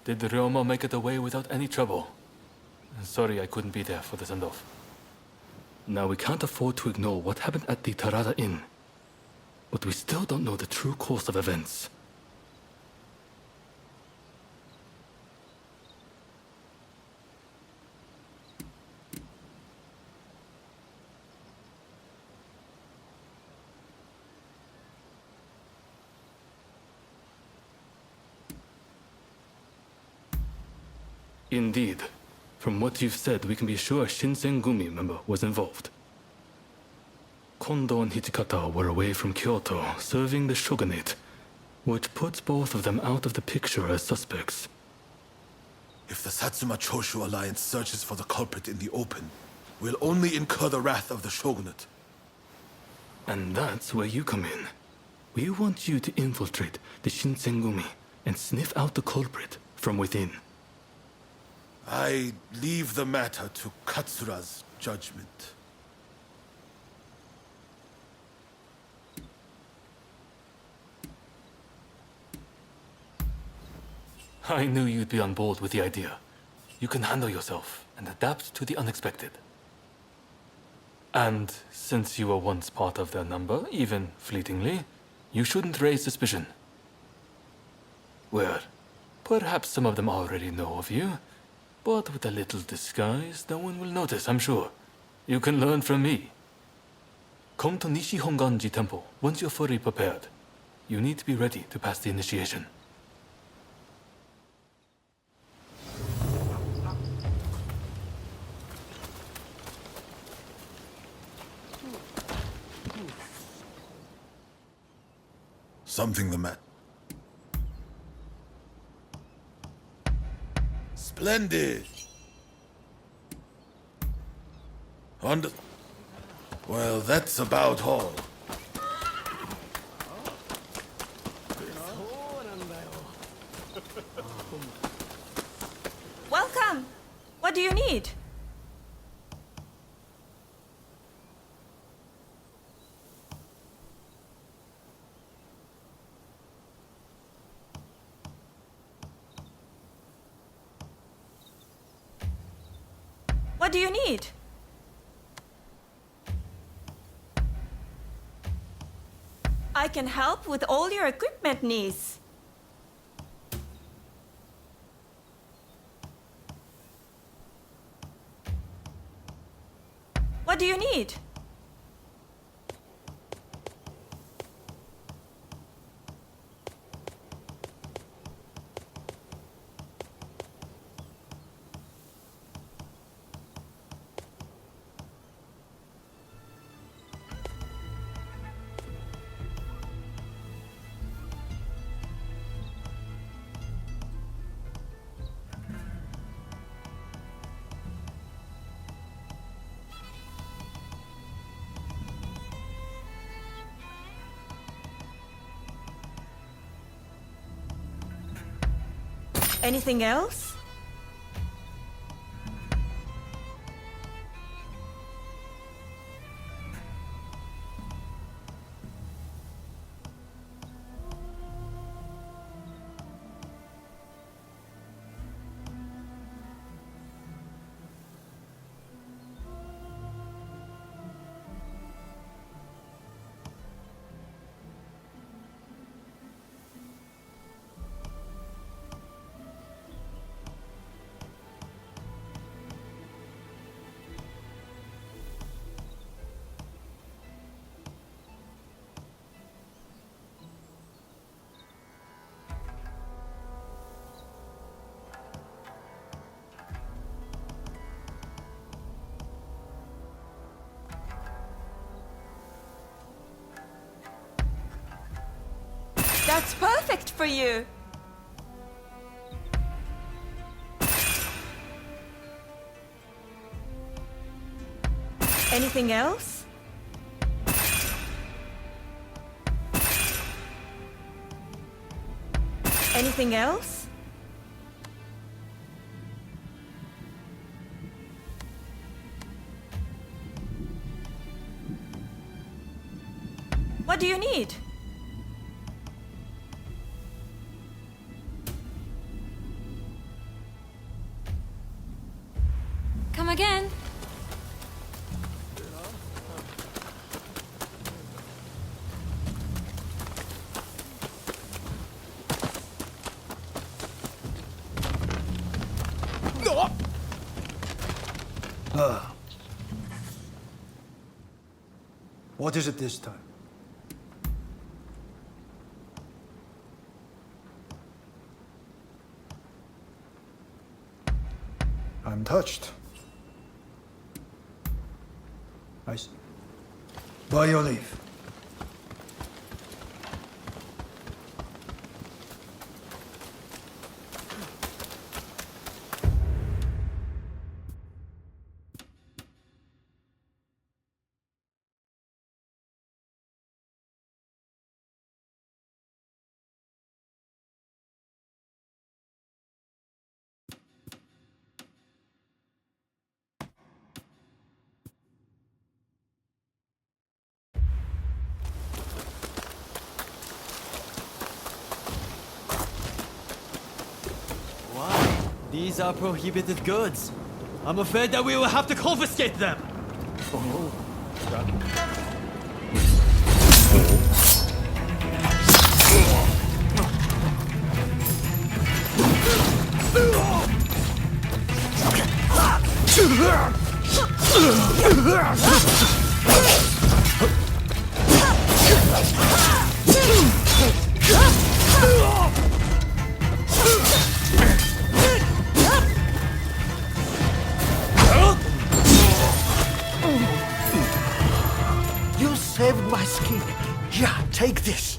Did Ryoma make it away without any trouble? Sorry I couldn't be there for the send-off. Now we can't afford to ignore what happened at the Terada Inn. But we still don't know the true course of events. Indeed. From what you've said, we can be sure a Shinsengumi member was involved. Kondo and Hichikata were away from Kyoto, serving the shogunate, which puts both of them out of the picture as suspects. If the Satsuma Choshu alliance searches for the culprit in the open, we'll only incur the wrath of the shogunate. And that's where you come in. We want you to infiltrate the Shinsengumi and sniff out the culprit from within. I leave the matter to Katsura's judgment. I knew you'd be on board with the idea. You can handle yourself and adapt to the unexpected. And since you were once part of their number, even fleetingly, you shouldn't raise suspicion. Well, perhaps some of them already know of you, but with a little disguise, no one will notice, I'm sure. You can learn from me. Come to Nishi Honganji Temple once you're fully prepared. You need to be ready to pass the initiation. Something the matter. Splendid! Well, that's about all. Welcome. What do you need? What do you need? I can help with all your equipment needs. What do you need? Anything else? That's perfect for you. Anything else? Anything else? What do you need? Come again. What is it this time? I'm touched. I see. By your leave. These are prohibited goods. I'm afraid that we will have to confiscate them. You saved my skin. Yeah, take this.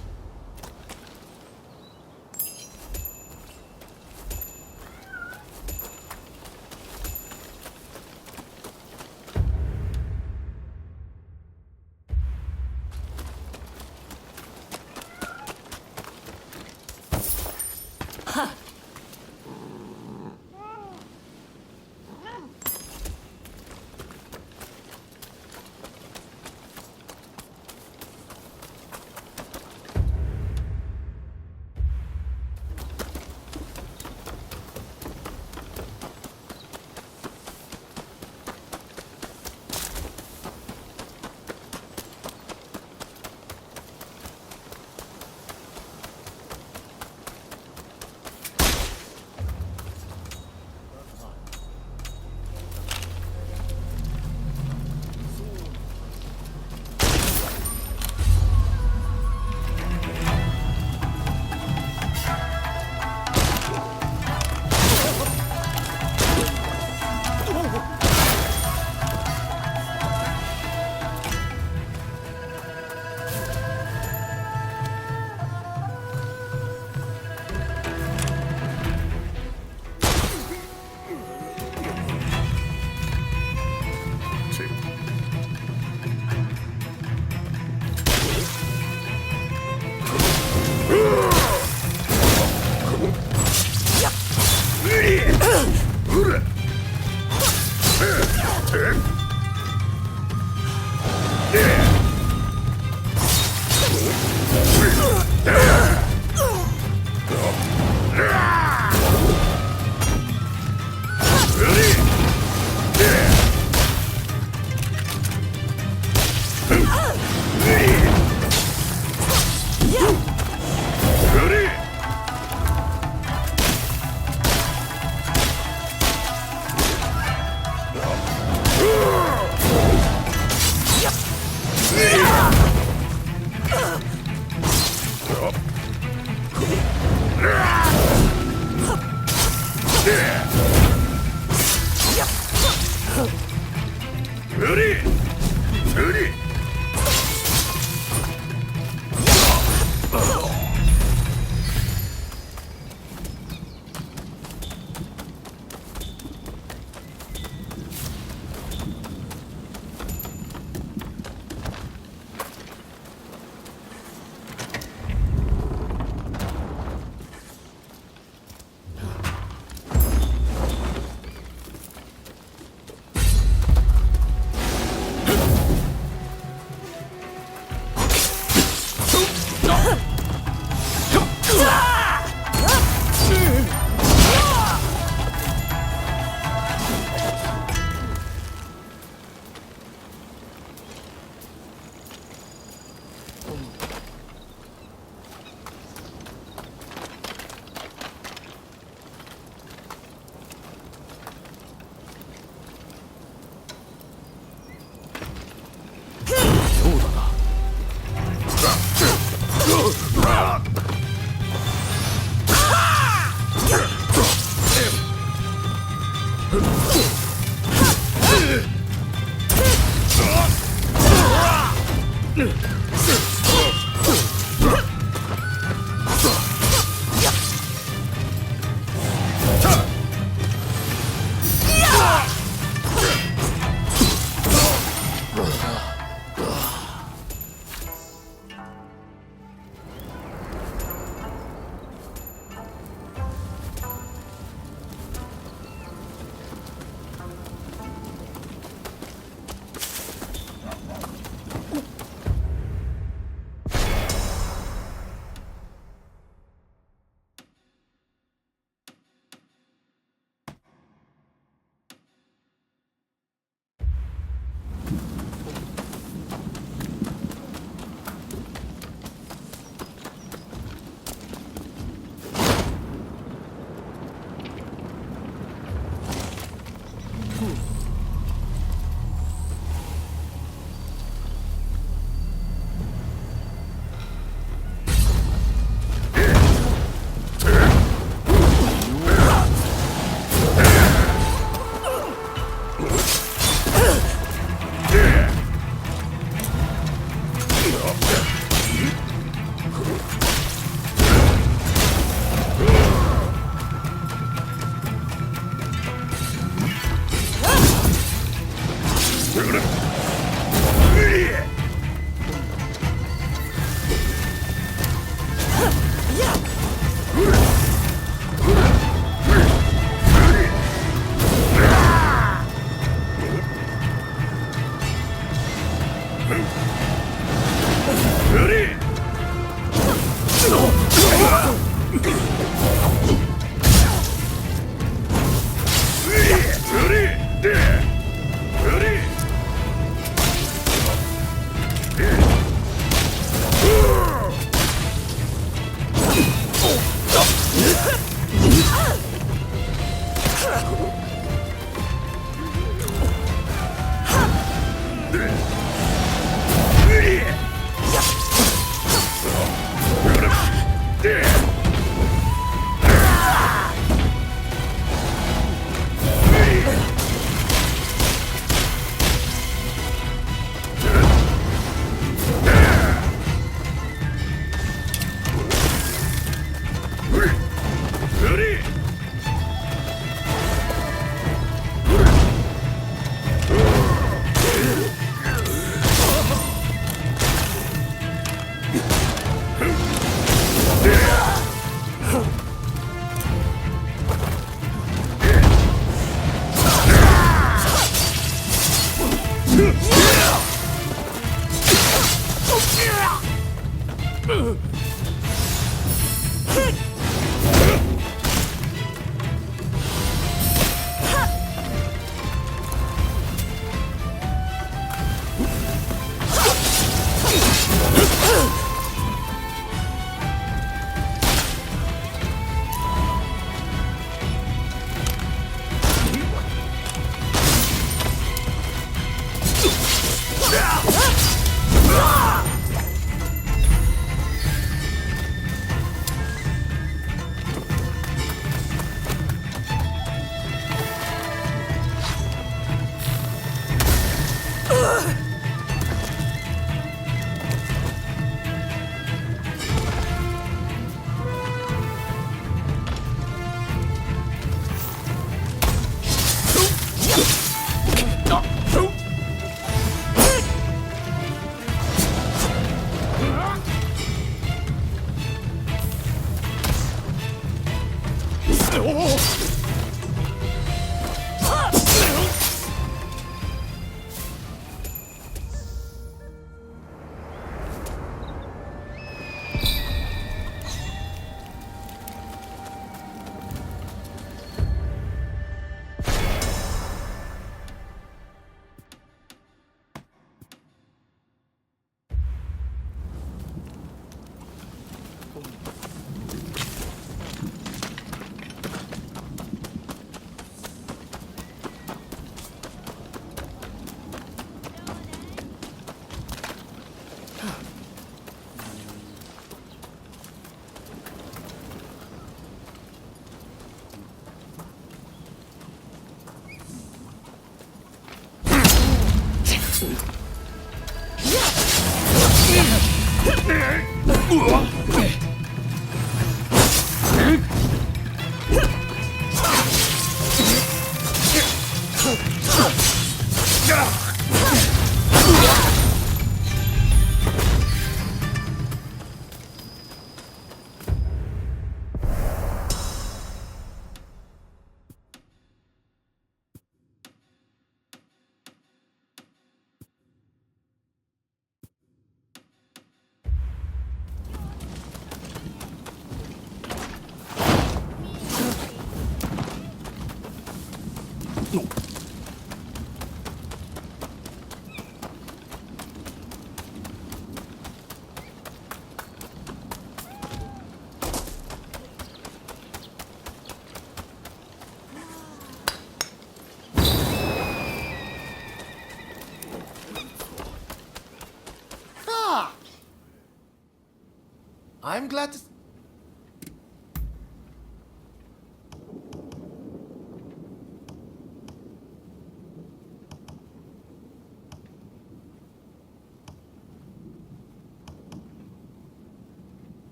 I'm glad to...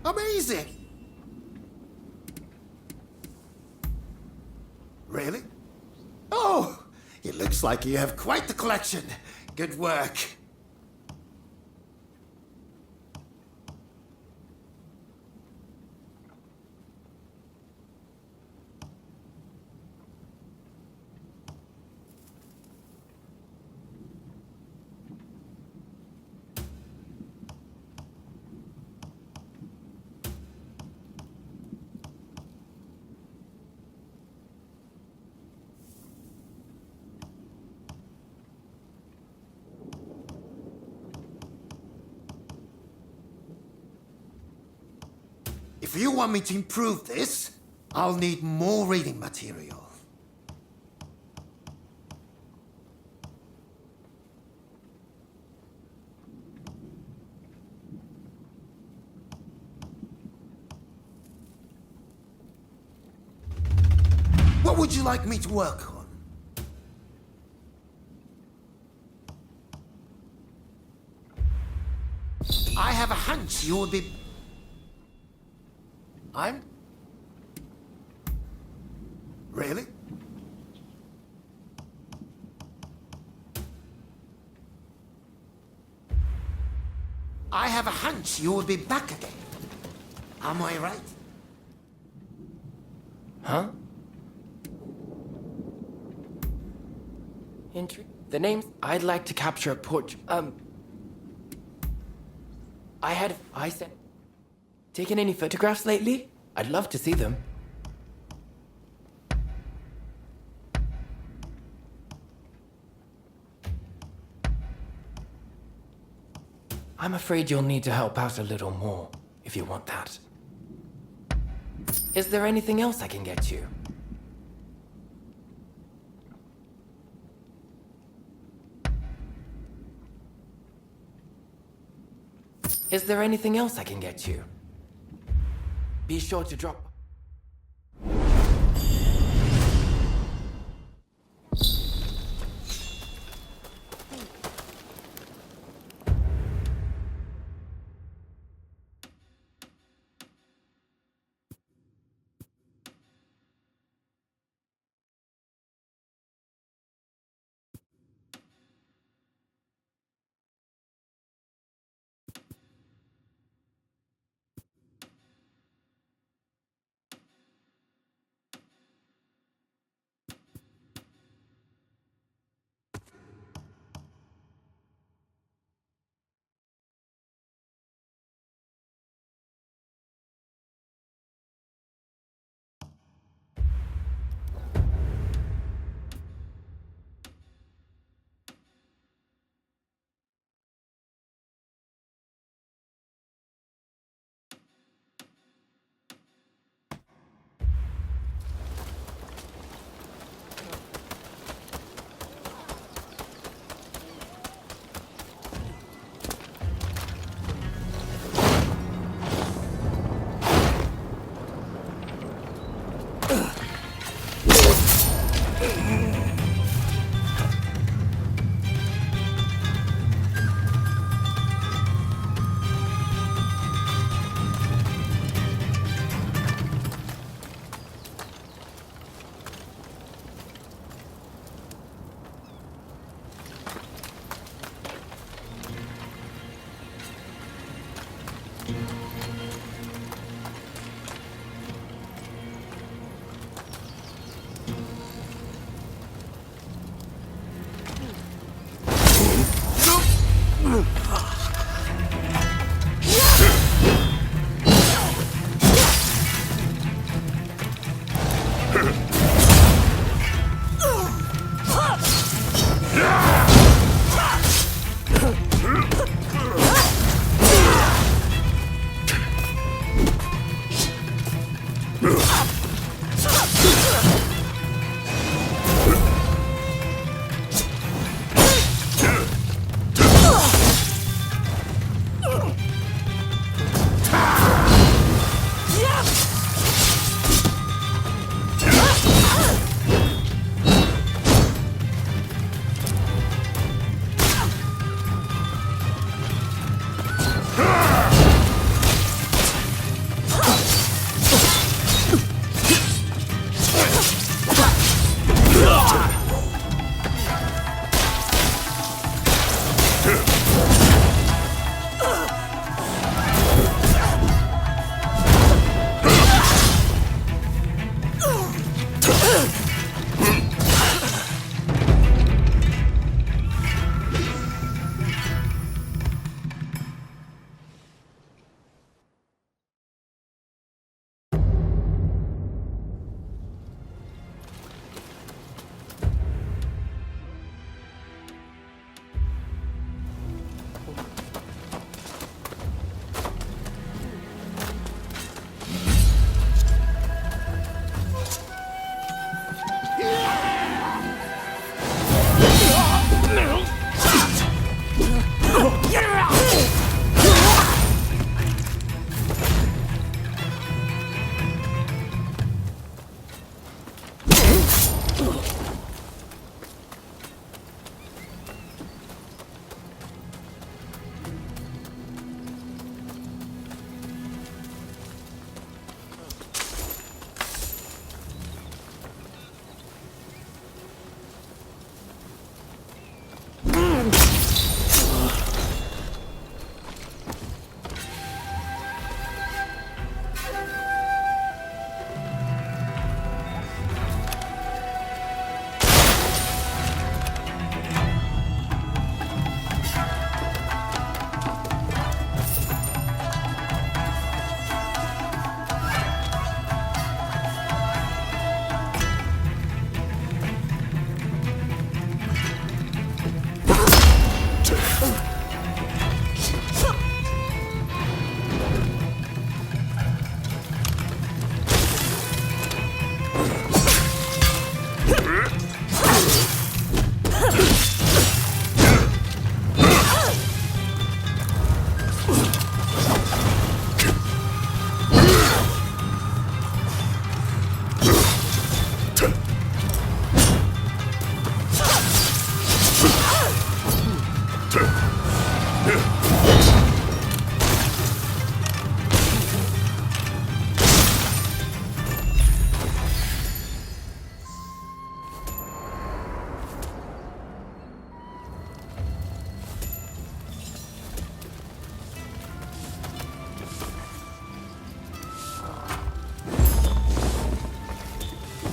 Amazing! Really? Oh, it looks like you have quite the collection. Good work. If you want me to improve this, I'll need more reading material. What would you like me to work on? I have a hunch you will be... I'm... Really? I have a hunch you will be back again. Am I right? Huh? The names? I'd like to capture a portrait. I said... Taken any photographs lately? I'd love to see them. I'm afraid you'll need to help out a little more, if you want that. Is there anything else I can get you? Is there anything else I can get you? Be sure to drop...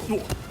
Yeah!